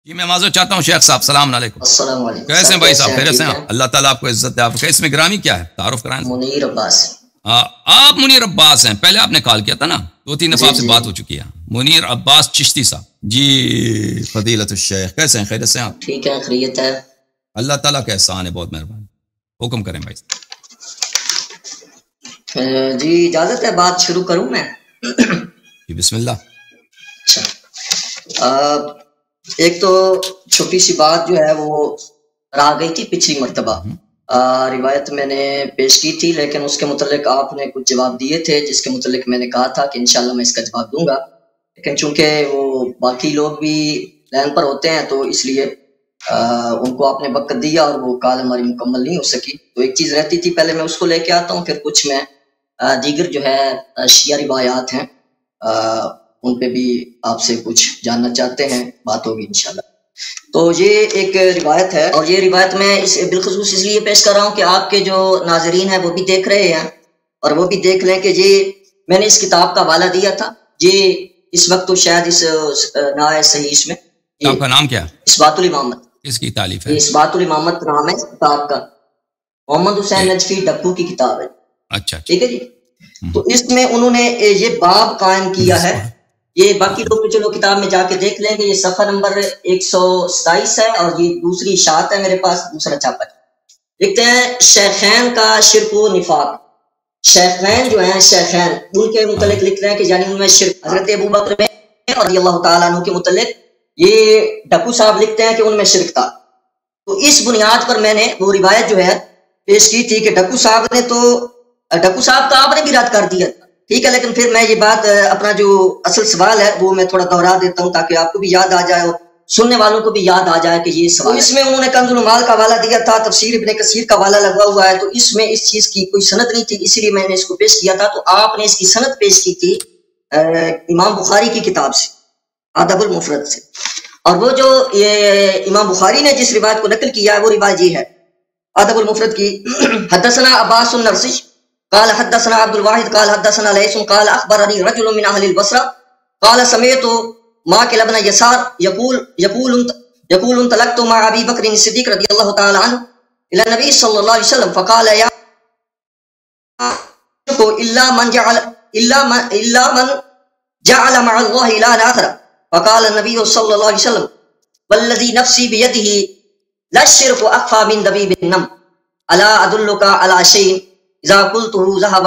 جی میں معذرت چاہتا ہوں شیخ صاحب، السلام علیکم۔ السلام علیکم۔ کیسے ہیں بھائی صاحب؟ خیریت سے ہیں؟ اللہ تعالیٰ آپ کو عزت دے۔ آپ کا اسم گرامی کیا ہے؟ تعارف کرائیں۔ منیر عباس۔ آپ منیر عباس ہیں؟ پہلے آپ نے کال کیا تھا نا، 2-3 دفعہ آپ سے بات ہو چکی ہے۔ منیر عباس چشتی صاحب جی، فضیلت الشیخ کیسے ہیں؟ خیریت سے ہیں آپ؟ ٹھیک ہے، خیریت ہے۔ اللہ تعالیٰ کا احسان ہے، بہت مہربانی۔ حکم کریں بھائی۔ جی اجازت ہے، بات شروع کروں میں؟ جی بسم اللہ۔ اچھا، ایک تو چھوٹی سی بات جو ہے وہ رہ گئی تھی پچھلی مرتبہ، روایت میں نے پیش کی تھی، لیکن اس کے متعلق آپ نے کچھ جواب دیے تھے جس کے متعلق میں نے کہا تھا کہ انشاءاللہ میں اس کا جواب دوں گا، لیکن چونکہ وہ باقی لوگ بھی لائن پر ہوتے ہیں تو اس لیے ان کو آپ نے وقت دیا اور وہ کال ہماری مکمل نہیں ہو سکی۔ تو ایک چیز رہتی تھی، پہلے میں اس کو لے کے آتا ہوں، پھر کچھ میں دیگر جو ہے شیعہ روایات ہیں ان پہ بھی آپ سے کچھ جاننا چاہتے ہیں، بات ہوگی انشاءاللہ۔ تو یہ ایک روایت ہے، اور یہ روایت میں بالخصوص اس لیے پیش کر رہا ہوں کہ آپ کے جو ناظرین ہیں وہ بھی دیکھ رہے ہیں اور وہ بھی دیکھ لیں کہ یہ میں نے اس کتاب کا حوالہ دیا تھا، یہ اس وقت تو شاید اس نہ ہے صحیح، اس میں آپ کا نام کیا ہے؟ اثبات الامامت۔ اس کی تالیف ہے؟ اثبات الامامت نام ہے کتاب کا، محمد حسین نجفی ڈپو کی کتاب ہے۔ اچھا ٹھیک ہے جی۔ تو اس میں انہوں نے یہ باب قائم کیا ہے، یہ باقی لوگ بھی چلو کتاب میں جا کے دیکھ لیں گے، یہ صفحہ نمبر 127 ہے اور یہ دوسری اشاعت ہے میرے پاس، دوسرا چھاپا ہے۔ لکھتے ہیں شیخین کا شرک و نفاق۔ شیخین جو ہیں، شیخین ان کے متعلق لکھ رہے ہیں کہ یعنی ان میں شرک، حضرت ابوبکر میں رضی اللہ تعالیٰ عنہ کے متعلق یہ ڈکو صاحب لکھتے ہیں کہ ان میں شرک تھا۔ تو اس بنیاد پر میں نے وہ روایت جو ہے پیش کی تھی کہ ڈکو صاحب نے تو ڈکو صاحب کا آپ نے بھی رد کر دیا، ٹھیک ہے، لیکن پھر میں یہ بات اپنا جو اصل سوال ہے وہ میں تھوڑا دہرا دیتا ہوں تاکہ آپ کو بھی یاد آ جائے اور سننے والوں کو بھی یاد آ جائے کہ یہ سوال۔ اس میں انہوں نے کنز المال کا حوالہ دیا تھا، تفسیر ابن کثیر کا حوالہ لگا ہوا ہے، تو اس میں اس چیز کی کوئی سند نہیں تھی، اسی لیے میں نے اس کو پیش کیا تھا۔ تو آپ نے اس کی سند پیش کی تھی امام بخاری کی کتاب سے، ادب المفرد سے، اور وہ جو یہ امام بخاری نے جس روایت کو نقل کیا ہے وہ روایت یہ ہے ادب المفرد کی۔ حدثنا عباس النرسی قال حدثنا عبد الواحد قال حدثنا ليث قال اخبرني رجل من اهل البصره قال سمعت ماكل بن يسار يقول انطلقت مع ابي بكر الصديق رضي الله تعالى عنه الى النبي صلى الله عليه وسلم فقال يا الا من جعل مع الله الها اخر فقال النبي صلى الله عليه وسلم والذي نفسي بيده لا الشرك اخفى من دبيب النمل الا ادلك على شيء اذا قلته ذهب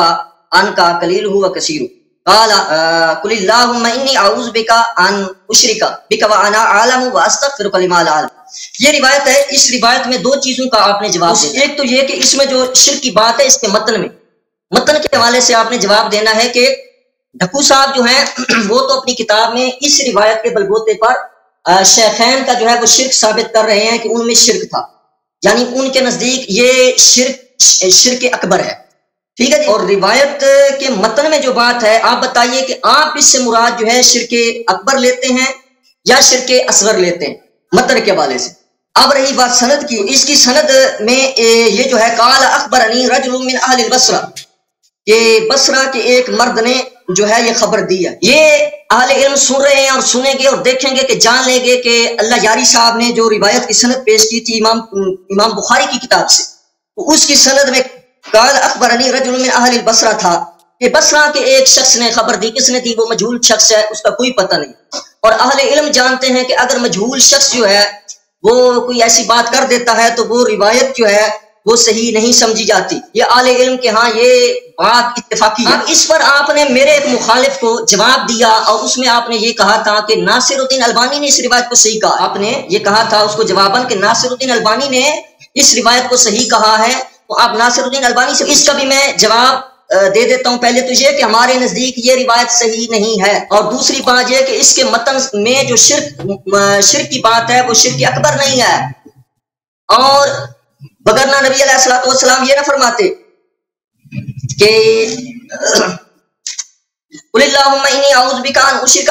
عنك قليله وكثيره قال قل اللهم اني اعوذ بك ان اشرك بك وانا اعلم واستغفرك لما لا اعلم۔ یہ روایت ہے، اس روایت میں دو چیزوں کا آپ نے جواب دیا، ایک تو یہ کہ اس میں جو شرک کی بات ہے اس کے متن کے حوالے سے آپ نے جواب دینا ہے کہ ڈکو صاحب جو ہیں وہ تو اپنی کتاب میں اس روایت کے بلبوتے پر شیخین کا جو ہے وہ شرک ثابت کر رہے ہیں کہ ان میں شرک تھا، یعنی ان کے نزدیک یہ شرک اکبر ہے، ٹھیک ہے جی۔ اور روایت کے متن میں جو بات ہے آپ بتائیے کہ آپ اس سے مراد جو ہے شرک اکبر لیتے ہیں یا شرک اصغر لیتے ہیں متن کے حوالے سے۔ اب رہی بات سند کی، اس کی سند میں یہ جو ہے قال اخبرنی رجل من اہل البصرہ، کہ بصرہ کے ایک مرد نے جو ہے یہ خبر دی ہے۔ یہ اہل علم سن رہے ہیں اور سنیں گے اور دیکھیں گے کہ جان لیں گے کہ اللہ یاری صاحب نے جو روایت کی سند پیش کی تھی امام بخاری کی کتاب سے، تو اس کی سند میں قال اخبرنی رجل من اہل البصرہ تھا کہ بصرہ کے ایک شخص نے خبر دی، کس نے دی؟ وہ مجہول شخص ہے، اس کا کوئی پتہ نہیں، اور اہل علم جانتے ہیں کہ اگر مجہول شخص جو ہے وہ کوئی ایسی بات کر دیتا ہے تو وہ روایت جو ہے وہ صحیح نہیں سمجھی جاتی، یہ اہل علم کے ہاں یہ بات اتفاقی ہے۔ اب اس پر آپ نے میرے ایک مخالف کو جواب دیا اور اس میں آپ نے یہ کہا تھا کہ ناصر الدین البانی نے اس روایت کو صحیح کہا، آپ نے یہ کہا تھا اس کو جواباً کہ ناصر الدین البانی نے اس روایت کو صحیح کہا ہے، تو آپ ناصر الدین البانی سے اس کا بھی میں جواب دے دیتا ہوں۔ پہلے تو یہ کہ ہمارے نزدیک یہ روایت صحیح نہیں ہے، اور دوسری بات یہ کہ اس کے متن میں جو شرک کی بات ہے وہ شرک اکبر نہیں ہے، اور وگرنہ نبی علیہ الصلوۃ والسلام یہ نہ فرماتے کہ قل اللہم انی اعوذ بک ان اشرک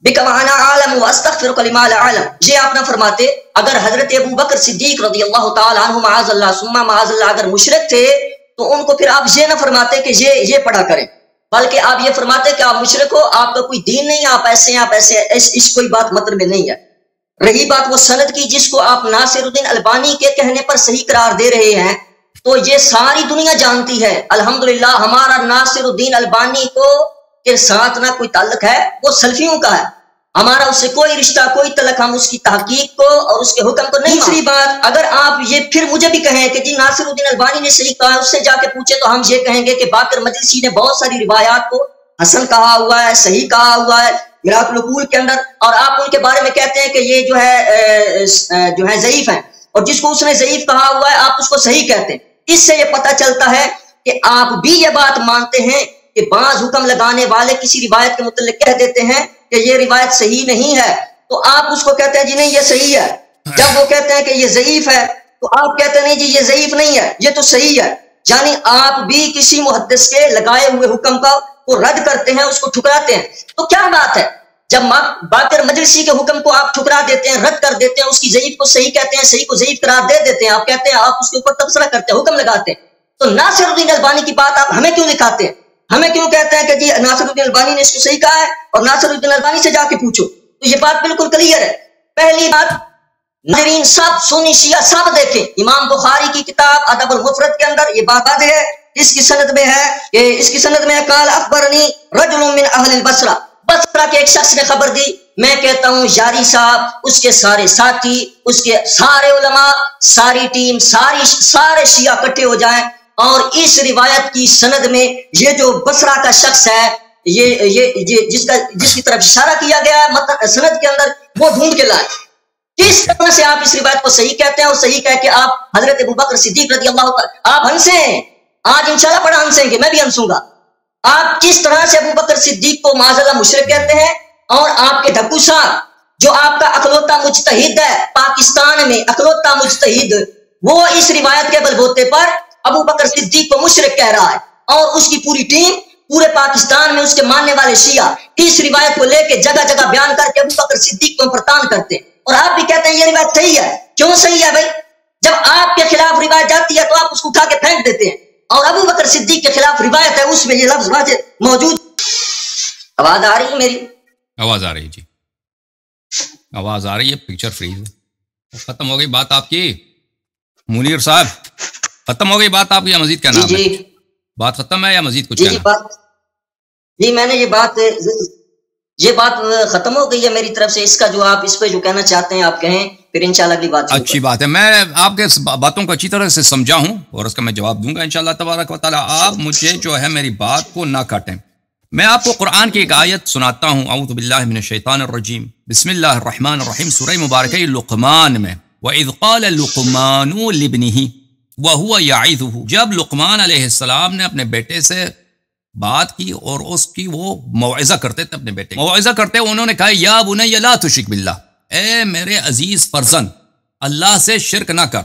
بک وانا اعلم واستغفرک لما لا اعلم، یہ آپ نہ فرماتے اگر حضرت ابوبکر صدیق رضی اللہ تعالی عنہ معاذ اللہ ثم معاذ اللہ اگر مشرک تھے تو ان کو پھر آپ یہ نہ فرماتے کہ یہ پڑھا کریں، بلکہ آپ یہ فرماتے کہ آپ مشرک ہو، آپ کا کوئی دین نہیں، آپ ایسے ہیں، آپ ایسے، اس کوئی بات مطلب میں نہیں ہے۔ رہی بات وہ سند کی جس کو آپ ناصر الدین البانی کے کہنے پر صحیح قرار دے رہے ہیں، تو یہ ساری دنیا جانتی ہے الحمدللہ ہمارا ناصر الدین البانی کو کے ساتھ نہ کوئی تعلق ہے، وہ سلفیوں کا ہے، ہمارا اس سے کوئی رشتہ کوئی تعلق، ہم اس کی تحقیق کو اور اس کے حکم کو نہیں۔ دوسری بات، اگر آپ یہ پھر مجھے بھی کہیں کہ جی ناصر الدین البانی نے صحیح کہا، اس سے جا کے پوچھے، تو ہم یہ کہیں گے کہ باقر مجلسی نے بہت ساری روایات کو حسن کہا ہوا ہے، صحیح کہا ہوا ہے میراث العقول کے اندر، اور آپ ان کے بارے میں کہتے ہیں کہ یہ جو ہے ضعیف ہیں، اور جس کو اس نے ضعیف کہا ہوا ہے آپ اس کو صحیح کہتے ہیں۔ اس سے یہ پتہ چلتا ہے کہ آپ بھی یہ بات مانتے ہیں کہ بعض حکم لگانے والے کسی روایت کے متعلق کہہ دیتے ہیں کہ یہ روایت صحیح نہیں ہے، تو آپ اس کو کہتے ہیں جی نہیں یہ صحیح ہے۔ جب وہ کہتے ہیں کہ یہ ضعیف ہے تو آپ کہتے ہیں نہیں جی یہ ضعیف نہیں ہے، یہ تو صحیح ہے۔ یعنی آپ بھی کسی محدث کے لگائے ہوئے حکم کو رد کرتے ہیں، اس کو ٹھکراتے ہیں۔ تو کیا بات ہے جب باقر مجلسی کے حکم کو آپ ٹھکرا دیتے ہیں، رد کر دیتے ہیں، اس کی ضعیف کو صحیح کہتے ہیں، صحیح کو ضعیف قرار دے دیتے ہیں، آپ کہتے ہیں آپ اس کے اوپر تبصرہ کرتے ہیں، حکم لگاتے ہیں، تو ناصر الدین البانی کی بات آپ ہمیں کیوں دکھاتے ہیں؟ ہمیں کیوں کہتے ہیں کہ جی ناصر الدین البانی نے اس کو صحیح کہا ہے اور ناصر الدین البانی سے جا کے پوچھو؟ تو یہ بات بالکل کلیئر ہے۔ پہلی بات، ناظرین سب سنی شیعہ سب دیکھیں، امام بخاری کی کتاب ادب المفرد کے اندر یہ بات واضح ہے، اس کی سند میں ہے کہ اس کی سند میں قال اخبرنی رجل من اہل البصرہ، بصرہ کے ایک شخص نے خبر دی، میں کہتا ہوں یاری صاحب، اس کے سارے ساتھی، اس کے سارے علماء، ساری ٹیم، سارے شیعہ اکٹھے ہو جائیں اور اس روایت کی سند میں یہ جو بصرہ کا شخص ہے، یہ جس کی طرف اشارہ کیا گیا ہے سند کے اندر، وہ ڈھونڈ کے لائے۔ کس طرح سے آپ اس روایت کو صحیح کہتے ہیں اور صحیح کہہ کے آپ حضرت ابوبکر صدیق رضی اللہ عنہ آپ ہنسیں، آج انشاءاللہ بڑا ہنسیں گے، میں بھی ہنسوں گا۔ آپ کس طرح سے ابوبکر صدیق کو معاذ اللہ مشرک کہتے ہیں، اور آپ کے ڈھکو صاحب جو آپ کا اکلوتا مجتہد ہے پاکستان میں، اکلوتا مجتہد، وہ اس روایت کے بلبوتے پر ابوبکر صدیق کو مشرک کہہ رہا ہے، اور اس کی پوری ٹیم پورے پاکستان میں اس کے ماننے والے شیعہ اس روایت کو لے کے جگہ جگہ بیان کر کے ابوبکر صدیق کو پرتان کرتے ہیں، اور آپ بھی کہتے ہیں یہ روایت صحیح ہے۔ کیوں صحیح ہے بھائی؟ جب آپ کے خلاف روایت جاتی ہے تو آپ اس کو اٹھا کے پھینک دیتے ہیں، اور ابوبکر صدیق کے خلاف روایت ہے اس میں یہ لفظ واضح موجود۔ آواز آ رہی ہے میری؟ آواز آ رہی ہے جی، آواز آ رہی ہے، پکچر فریز ہے۔ ختم ہو گئی بات آپ کی منیر صاحب، ختم ہو گئی بات آپ کی یا مزید کہنا ہے؟ بات ختم ہے یا مزید کچھ کہنا؟ جی میں نے یہ بات ختم ہو گئی ہے میری طرف سے، اس کا جو آپ اس پہ جو کہنا چاہتے ہیں آپ کہیں، پھر انشاءاللہ اگلی بات۔ اچھی بات ہے، میں آپ کے باتوں کو اچھی طرح سے سمجھا ہوں اور اس کا میں جواب دوں گا انشاءاللہ تبارک و تعالی۔ آپ مجھے جو ہے میری بات کو نہ کاٹیں۔ میں آپ کو قرآن کی ایک آیت سناتا ہوں، اعوذ باللہ من الشیطان الرجیم، بسم اللہ الرحمن الرحیم، سورہ مبارکہ لقمان میں، وَإِذْ قَالَ لُقْمَانُ لِابْنِهِ وَهُوَ يَعِظُهُ، جب لقمان علیہ السلام نے اپنے بیٹے سے بات کی اور اس کی وہ موعظہ کرتے تھے، اپنے بیٹے موعظہ کرتے انہوں نے کہا یا بنی لا تشرک باللہ، اے میرے عزیز فرزند اللہ سے شرک نہ کر،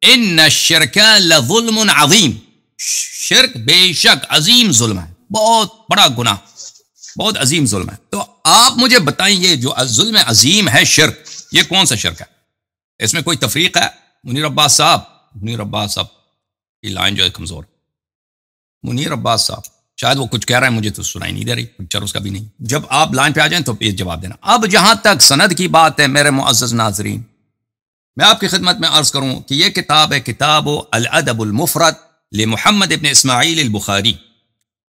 ان الشرک لظلم عظیم، شرک بے شک عظیم ظلم ہے، بہت بڑا گناہ، بہت عظیم ظلم ہے۔ تو آپ مجھے بتائیں یہ جو ظلم عظیم ہے شرک، یہ کون سا شرک ہے؟ اس میں کوئی تفریق ہے؟ منیر عباس صاحب کی لائن جو ہے کمزور، منیر عباس صاحب شاید وہ کچھ کہہ رہے ہیں، مجھے تو سنائی نہیں دے رہی، پکچر اس کا بھی نہیں۔ جب آپ لائن پہ آ جائیں تو پلیز جواب دینا۔ اب جہاں تک سند کی بات ہے میرے معزز ناظرین، میں آپ کی خدمت میں عرض کروں کہ یہ کتاب ہے کتاب الادب المفرد لمحمد ابن اسماعیل البخاری،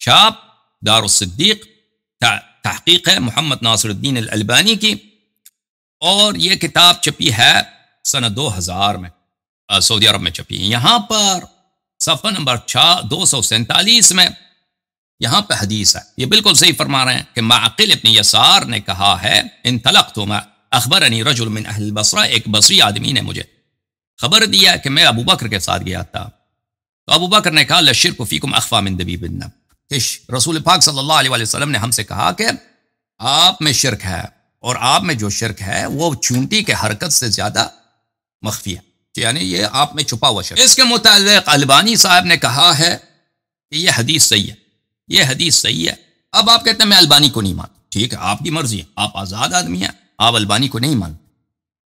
چھاپ دار الصدیق، تحقیق ہے محمد ناصر الدین الالبانی کی، اور یہ کتاب چھپی ہے سنہ 2000 میں سعودی عرب میں چھپی ہے۔ یہاں پر صفحہ نمبر 247 میں یہاں پہ حدیث ہے، یہ بالکل صحیح فرما رہے ہیں کہ معقل ابن یسار نے کہا ہے انطلقت ما اخبرنی رجل من اہل البصرہ، ایک بصری آدمی نے مجھے خبر دیا کہ میں ابو بکر کے ساتھ گیا تھا، تو ابو بکر نے کہا للشرک فیکم اخفی من دبیب النمل، کہ رسول پاک صلی اللہ علیہ وسلم نے ہم سے کہا کہ آپ میں شرک ہے، اور آپ میں جو شرک ہے وہ چونٹی کے حرکت سے زیادہ مخفی ہے، یعنی یہ آپ میں چھپا ہوا شرک۔ اس کے متعلق البانی صاحب نے کہا ہے کہ یہ حدیث صحیح ہے، یہ حدیث صحیح ہے۔ اب آپ کہتے ہیں میں البانی کو نہیں مانتا، ٹھیک ہے آپ کی مرضی ہے، آپ آزاد آدمی ہیں، آپ البانی کو نہیں مانتے،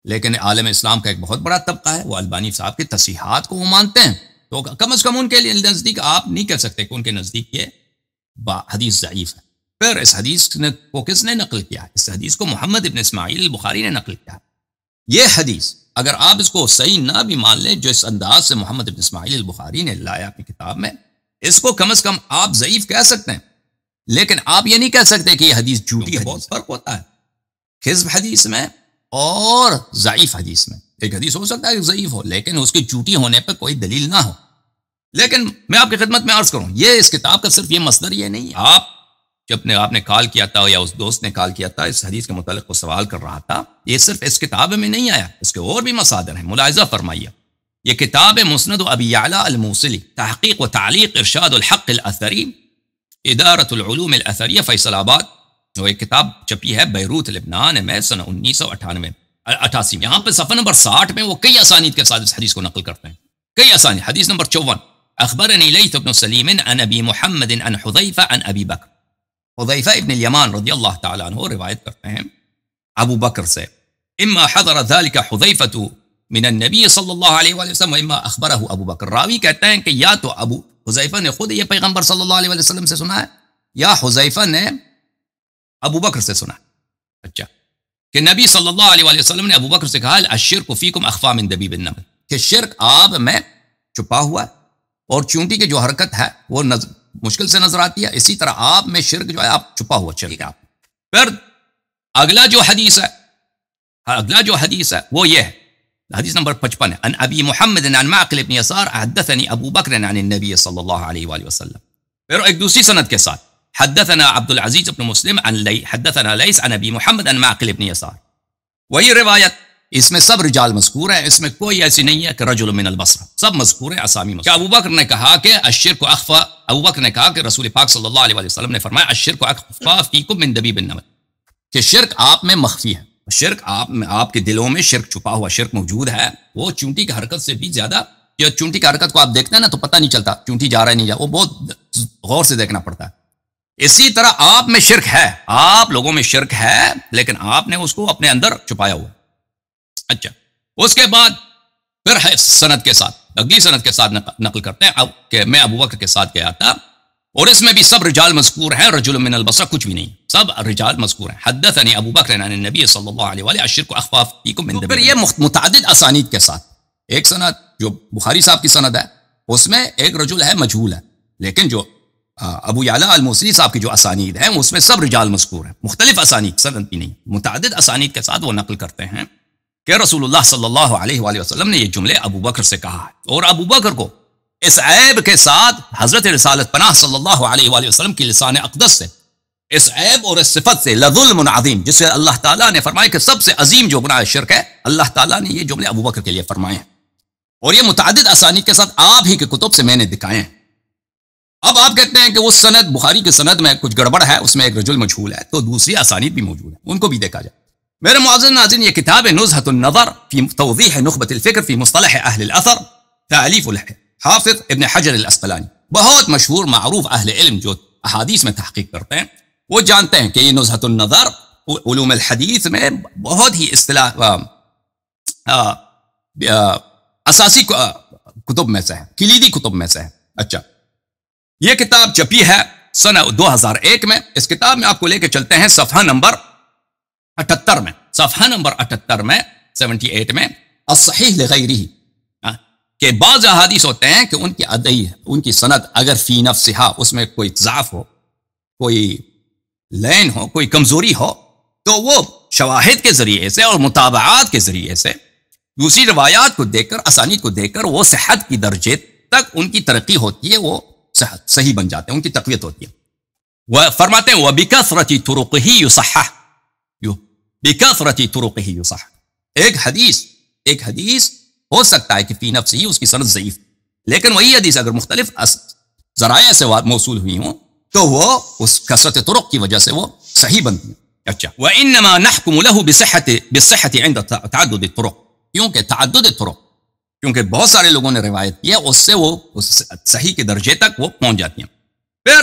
لیکن عالم اسلام کا ایک بہت بڑا طبقہ ہے وہ البانی صاحب کی تصحیحات کو وہ مانتے ہیں، تو کم از کم ان کے نزدیک آپ نہیں کہہ سکتے کہ ان کے نزدیک یہ حدیث ضعیف ہے۔ پھر اس حدیث کو کس نے نقل کیا؟ اس حدیث کو محمد ابن اسماعیل البخاری نے نقل کیا. یہ حدیث اگر آپ اس کو صحیح نہ بھی مان لیں جو اس انداز سے محمد ابن اسماعیل البخاری نے لایا اپنی کتاب میں، اس کو کم از کم آپ ضعیف کہہ سکتے ہیں، لیکن آپ یہ نہیں کہہ سکتے کہ یہ حدیث جھوٹی ہے. بہت فرق ہوتا ہے کذب حدیث میں اور ضعیف حدیث میں. ایک حدیث ہو سکتا ہے کہ ضعیف ہو لیکن اس کی جھوٹی ہونے پہ کوئی دلیل نہ ہو. لیکن میں آپ کی خدمت میں عرض کروں، یہ اس کتاب کا صرف یہ مصدر یہ نہیں ہے. آپ نے کال کیا تھا یا اس دوست نے کال کیا تھا اس حدیث کے متعلق وہ سوال کر رہا تھا، یہ صرف اس کتاب میں نہیں آیا، اس کے اور بھی مصادر ہیں. ملاحظہ فرمائیے، یہ کتاب مسند ابی یعلا الموصلی، تحقیق و تعلیق ارشاد الحق الاثری، ادارۃ العلوم الاثریہ، فیصل آباد. وہ ایک کتاب چھپی ہے بیروت لبنان میں سنہ 1988. یہاں پہ صفحہ نمبر 60 میں وہ کئی اسانید کے ساتھ اس حدیث کو نقل کرتے ہیں. کئی اسانید. حدیث نمبر 54، اخبرنی لیث بن سلیم عن ابی محمد عن حذیفہ عن ابی بکر. حذیفہ ابن الیمان رضی اللہ تعالیٰ عنہ روایت کرتے ہیں ابو بکر سے، اما حضر ذلك حذیفہ من النبی صلی اللہ علیہ وآلہ وسلم واما اخبرہ ابو بکر. راوی کہتے ہیں کہ یا تو ابو حذیفہ نے خود یہ پیغمبر صلی اللہ علیہ وآلہ وسلم سے سنا ہے یا حذیفہ نے ابو بکر سے سنا. اچھا، کہ نبی صلی اللہ علیہ وآلہ وسلم نے ابو بکر سے کہا الشرک فیکم اخفی من دبیب النمل، کہ شرک آپ میں چھپا ہوا ہے اور چونٹی کی جو حرکت ہے وہ مشکل سے نظر آتی ہے، اسی طرح آپ میں شرک جو ہے آپ چھپا ہوا شرک ہے آپ. پھر اگلا جو حدیث ہے وہ یہ ہے، حدیث نمبر 55 ہے، ان ابی محمد عن معقل بن یسار حدثني ابو بکر عن النبی صلی اللہ علیہ وآلہ وسلم. پھر ایک دوسری سند کے ساتھ حدثنا عبد العزیز بن مسلم حدثنا لیث عن ابی محمد عن معقل بن یسار. وہی روایت، اس میں سب رجال مذکور ہیں، اس میں کوئی ایسی نہیں ہے کہ رجل من البصرہ، سب مذکور ہیں، اسامی مذکور. ابو بکر نے کہا کہ الشرک اخفی، ابو بکر نے کہا کہ رسول پاک صلی اللہ علیہ وسلم نے فرمایا الشرک اخفی فیکم من دبیب النمل، کہ شرک آپ میں مخفی ہے، شرک آپ کے دلوں میں شرک چھپا ہوا شرک موجود ہے. وہ چونٹی کی حرکت سے بھی زیادہ، جو چونٹی کی حرکت کو آپ دیکھتے ہیں نا تو پتہ نہیں چلتا چونٹی جا رہا ہے نہیں جا، وہ بہت غور سے دیکھنا پڑتا ہے. اسی طرح آپ میں شرک ہے، آپ لوگوں میں شرک ہے لیکن آپ نے اس کو اپنے اندر چھپایا ہوا. اچھا، اس کے بعد پھر ہے سند کے ساتھ، اگلی سند کے ساتھ نقل کرتے ہیں کہ میں ابو بکر کے ساتھ گیا تھا اور اس میں بھی سب رجال مذکور ہیں، رجل من البصرہ کچھ بھی نہیں، سب رجال مذکور ہیں. حدثني ابو بکر عن النبی صلی اللہ علیہ وآلہ الشرک اخفی فیکم من دبیب. پھر یہ متعدد اسانید کے ساتھ، ایک سند جو بخاری صاحب کی سند ہے اس میں ایک رجل ہے مجہول ہے، لیکن جو ابو یعلا الموصلی صاحب کی جو اسانید ہیں اس میں سب رجال مذکور ہیں، مختلف اسانید، سند بھی نہیں، متعدد اسانید کے ساتھ وہ نقل کرتے ہیں کہ رسول اللہ صلی اللہ علیہ وآلہ وسلم نے یہ جملے ابو بکر سے کہا ہے. اور ابو بکر کو اس عیب کے ساتھ حضرت رسالت پناہ صلی اللہ علیہ وآلہ وسلم کی لسان اقدس سے، اس عیب اور اس صفت سے، لظلم عظیم، جس سے اللہ تعالیٰ نے فرمایا کہ سب سے عظیم جو گناہ شرک ہے، اللہ تعالیٰ نے یہ جملے ابو بکر کے لیے فرمائے ہیں اور یہ متعدد اسانید کے ساتھ آپ ہی کے کتب سے میں نے دکھائے ہیں. اب آپ کہتے ہیں کہ وہ سند بخاری کے سند میں کچھ گڑبڑ ہے، اس میں ایک رجل مجہول ہے، تو دوسری اسانید بھی موجود ہیں، ان کو بھی دیکھا جائے. میرے معزز ناظرین، یہ کتاب نزہۃ النظر فی توضیح نخبۃ الفکر فی مصطلح اہل الاثر، تالیف حافظ ابن حجر الاسقلانی، بہت مشہور معروف اہل علم جو احادیث میں تحقیق کرتے ہیں وہ جانتے ہیں کہ یہ نزہۃ النظر علوم الحدیث میں بہت ہی اساسی کتب میں سے ہے، کلیدی کتب میں سے ہے. اچھا، یہ کتاب چھپی ہے سنہ 2001 میں. اس کتاب میں آپ کو لے کے چلتے ہیں صفحہ نمبر 78 میں، صفحہ نمبر 78 میں 78 میں الصحیح لغیرہ، کہ بعض احادیث ہوتے ہیں کہ ان کی سند اگر فی نفسہا، اس میں کوئی ضعف ہو، کوئی لین ہو، کوئی کمزوری ہو، تو وہ شواہد کے ذریعے سے اور متابعات کے ذریعے سے دوسری روایات کو دیکھ کر، اسانید کو دیکھ کر وہ صحت کی درجے تک ان کی ترقی ہوتی ہے، وہ صحیح بن جاتے ہیں، ان کی تقویت ہوتی ہے. وہ فرماتے ہیں وَبِكَثْرَةِ طُرُقِهِ يُصَحَّحُ، بِكَثْرَةِ طُرُقِهِ يُصَحَّحُ. ایک حدیث ہو سکتا ہے کہ فی نفسی اس کی سند ضعیف، لیکن وہی حدیث اگر مختلف ذرائع سے موصول ہوئی ہوں تو وہ اس کثرت طرق کی وجہ سے وہ صحیح بنتی ہیں. اچھا، وَإِنَّمَا نَحْكُمُ لَهُ بِالصِّحَّةِ عِنْدَ تَعَدُّدِ الطُّرُقِ، کیونکہ تعدد طرق، کیونکہ بہت سارے لوگوں نے روایت کی ہے، اس سے وہ صحیح کے درجے تک وہ پہنچ جاتی ہیں. پھر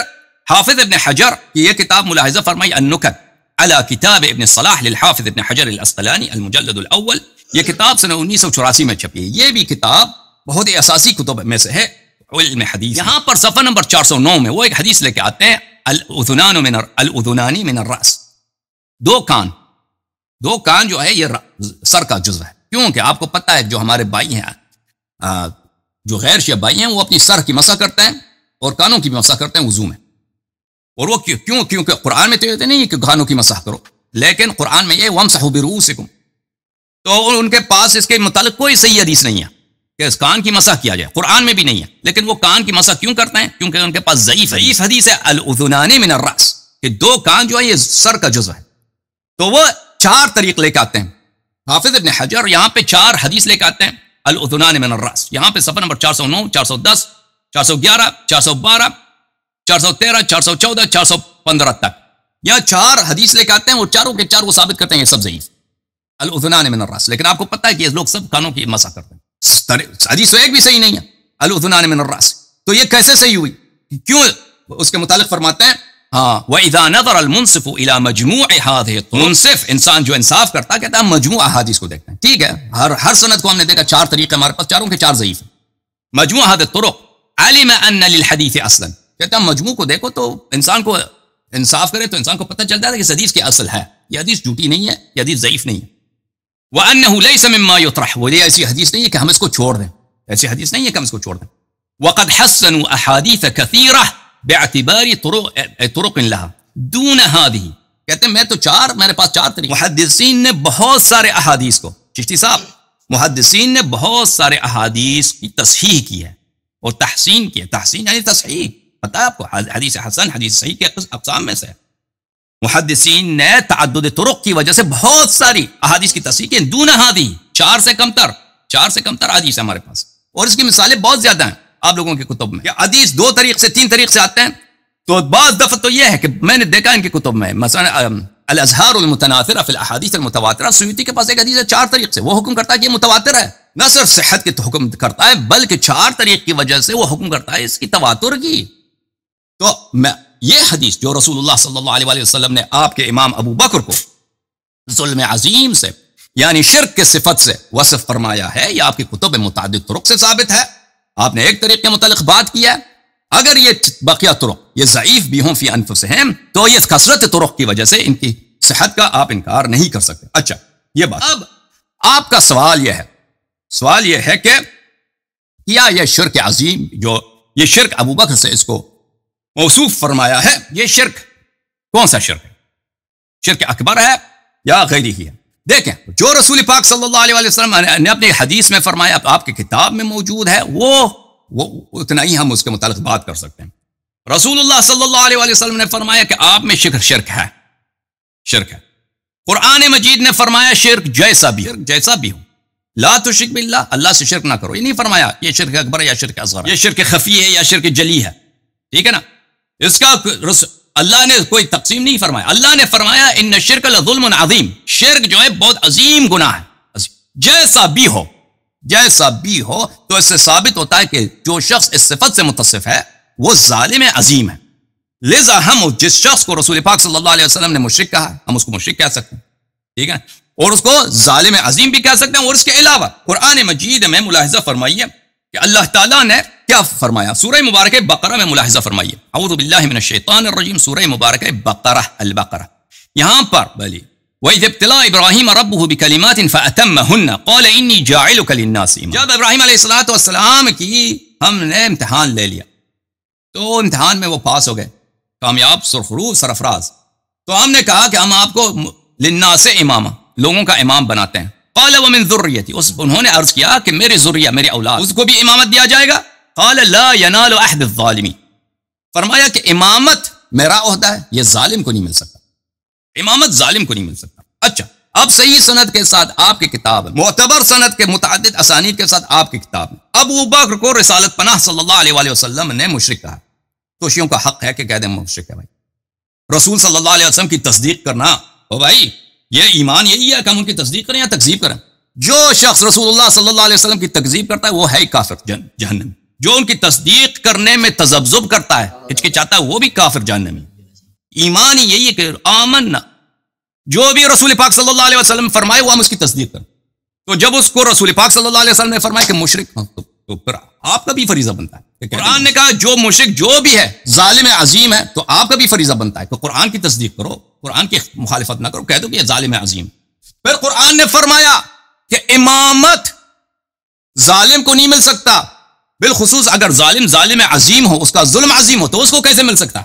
حافظ ابن حجر کی یہ کتاب ملاحظہ فرمائی النکت علی کتاب ابن صلاح للحافظ ابن حجر الاسقلانی المجلد الاول، یہ کتاب سنہ 1984 میں چھپی ہے. یہ بھی کتاب بہت ہی اساسی کتب میں سے ہے علم حدیث. یہاں پر صفحہ نمبر 409 میں وہ ایک حدیث لے کے آتے ہیں الاذنانی من الراس، دو کان جو ہے یہ سر کا جزو ہے. کیونکہ آپ کو پتہ ہے جو ہمارے بھائی ہیں جو غیر شیعہ بھائی ہیں وہ اپنی سر کی مسح کرتے ہیں اور کانوں کی بھی مسح کرتے ہیں وضو میں. اور وہ کیونکہ قرآن میں تو یہ نہیں کہ کانوں کی مسح کرو، لیکن قرآن میں یہ وامسحوا برؤوسکم، تو ان کے پاس اس کے متعلق کوئی صحیح حدیث نہیں ہے کہ اس کان کی مسح کیا جائے، قرآن میں بھی نہیں ہے. لیکن وہ کان کی مسح کیوں کرتے ہیں؟ کیونکہ ان کے پاس ضعیف حدیث ہے الاذنان من الراس، کہ دو کان جو ہے یہ سر کا جزو ہے. تو وہ 4 طریق لے کے آتے ہیں. حافظ ابن حجر یہاں پہ 4 حدیث لے کے آتے ہیں الاذنان من الراس. یہاں پہ صفحہ نمبر 409، 410، 411، 412، 413، 414، 415 تک یہاں 4 حدیث لے کے آتے ہیں. وہ چاروں کے چار وہ ثابت کرتے ہیں یہ سب ضعیف الاذنان من الراس. لیکن آپ کو پتہ ہے کہ یہ لوگ سب کانوں کی مسح کرتے ہیں. حدیث تو ایک بھی صحیح نہیں ہے الاذنان من الراس. تو یہ کیسے صحیح ہوئی؟ کیوں؟ اس کے متعلق فرماتے ہیں وَإِذَا نَظَرَ الْمُنصِفُ إِلَى مَجْمُوعِ هَذِهِ الطُّرُقِ، منصف انسان جو انصاف کرتا کہتا ہے مجموع احادیث کو دیکھتے ہیں. ٹھیک ہے، ہر سند کو ہم نے دیکھا 4 طریقے ہمارے پاس، چاروں کے 4 ضعیف ہیں. مجموع هذه الطرق علم ان للحديث اصلا، کہتا ہے مجموع کو دیکھو تو انسان کو انصاف کرے تو انسان کو پتہ چل جاتا ہے کہ اس حدیث کی اصل ہے، یہ حدیث جھوٹی نہیں ہے، یہ حدیث ضعیف نہیں ہے. وَأَنَّهُ لَيْسَ مِمَّا يُطْرَحُ، وہ یہ ایسی حدیث نہیں ہے کہ ہم اس کو چھوڑ دیں، ایسی حدیث نہیں ہے کہ ہم اس کو چھوڑ دیں. وَقَدْ حَسَّنُوا أَحَادِيثَ كَثِيرَةً بِاعْتِبَارِ طُرُقٍ لَهَا دون هذه، کہتے ہیں میں تو میرے پاس 4 طریقے. محدثین نے بہت سارے احادیث کو، چشتی صاحب، محدثین نے بہت سارے احادیث کی تصحیح کی ہے اور تحسین کی ہے. تحسین یعنی تصحیح، پتہ ہے آپ کو حدیث حسن حدیث صحیح کے اقسام میں سے. محدثین نے تعدد طرق کی وجہ سے بہت ساری احادیث کی تصحیح کی. دون هذه، 4 سے کمتر حدیث ہے ہمارے پاس، اور اس کی مثالیں بہت زیادہ ہیں آپ لوگوں کے کتب میں. حدیث 2 طریق سے 3 طریق سے آتے ہیں. تو بعض دفعہ تو یہ ہے کہ میں نے دیکھا ان کی کتب میں، مثلا الازہار المتناثرہ فی الاحادیث المتواترہ، سیوطی کے پاس ایک حدیث ہے 4 طریق سے، وہ حکم کرتا ہے کہ یہ متواتر ہے. نہ صرف صحت کے حکم کرتا ہے بلکہ 4 طریق کی وجہ سے وہ حکم کرتا ہے اس کی تواتر کی. تو یہ حدیث جو رسول اللہ صلی اللہ علیہ وسلم نے آپ کے امام ابو بکر کو ظلم عظیم سے یعنی شرک کے صفت سے وصف فرمایا ہے، یہ آپ کی کتب متعدد طرق سے ثابت ہے. آپ نے ایک طریق کے متعلق بات کی ہے. اگر یہ بقیہ طرق یہ ضعیف بھی ہوں فی انفسہم، تو یہ کثرت طرق کی وجہ سے ان کی صحت کا آپ انکار نہیں کر سکتے. اچھا یہ بات. اب آپ کا سوال یہ ہے کہ کیا یہ شرک عظیم جو یہ شرک ابو بکر سے اس کو موصوف فرمایا ہے، یہ شرک کون سا شرک ہے؟ شرک اکبر ہے یا غیری ہی ہے؟ دیکھیں جو رسول پاک صلی اللہ علیہ وسلم نے اپنی حدیث میں فرمایا، آپ کی کتاب میں موجود ہے، وہ اتنا ہی ہم اس کے متعلق بات کر سکتے ہیں. رسول اللہ صلی اللہ علیہ وسلم نے فرمایا کہ آپ میں شرک ہے. قرآن مجید نے فرمایا شرک جیسا بھی ہو، لا تشرک باللہ، اللہ سے شرک نہ کرو. یہ نہیں فرمایا یہ شرک اکبر ہے یا شرک اصغر ہے، یہ شرک خفی ہے یا شرک جلی ہے. ٹھیک ہے نا، اس کا اللہ نے کوئی تقسیم نہیں فرمایا. اللہ نے فرمایا ان الشرک لظلم عظیم، شرک جو ہے بہت عظیم گناہ ہے. جیسا بھی ہو تو اس سے ثابت ہوتا ہے کہ جو شخص اس صفت سے متصف ہے وہ ظالم عظیم ہے. لذا ہم جس شخص کو رسول پاک صلی اللہ علیہ وسلم نے مشرک کہا ہے، ہم اس کو مشرک کہہ سکتے ہیں. ٹھیک ہے، اور اس کو ظالم عظیم بھی کہہ سکتے ہیں. اور اس کے علاوہ قرآن مجید میں ملاحظہ فرمائیے کہ اللہ تعالیٰ نے کیا فرمایا. سورہ مبارکہ بقرہ میں ملاحظہ فرمائیے. اعوذ باللہ من الشیطان الرجیم، سورہ مبارکہ بقرہ، البقرہ. یہاں پر بلی وَإِذِ ابْتَلَىٰ إِبْرَاهِيمَ رَبُّهُ بِكَلِمَاتٍ فَأَتَمَّهُنَّ قَالَ إِنِّي جَاعِلُكَ لِلنَّاسِ إِمَامًا. جب ابراہیم علیہ السلام کی ہم نے امتحان لے لیا تو امتحان میں وہ پاس ہو گئے، کامیاب، سرفراز. تو ہم نے کہا کہ ہم آپ کو للناس اماما، لوگوں کا امام بناتے ہیں. قال ومن ذریتی، انہوں نے عرض کیا کہ میری ذریہ، میری اولاد، اس کو بھی امامت دیا جائے گا. قال لا ینال احد الظالمین، فرمایا کہ امامت میرا عہدہ ہے، یہ ظالم کو نہیں مل سکتا، امامت ظالم کو نہیں مل سکتا. اچھا اب صحیح سند کے ساتھ آپ کی کتاب، معتبر سند کے متعدد اسانید کے ساتھ آپ کی کتاب میں ابو بکر کو رسالت پناہ صلی اللہ علیہ وسلم نے مشرک کہا. تو شیعوں کا حق ہے کہ کہہ دیں مشرک ہے. بھائی رسول صلی اللہ علیہ وسلم کی تصدیق کرنا، او بھائی یہ ایمان یہی ہے کہ ہم ان کی تصدیق کریں یا تکذیب کریں. جو شخص رسول اللہ صلی اللہ علیہ وسلم کی تکذیب کرتا ہے وہ ہے ہی کافر جہنم. جو ان کی تصدیق کرنے میں تذبذب کرتا ہے، ہچکچاتا ہے، وہ بھی کافر جہنم. ایمان ہی یہی ہے کہ آمنا، جو بھی رسول پاک صلی اللہ علیہ وسلم فرمائے وہ ہم اس کی تصدیق کریں. تو جب اس کو رسول پاک صلی اللہ علیہ وسلم نے فرمایا کہ مشرک، تو پھر آپ کا بھی فریضہ بنتا ہے قرآن نے کہا جو مشرک جو بھی ہے ظالم عظیم ہے، تو آپ کا بھی فریضہ بنتا ہے کہ قرآن کی تصدیق کرو، قرآن کی مخالفت نہ کرو، کہہ دو کہ یہ ظالم عظیم۔ پھر قرآن نے فرمایا کہ امامت ظالم کو نہیں مل سکتا، بالخصوص اگر ظالم عظیم ہو، اس کا ظلم عظیم ہو، تو اس کو کیسے مل سکتا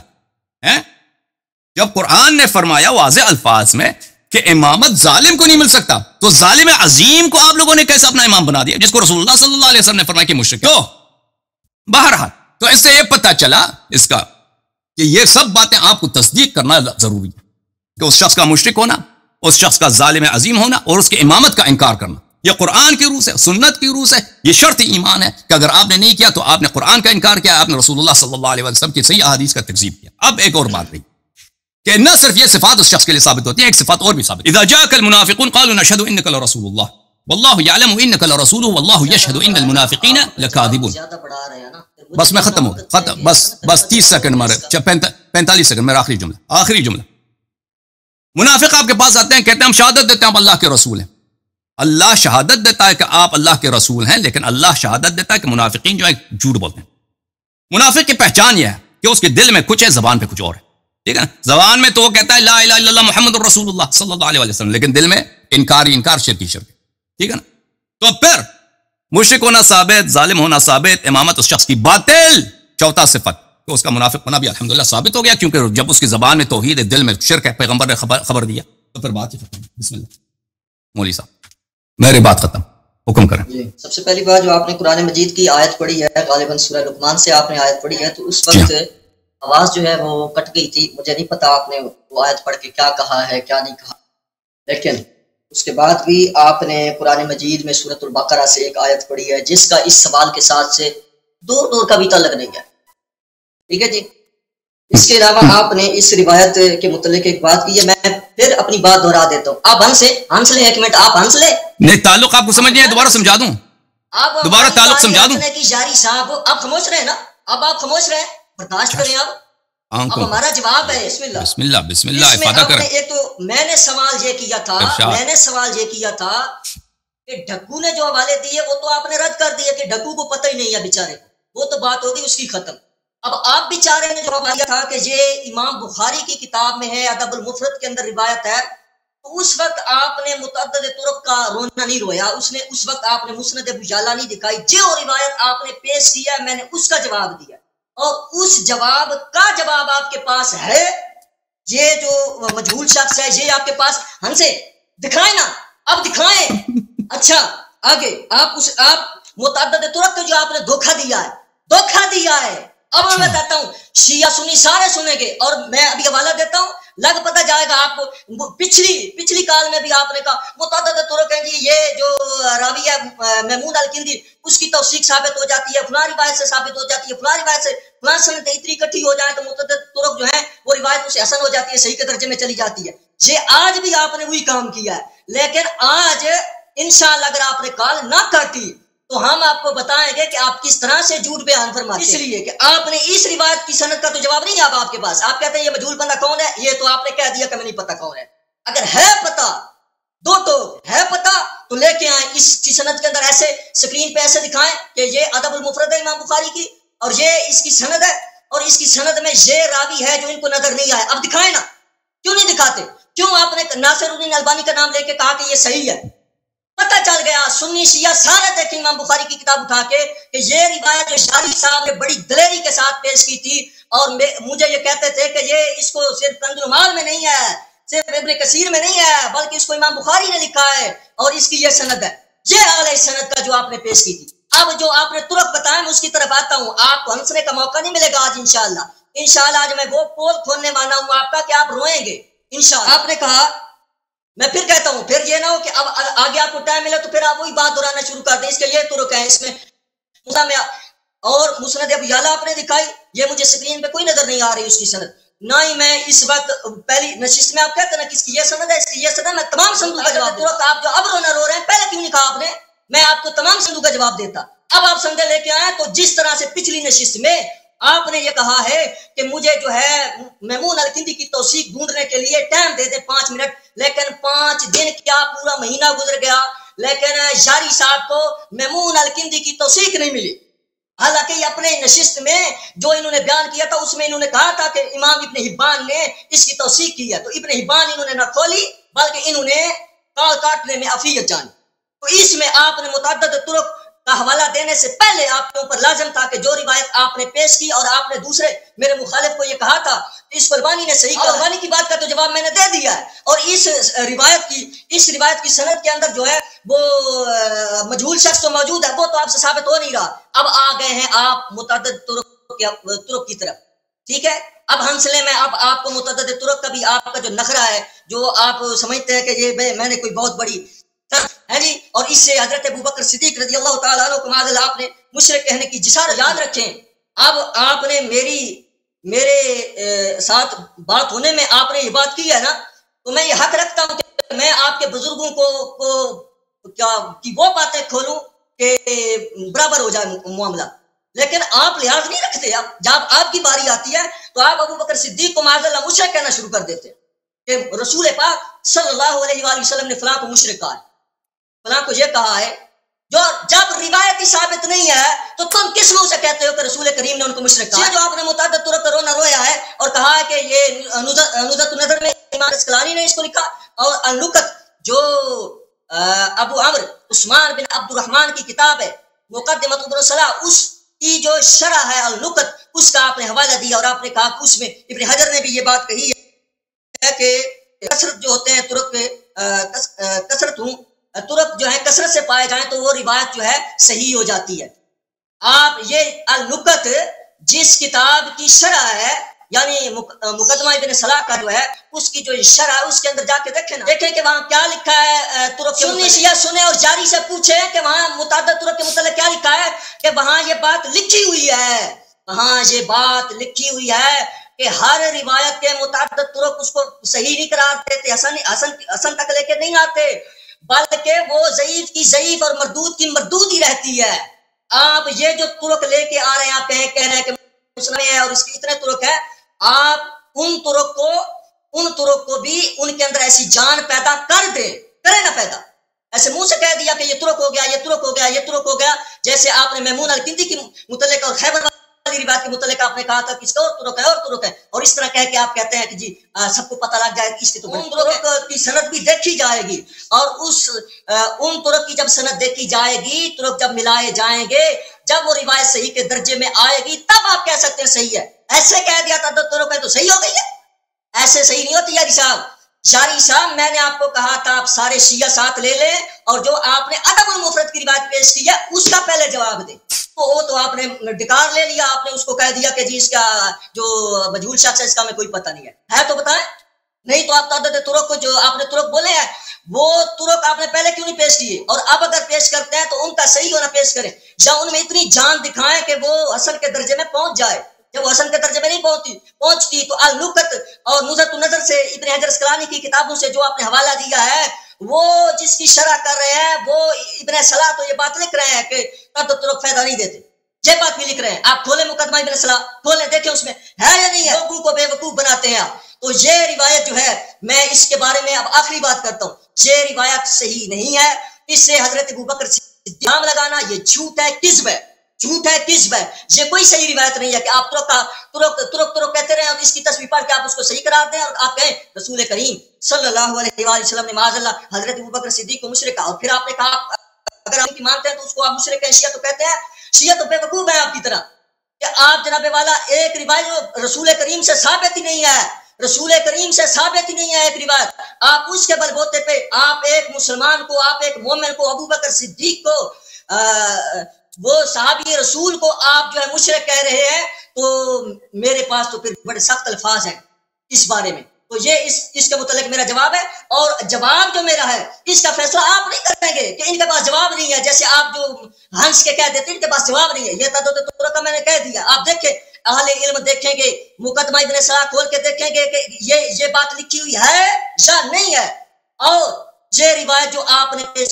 ہے؟ جب قرآن نے فرمایا واضح الفاظ میں کہ امامت ظالم کو نہیں مل سکتا، تو ظالم عظیم کو آپ لوگوں نے کیسے اپنا امام بنا دیا، جس کو رسول اللہ صلی اللہ علیہ وسلم نے فرمایا کہ مشرک ہو؟ بہرحال تو اس سے یہ پتہ چلا اس کا کہ یہ سب باتیں آپ کو تصدیق کرنا ضروری ہے، کہ اس شخص کا مشرک ہونا، اس شخص کا ظالم عظیم ہونا، اور اس کی امامت کا انکار کرنا، یہ قرآن کی روح سے، سنت کی روح سے، یہ شرط ایمان ہے کہ اگر آپ نے نہیں کیا تو آپ نے قرآن کا انکار کیا، آپ نے رسول اللہ صلی اللہ علیہ وسلم کی صحیح احادیث کا تکذیب کیا۔ اب ایک اور بات رہی کہ نہ صرف یہ صفات اس شخص کے لیے ثابت ہوتی ہیں، ایک صفات اور بھی ثابت ہے۔ اذا جاءك المنافقون قالوا نشهد انك لرسول الله والله يعلم انك لرسوله والله يشهد ان المنافقين لكاذبون۔ بس میں ختم ہو ختم، بس 30 سیکنڈ مارے، 45 سیکنڈ میرا آخری جملہ۔ منافق آپ کے پاس آتے ہیں، کہتے ہیں ہم شہادت دیتے ہیں آپ اللہ کے رسول ہیں۔ اللہ شہادت دیتا ہے کہ آپ اللہ کے رسول ہیں، لیکن اللہ شہادت دیتا ہے کہ منافقین جو ہے جھوٹ بولتے ہیں۔ منافق کی پہچان یہ ہے کہ اس کے دل میں کچھ ہے، زبان پہ کچھ اور ہے، ٹھیک ہے نا؟ زبان میں تو وہ کہتا ہے لا الہ الا اللہ محمد رسول اللہ صلی اللہ علیہ وسلم، لیکن دل میں انکار، شرک، ٹھیک ہے نا؟ تو پھر مشرک ہونا ثابت، ظالم ہونا ثابت، امامت اس شخص کی باطل، چوتھا صفت کہ اس کا منافق ہونا بھی الحمدللہ ثابت ہو گیا، کیونکہ جب اس کی زبان میں توحید ہے، دل میں شرک ہے، پیغمبر نے خبر دیا، تو پھر بات ختم۔ بسم اللہ مولوی صاحب، میری بات ختم، حکم کریں۔ سب سے پہلی بات جو آپ نے قرآن مجید کی آیت پڑھی ہے، غالباً سورہ لقمان سے آپ نے آیت پڑھی ہے، تو اس وقت آواز جو ہے وہ کٹ گئی تھی، مجھے نہیں پتا آپ نے وہ آیت پڑھ کے کیا کہا ہے کیا نہیں کہا، لیکن اس کے بعد بھی آپ نے قرآن مجید میں سورۃ البقرہ سے ایک آیت پڑھی ہے جس کا اس سوال کے ساتھ سے دور کا بھی تعلق نہیں ہے، ٹھیک ہے جی۔ اس کے علاوہ آپ نے اس روایت کے متعلق ایک بات کی ہے، میں پھر اپنی بات دہرا دیتا ہوں، آپ ہنس لیں، ایک منٹ آپ ہنس لیں، نہیں تعلق آپ کو سمجھ نہیں ہے، دوبارہ سمجھا دوں، دوبارہ تعلق سمجھا دوں کی جاری صاحب، آپ خاموش رہے نا، اب آپ خاموش رہے، برداشت کریں آپ، اب ہمارا جواب ہے۔ بسم اللہ افادہ کریں۔ ایک تو میں نے سوال یہ کیا تھا کہ ڈھکو نے جو حوالے دیے وہ تو آپ نے رد کر دیے کہ ڈھکو کو پتہ ہی نہیں ہے بیچارے کو، وہ تو بات ہوگی اس کی ختم۔ اب آپ بیچارے نے جو حوالہ دیا تھا کہ یہ امام بخاری کی کتاب میں ہے، ادب المفرد کے اندر روایت ہے، تو اس وقت آپ نے متعدد طرق کا رونا نہیں رویا، اس وقت آپ نے مسند ابو یعلا نہیں دکھائی، جو روایت آپ نے پیش کیا میں نے اس کا جواب دیا، اور اس جواب کا جواب آپ کے پاس ہے، یہ جو مجہول شخص ہے یہ آپ کے پاس، ہنسے دکھائیں نا، اب دکھائیں۔ اچھا آگے آپ متعدد طرق کو جو آپ نے دھوکہ دیا ہے، اب میں کہتا ہوں شیعہ سنی سارے سنیں گے، اور میں ابھی حوالہ دیتا ہوں، لگ پتہ جائے گا آپ کو۔ پچھلی کال میں بھی آپ نے کہا متعدد طرق ہیں جی، یہ جو راوی ہے میمون الکندی اس کی توثیق ثابت ہو جاتی ہے، فلاں روایت سے ثابت ہو جاتی ہے، فلاں روایت سے فلاں سند اتنی اکٹھی ہو جائے تو متعدد طرق جو ہیں وہ روایت اس سے حسن ہو جاتی ہے، صحیح کے درجے میں چلی جاتی ہے۔ یہ آج بھی آپ نے وہی کام کیا ہے، لیکن آج انشاءاللہ اگر آپ نے کال نہ کاٹی تو ہم آپ کو بتائیں گے کہ آپ کس طرح سے جھوٹ بیان فرماتے ہیں، اس لیے کہ آپ نے اس روایت کی سند کا تو جواب نہیں ہے آپ کے پاس، آپ کہتے ہیں یہ مجہول بندہ کون ہے، یہ تو آپ نے کہہ دیا کہ میں نہیں پتا کون ہے۔ اگر ہے پتا تو لے کے آئیں، اس کی سند کے اندر ایسے اسکرین پہ ایسے دکھائیں کہ یہ ادب المفرد ہے امام بخاری کی، اور یہ اس کی سند ہے، اور اس کی سند میں یہ راوی ہے جو ان کو نظر نہیں آیا، اب دکھائیں نا، کیوں نہیں دکھاتے؟ کیوں آپ نے ناصر الدین البانی کا نام لے کے کہا کہ یہ صحیح ہے؟ پتہ چل گیا سنی شیعہ سارے دیکھیں امام بخاری کی کتاب اٹھا کے کہ یہ روایت جو شاری صاحب نے بڑی دلیری کے ساتھ پیش کی تھی، اور مجھے یہ کہتے تھے کہ یہ اس کو صرف کنز المال میں نہیں ہے، صرف ابن کثیر میں نہیں ہے، بلکہ اس کو امام بخاری نے لکھا ہے، اور اس کی یہ سند ہے، یہ اعلی سند کا جو آپ نے پیش کی تھی۔ اب جو آپ نے طرق بتائیں میں اس کی طرف آتا ہوں، آپ کو ہنسنے کا موقع نہیں ملے گا آج انشاءاللہ آج میں وہ پول کھولنے والا ہوں آپ کا کہ آپ روئیں گے انشاءاللہ۔ آپ نے کہا، میں پھر کہتا ہوں، پھر یہ نہ ہو کہ اب آگے آپ کو ٹائم ملے تو پھر آپ وہی بات دہرانا شروع کر دیں، اس کے یہ طرق ہیں، اس میں اور مسند ابو یعلا آپ نے دکھائی، یہ مجھے اسکرین پہ کوئی نظر نہیں آ رہی اس کی سند، نہ ہی میں اس وقت پہلی نشست میں آپ کہتے ہیں نا کس کی یہ سند ہے، اس کی یہ سند ہے، میں تمام سندوں کا جواب دیتا۔ آپ جو اب رونا رو رہے ہیں پہلے کیوں نہیں کہا آپ نے؟ میں آپ کو تمام سندوں کا جواب دیتا۔ اب آپ سندے لے کے آئے تو جس طرح سے پچھلی نشست میں آپ نے یہ کہا ہے کہ مجھے جو ہے میمون الکندی کی توثیق ڈھونڈنے کے لیے ٹائم دے دیں 5 منٹ، لیکن 5 دن کیا پورا مہینہ گزر گیا، لیکن جاری صاحب کو میمون الکندی کی توثیق نہیں ملی۔ حالانکہ یہ اپنے نشست میں جو انہوں نے بیان کیا تھا اس میں انہوں نے کہا تھا کہ امام ابن حبان نے اس کی توثیق کی ہے، تو ابن حبان انہوں نے نہ کھولی بلکہ انہوں نے کاٹنے میں عفیت جانی. تو اس میں آپ نے متعدد طرق کا حوالہ دینے سے پہلے آپ کے اوپر لازم تھا کہ جو روایت آپ نے پیش کی اور آپ نے دوسرے میرے مخالف کو یہ کہا تھا اس قربانی نے صحیح کہا، قربانی کی بات کا تو جواب میں نے دے دیا ہے. اور اس روایت کی سند کے اندر جو ہے وہ مجہول شخص تو موجود ہے، وہ تو آپ سے ثابت ہو نہیں رہا. اب آ گئے ہیں آپ متعدد طرق کی طرف. ٹھیک ہے، اب ہنسلے میں اب آپ کو متعدد طرق کا بھی آپ کا جو نخرہ ہے، جو آپ سمجھتے ہیں کہ یہ میں نے کوئی بہت بڑی ہے جی، اور اس سے حضرت ابوبکر صدیق رضی اللہ تعالیٰ عنہ کو معاذ اللہ آپ نے مشرک کہنے کی جسارت. یاد رکھیں، اب آپ نے میرے ساتھ بات ہونے میں آپ نے یہ بات کی ہے نا، تو میں یہ حق رکھتا ہوں کہ میں آپ کے بزرگوں کو کیا کی وہ باتیں کھولوں کہ برابر ہو جائے معاملہ، لیکن آپ لحاظ نہیں رکھتے. اب جب آپ کی باری آتی ہے تو آپ ابوبکر صدیق کو معاذ اللہ مشرک کہنا شروع کر دیتے کہ رسول پاک صلی اللہ علیہ وآلہ وسلم نے فلاں کو مشرک کہا ہے، فلاں کو یہ کہا ہے. جو جب روایت ثابت نہیں ہے تو تم کس منہ سے کہتے ہو کہ رسول کریم نے ان کو مشرک کہا؟ جو آپ نے متعدد طرق پر رونا رویا ہے اور کہا ہے کہ یہ نزہۃ النظر میں امام اسقلانی نے اس کو لکھا، اور النکت جو ابو عمرو عثمان بن عبد الرحمن کی کتاب ہے مقدمۃ ابن صلاح، اس کی جو شرح ہے النکت، اس کا آپ نے حوالہ دیا اور آپ نے کہا کہ اس میں ابن حجر نے بھی یہ بات کہی ہے کہ کثرت جو ہوتے ہیں طرق جو ہے کثرت سے پائے جائیں تو وہ روایت جو ہے صحیح ہو جاتی ہے. آپ یہ النکت جس کتاب کی شرح ہے یعنی مقدمہ ابن صلاح کا جو ہے اس کی جو شرح ہے اس کے اندر جا کے دیکھیں نا، دیکھیں کہ وہاں کیا لکھا ہے. طرق سنی شیعہ سنیں اور جاری سے پوچھیں کہ وہاں متعدد طرق کے متعلق کیا لکھا ہے، کہ وہاں یہ بات لکھی ہوئی ہے، وہاں یہ بات لکھی ہوئی ہے کہ ہر روایت کے متعدد طرق اس کو صحیح نہیں قرار دیتے، حسن تک لے کے نہیں آتے، بلکہ وہ ضعیف کی ضعیف اور مردود کی مردود ہی رہتی ہے. آپ یہ جو طرق لے کے آ رہے ہیں، آپ کہہ رہے ہیں کہ مسلم ہے اور اس کی اتنے طرق ہے، آپ ان طرق کو بھی ان کے اندر ایسی جان پیدا کر دیں، کرے نہ پیدا. ایسے منہ سے کہہ دیا کہ یہ طرق ہو گیا، یہ طرق ہو گیا، یہ طرق ہو گیا، جیسے آپ نے میمون الکندی کی متعلق اور خیبر روایت کے متعلق آپ نے کہا تھا کہ اس کا اور طرق ہے اور طرق ہے، اور اس طرح کہہ کے آپ کہتے ہیں کہ جی سب کو پتہ لگ جائے کہ اس کی طرق کی سند بھی دیکھی جائے گی، اور ان طرق کی جب سند دیکھی جائے گی، طرق جب ملائے جائیں گے، جب وہ روایت صحیح کے درجے میں آئے گی تب آپ کہہ سکتے ہیں صحیح ہے. ایسے کہہ دیا تھا طرق ہے تو صحیح ہو گئی ہے، ایسے صحیح نہیں ہوتی. جاری صاحب میں نے آپ کو کہا تھا آپ سارے شیعہ ساتھ لے لیں اور جو آپ نے ادب المفرد کی روایت پیش کی ہے اس کا پہلے جواب دیں. تو آپ نے ڈکار لے لیا، آپ نے اس کو کہہ دیا کہ جی اس کا جو مجہول شخص ہے اس کا میں کوئی پتہ نہیں ہے تو بتائیں. نہیں تو آپ تعدد طرق کو جو آپ نے طرق بولے ہیں وہ طرق آپ نے پہلے کیوں نہیں پیش کیے، اور اب اگر پیش کرتے ہیں تو ان کا صحیح ہونا پیش کریں، یا ان میں اتنی جان دکھائیں کہ وہ حسن کے درجے میں پہنچ جائے. جب وہ حسن کے درجے میں نہیں پہنچتی تو النکت اور نزہۃ النظر سے ابن حجر اسقلانی کی کتابوں سے جو آپ نے حوالہ دیا ہے وہ جس کی شرح کر رہے ہیں وہ ابن صلاح تو یہ بات لکھ رہے ہیں کہ تعدد طرق فائدہ نہیں دیتے، یہ بات بھی لکھ رہے ہیں. آپ کھولیں مقدمہ ابن صلاح، کھولیں دیکھیں اس میں ہے یا نہیں ہے. لوگوں کو بے وقوف بناتے ہیں آپ. تو یہ روایت جو ہے میں اس کے بارے میں اب آخری بات کرتا ہوں، یہ روایت صحیح نہیں ہے. اس سے حضرت ابوبکر الزام لگانا یہ جھوٹ ہے، کذب ہے، جھوٹ ہے، کذب ہے. یہ کوئی صحیح روایت نہیں ہے کہ آپ طرق کہتے رہے اور اس کی تصویر پڑھ کے آپ اس کو صحیح قرار دیں اور آپ کہیں رسول کریم صلی اللہ علیہ وآلہ وسلم نے معاذ اللہ حضرت ابوبکر صدیق کو مشرک کہا، اور پھر آپ نے کہا اگر آپ کی مانتے ہیں تو اس کو آپ مشرک ہیں. شیعہ تو کہتے ہیں، شیعہ تو بے وقوف ہے آپ کی طرح کہ آپ جناب والا ایک روایت جو رسول کریم سے ثابت ہی نہیں ہے، رسول کریم سے ثابت ہی نہیں ہے ایک روایت، آپ اس کے بل بوتے پہ آپ ایک مسلمان کو، آپ ایک مومن کو، ابوبکر صدیق کو، وہ صحابی رسول کو آپ جو ہے مشرک کہہ رہے ہیں. تو میرے پاس تو پھر بڑے سخت الفاظ ہیں اس بارے میں. تو یہ اس کے متعلق میرا جواب ہے، اور جواب جو میرا ہے اس کا فیصلہ آپ نہیں کریں گے کہ ان کے پاس جواب نہیں ہے، جیسے آپ جو ہنس کے کہہ دیتے ان کے پاس جواب نہیں ہے. یہ تعدد طرق کا میں نے کہہ دیا، آپ دیکھیں اہل علم دیکھیں گے، مقدمہ ابن صلاح کھول کے دیکھیں گے کہ یہ بات لکھی ہوئی ہے یا نہیں ہے. اور یہ روایت جو آپ نے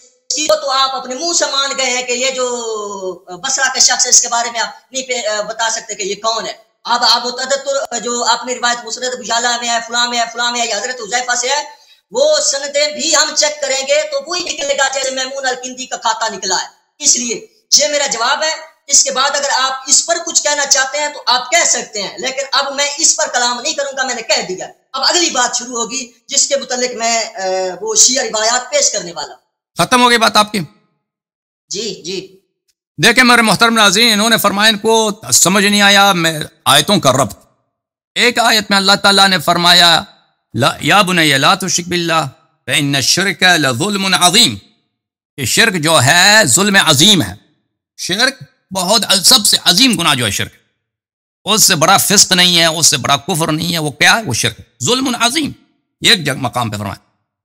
تو آپ اپنے منہ سے مان گئے ہیں کہ یہ جو بصرہ کا شخص ہے اس کے بارے میں آپ نہیں بتا سکتے کہ یہ کون ہے. اب آپ متعدد جو آپ نے روایت مسند ابو یعلا میں ہے، فلاں میں ہے، فلاں میں ہے، یا حضرت حذیفہ سے ہے، وہ سندیں بھی ہم چیک کریں گے تو وہی نکلے گا جیسے میمون الکندی کا کھاتا نکلا ہے. اس لیے یہ میرا جواب ہے اس کے بعد اگر آپ اس پر کچھ کہنا چاہتے ہیں تو آپ کہہ سکتے ہیں، لیکن اب میں اس پر کلام نہیں کروں گا، میں نے کہہ دیا۔ اب اگلی بات شروع ہوگی جس کے متعلق میں وہ شیعہ روایات پیش کرنے والا۔ ختم ہو گئی بات آپ کی؟ جی جی دیکھیں میرے محترم ناظرین، انہوں نے فرمایا ان کو سمجھ نہیں آیا میں آیتوں کا ربط۔ ایک آیت میں اللہ تعالیٰ نے فرمایا یا بنی لا تشرک باللہ فإن الشرک لظلم عظیم، کہ شرک جو ہے ظلم عظیم ہے۔ شرک بہت سب سے عظیم گناہ جو ہے شرک، اس سے بڑا فسق نہیں ہے، اس سے بڑا کفر نہیں ہے، وہ کیا ہے؟ وہ شرک، ظلم عظیم۔ ایک مقام پہ فرمایا،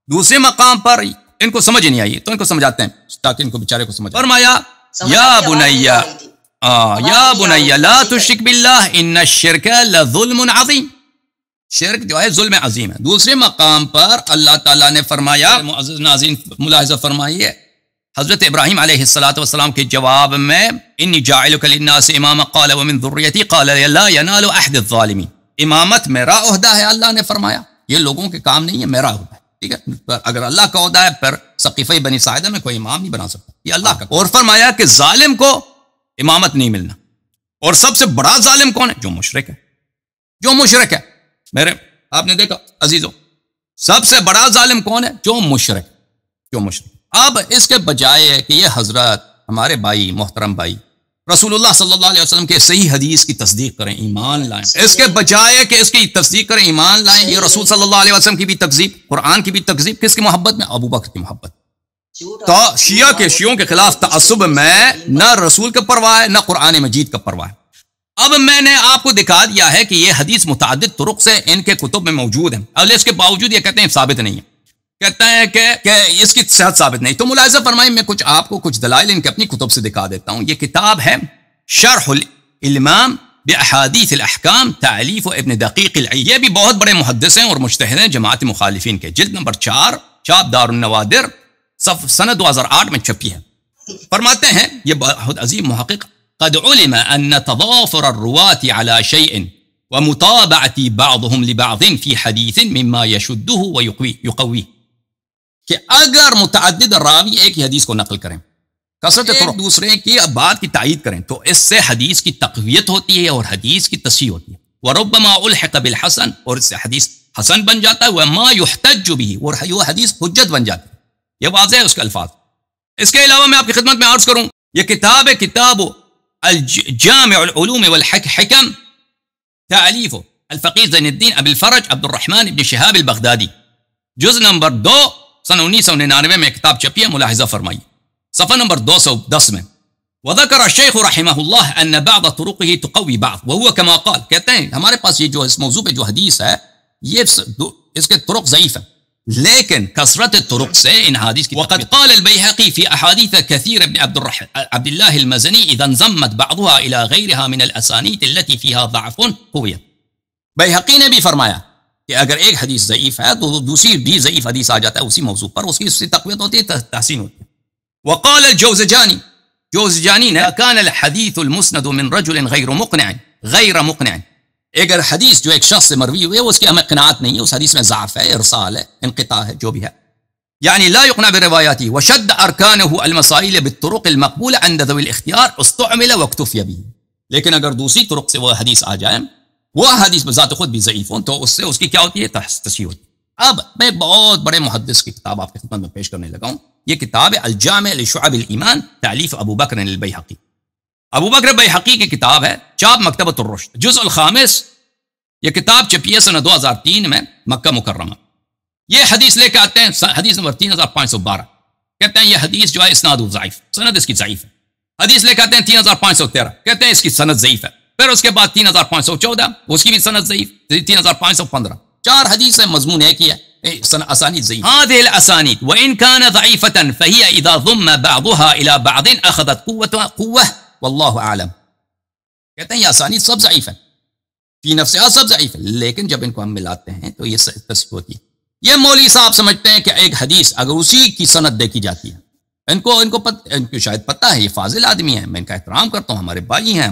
دوسرے مقام پر ان کو سمجھ نہیں آئی تو ان کو سمجھاتے ہیں تاکہ ان کو بیچارے کو سمجھ فرمایا یا بنی لا تشرک باللہ ان الشرک لظلم عظیم، شرک جو ہے ظلم عظیم ہے۔ دوسرے مقام پر اللہ تعالیٰ نے فرمایا، معزز ناظرین ملاحظہ فرمائیے، حضرت ابراہیم علیہ السلام کے جواب میں انی جاعلک للناس اماما قال ومن ذریتی قال لا ینال عہد الظالمین، امامت میرا عہدہ ہے، اللہ نے فرمایا یہ لوگوں کے کام نہیں ہے، میرا عہدہ ہے، ٹھیک ہے؟ اگر اللہ کا عہدہ ہے پھر سقیفہ بنی ساعدہ میں کوئی امام نہیں بنا سکتا، یہ اللہ کا۔ اور فرمایا کہ ظالم کو امامت نہیں ملنا، اور سب سے بڑا ظالم کون ہے؟ جو مشرک ہے، جو مشرک ہے۔ میرے آپ نے دیکھا عزیزوں، سب سے بڑا ظالم کون ہے؟ جو مشرک، جو مشرک۔ اب اس کے بجائے کہ یہ حضرت ہمارے بھائی محترم بھائی رسول اللہ صلی اللہ علیہ وسلم کے صحیح حدیث کی تصدیق کریں، ایمان لائیں، اس کے بجائے کہ اس کی تصدیق کریں، ایمان لائیں، یہ رسول صلی اللہ علیہ وسلم کی بھی تکذیب، قرآن کی بھی تکذیب، کس کی محبت میں؟ ابو بکر کی محبت۔ تو شیعوں کے خلاف تعصب میں نہ رسول کا پرواہ ہے نہ قرآن مجید کا پرواہ ہے۔ اب میں نے آپ کو دکھا دیا ہے کہ یہ حدیث متعدد طرق سے ان کے کتب میں موجود ہیں، اور اس کے باوجود یہ کہتے ہیں ثابت نہیں ہے، کہتے ہیں کہ اس کی صحت ثابت نہیں۔ تو ملاحظہ فرمائیں، میں آپ کو کچھ دلائل ان کے اپنی کتب سے دکھا دیتا ہوں۔ یہ کتاب ہے شرح الامام باحادیث الاحکام، تالیف ابن دقیق العید، یہ بھی بہت بڑے محدث ہیں اور مجتہد ہیں جماعت مخالفین کے، جلد نمبر 4، چاپ دار النوادر، سنہ 2008 میں چھپی ہے۔ فرماتے ہیں یہ بہت عظیم محقق، قد علم ان تضافر الرواة على شيء ومتابعة بعضهم لبعض في حديث مما يشده ويقويه، کہ اگر متعدد راوی ایک ہی حدیث کو نقل کریں، کثرت ایک دوسرے کی بات کی تائید کریں، تو اس سے حدیث کی تقویت ہوتی ہے اور حدیث کی تصحیح ہوتی ہے۔ وربما الحق بالحسن، اور اس سے حدیث حسن بن جاتا ہے، وما يحتج به، اور وہ حدیث حجت بن جاتی ہے۔ یہ واضح ہے اس کے الفاظ۔ اس کے علاوہ میں آپ کی خدمت میں عرض کروں، یہ کتاب ہے کتاب الجامع العلوم والحکم، تالیف الفقیر زین الدین ابی الفرج عبد الرحمن ابن شہاب البغدادی، جز نمبر 2، سن 1999 میں کتاب چھپی ہے، ملاحظہ فرمائی صفحہ نمبر 210 میں۔ وذکر الشیخ رحمہ اللہ ان بعض طرقه تقوی بعض وهو كما قال، کہتے ہیں ہمارے پاس یہ جو اس موضوع پہ جو حدیث ہے یہ اس کے طرق ضعیف ہیں، لیکن کثرت طرق سے ان حدیث کی وقد قال البيهقي في احاديث كثير ابن عبد الله المزني اذا انضمت بعضها الى غيرها من الاسانيد التي فيها ضعف قويت، بیہقی نے بھی فرمایا کہ اگر ایک حدیث ضعیف ہے تو دوسری بھی ضعیف حدیث آ جاتا ہے اسی موضوع پر، اس کی تقویت ہوتی ہے، تحسین ہوتی ہے۔ وقال الجوزجانی، جوزجانی نے كان الحديث المسند من رجل غیر مقنع، اگر حدیث جو ایک شخص سے مروی ہوئی ہے اس کی ہمیں قناعت نہیں ہے، اس حدیث میں ضعف ہے، ارسال ہے، انقطاع ہے، جو بھی ہے، یعنی لا يقنع برواياته وشد ارکانه المسائل بالطرق المقبولة عند ذوي الاختیار استعمل واکتفی به، لیکن اگر دوسری طرق سے وہ حدیث آ جائے، وہ حدیث بذات خود بھی ضعیف ہوں، تو اس سے اس کی کیا ہوتی ہے؟ تصحیح ہوتی ہے۔ اب میں بہت بڑے محدث کی کتاب آپ کی خدمت میں پیش کرنے لگا ہوں، یہ کتاب ہے الجامع لشعب الایمان، تالیف ابو بکر البیہقی، ابو بکر بیہقی کی کتاب ہے، چاپ مکتبۃ الرشد، جزء الخامس، یہ کتاب چھپی ہے سنہ 2003 میں مکہ مکرمہ۔ یہ حدیث لے کے آتے ہیں، حدیث نمبر 3512، کہتے ہیں یہ حدیث جو ہے اسناد ضعیف، سند اس کی ضعیف ہے۔ حدیث لے کے آتے ہیں 3513، کہتے ہیں اس کی سند ضعیف ہے۔ پھر اس کے بعد 3514، اس کی بھی سند ضعیف، 3515، 4 حدیث ہے، مضمون ایک ہی ہے، اسانید ضعیف۔ هذه الاسانید وان كان ضعيفه فهي اذا ضم بعضها الى بعض اخذت قوه والله اعلم، کہتے ہیں یہ اسانید سب ضعیف ہیں، فی نفسها سب ضعیف ہے، لیکن جب ان کو ہم ملاتے ہیں تو یہ تصحیح ہوتی ہے۔ یہ مولوی صاحب سمجھتے ہیں کہ ایک حدیث اگر اسی کی سند دیکھی جاتی ہے، ان کو شاید پتہ ہے، یہ فاضل آدمی ہیں، میں ان کا احترام کرتا ہوں، ہمارے بھائی ہیں،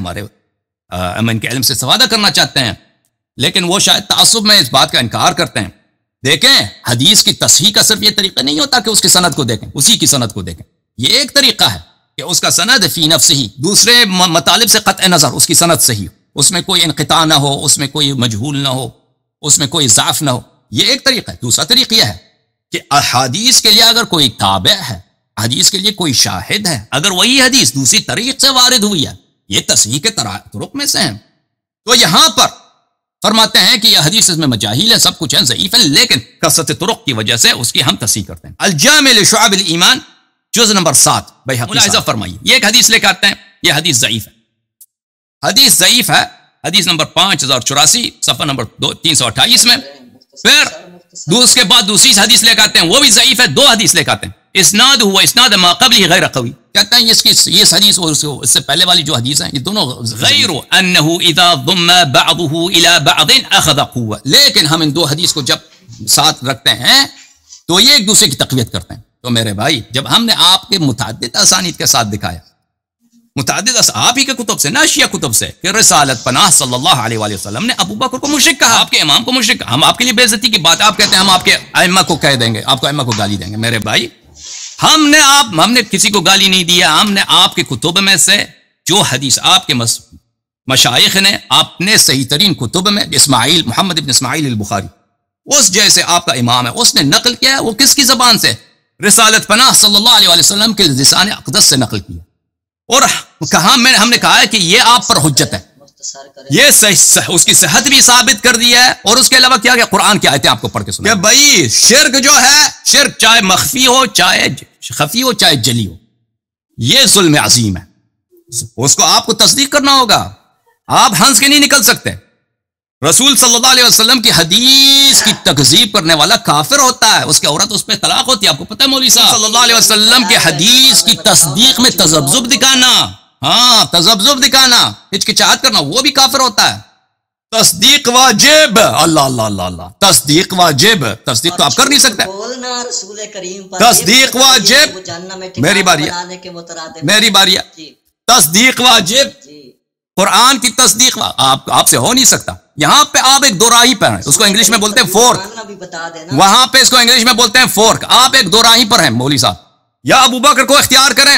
ہم ان کے علم سے استفادہ کرنا چاہتے ہیں، لیکن وہ شاید تعصب میں اس بات کا انکار کرتے ہیں۔ دیکھیں حدیث کی تصحیح کا صرف یہ طریقہ نہیں ہوتا کہ اس کی سند کو دیکھیں، اسی کی سند کو دیکھیں، یہ ایک طریقہ ہے، کہ اس کا سند فی نفسہ ہی، دوسرے مطالب سے قطع نظر اس کی سند صحیح ہو، اس میں کوئی انقطاع نہ ہو، اس میں کوئی مجہول نہ ہو، اس میں کوئی ضعف نہ ہو. یہ ایک طریقہ ہے. دوسرا طریقہ یہ ہے کہ احادیث کے لیے اگر کوئی تابع ہے، حدیث کے لیے کوئی شاہد ہے، اگر وہی حدیث دوسری طریق سے وارد ہوئی ہے، یہ تصحیح کے طرق میں سے ہیں. تو یہاں پر فرماتے ہیں کہ یہ حدیث میں مجاہیل ہے، سب کچھ ہے، ضعیف ہے، لیکن کثرت طرق کی وجہ سے اس کی ہم تصحیح کرتے ہیں. الجامع لشعب الایمان جز نمبر 7 بیہقی. ملاحظہ فرمائیے، یہ ایک حدیث لے کے آتے ہیں، یہ حدیث ضعیف ہے، حدیث ضعیف ہے، حدیث نمبر 5084 صفحہ نمبر 328 میں. پھر اس کے بعد دوسری حدیث لے کے آتے ہیں، وہ بھی ضعیف ہے. 2 حدیث لے کے آتے ہیں، اسناد ہوا اسناد ما قبلہ غیر قوی. کہتے ہیں اس کی یہ حدیث اور اس سے پہلے والی جو حدیث ہیں یہ دونوں غیر انه اذا ضم بعضه الى بعض اخذ قوه. لیکن ہم ان 2 حدیث کو جب ساتھ رکھتے ہیں تو یہ ایک دوسرے کی تقویت کرتے ہیں. تو میرے بھائی، جب ہم نے آپ کے متعدد اسانید کے ساتھ دکھایا، متعدد آپ ہی کے کتب سے، نہ شیعہ کتب سے، کہ رسالت پناہ صلی اللہ علیہ وآلہ وسلم نے ابو بکر کو مشرک کہا، آپ کے امام کو مشرک کہا. ہم آپ کے لیے بے عزتی کی بات، آپ کہتے ہیں ہم آپ کے ائمہ کو کہہ دیں گے، آپ کو ائمہ کو گالی دیں گے. میرے بھائی، ہم نے کسی کو گالی نہیں دیا. ہم نے آپ کے کتب میں سے جو حدیث آپ کے مشائخ نے اپنے صحیح ترین کتب میں، اسماعیل محمد ابن اسماعیل البخاری، اس جیسے آپ کا امام ہے، اس نے نقل کیا ہے. وہ کس کی زبان سے؟ رسالت پناہ صلی اللہ علیہ وسلم کے لسان اقدس سے نقل کیا. اور ہم نے کہا ہے کہ یہ آپ پر حجت ہے، یہ اس کی صحت بھی ثابت کر دی ہے. اور اس کے علاوہ کیا کہ قرآن کی آیتیں آپ کو پڑھ کے سنا کہ بھائی شرک جو ہے، شرک چاہے مخفی ہو، چاہے خفی ہو، چاہے جلی ہو، یہ ظلم عظیم ہے. اس کو آپ کو تصدیق کرنا ہوگا. آپ ہنس کے نہیں نکل سکتے. رسول صلی اللہ علیہ وسلم کی حدیث کی تکذیب کرنے والا کافر ہوتا ہے، اس کی عورت اس پہ طلاق ہوتی ہے. آپ کو پتہ ہے مولوی صاحب، صلی اللہ علیہ وسلم کی حدیث کی تصدیق میں تذبذب دکھانا، تذبذب دکھانا، ہچکچاہٹ کرنا، وہ بھی کافر ہوتا ہے. تصدیق واجب، اللہ اللہ اللہ اللہ، تصدیق واجب. تصدیق تو آپ کر نہیں سکتے. تصدیق واجب. میری باری ہے. تصدیق واجب، قرآن کی تصدیق آپ سے ہو نہیں سکتا. یہاں پہ آپ ایک دو راہی پر ہیں، اس کو انگلش میں بولتے ہیں فورک. وہاں پہ اس کو انگلش میں بولتے ہیں فورک. آپ ایک دو راہی پر ہیں مولوی صاحب. یا ابو بکر کو اختیار کریں،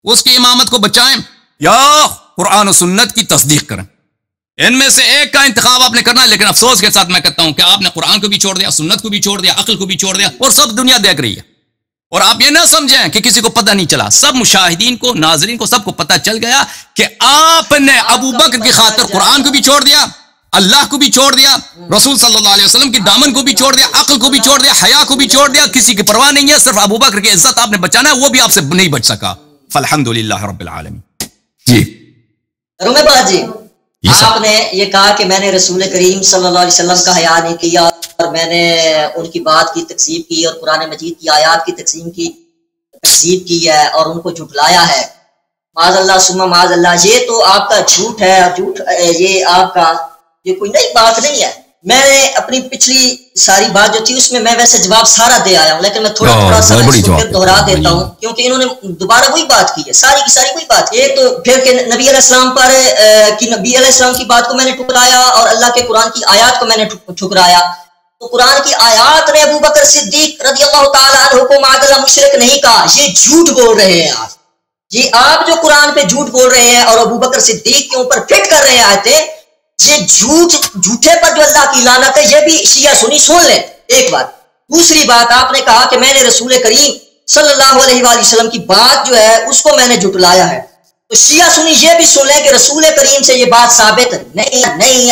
اس کی امامت کو بچائیں، یا قرآن و سنت کی تصدیق کریں. ان میں سے ایک کا انتخاب آپ نے کرنا ہے. لیکن افسوس کے ساتھ میں کہتا ہوں کہ آپ نے قرآن کو بھی چھوڑ دیا، سنت کو بھی چھوڑ دیا، عقل کو بھی چھوڑ دیا، اور سب دنیا دیکھ رہی ہے. اور آپ یہ نہ سمجھیں کہ کسی کو پتہ نہیں چلا. سب مشاہدین کو، ناظرین کو، سب کو پتہ چل گیا کہ آپ نے ابو بکر کی خاطر قرآن کو بھی چھوڑ دیا، اللہ کو بھی چھوڑ دیا، رسول صلی اللہ علیہ وسلم کی دامن کو بھی چھوڑ دیا، عقل کو بھی چھوڑ دیا، حیا کو بھی چھوڑ دیا. کسی کی پرواہ نہیں ہے، صرف ابو بکر کی عزت آپ نے بچانا ہے، وہ بھی آپ سے نہیں بچ سکا. فالحمدللہ رب العالمین. جی رومے باز جی، آپ نے یہ کہا کہ میں نے رسول کریم صلی اللہ علیہ وسلم کا حیا نہیں کیا، اور میں نے ان کی بات کی تکذیب کی، اور قرآن مجید کی آیات کی تکذیب کی ہے، اور ان کو جھٹلایا ہے. معاذ اللہ ثم معاذ اللہ. یہ تو آپ کا جھوٹ ہے، جھوٹ یہ آپ کا یہ کوئی نئی بات نہیں ہے. میں نے اپنی پچھلی ساری بات جو تھی اس میں ویسے جواب سارا دے آیا ہوں، لیکن میں تھوڑا سا پھر دہرا دیتا ہوں، کیونکہ انہوں نے دوبارہ وہی بات کی ہے، ساری کی ساری وہی بات. ایک تو پھر کہ نبی علیہ السلام پر نبی علیہ السلام کی بات کو میں نے ٹھکرایا، اور اللہ کے قرآن کی آیات کو میں نے ٹھکرایا. تو قرآن کی آیات نے ابو بکر صدیق رضی اللہ تعالیٰ عنہ کو معاذ اللہ مشرک نہیں کہا. یہ جھوٹ بول رہے ہیں آپ. یہ آپ جو قرآن پہ جھوٹ بول رہے ہیں اور ابو بکر صدیق کے اوپر فٹ کر رہے ہیں آیتیں، یہ جھوٹے پر جو اللہ کی لعنت ہے، یہ بھی شیعہ سنی سن لیں. ایک بات. دوسری بات، آپ نے کہا کہ میں نے رسول کریم صلی اللہ علیہ وآلہ وسلم کی بات جو ہے اس کو میں نے جھٹلایا ہے. تو شیعہ سنی یہ بھی سن لیں کہ رسول کریم سے یہ بات ثابت نہیں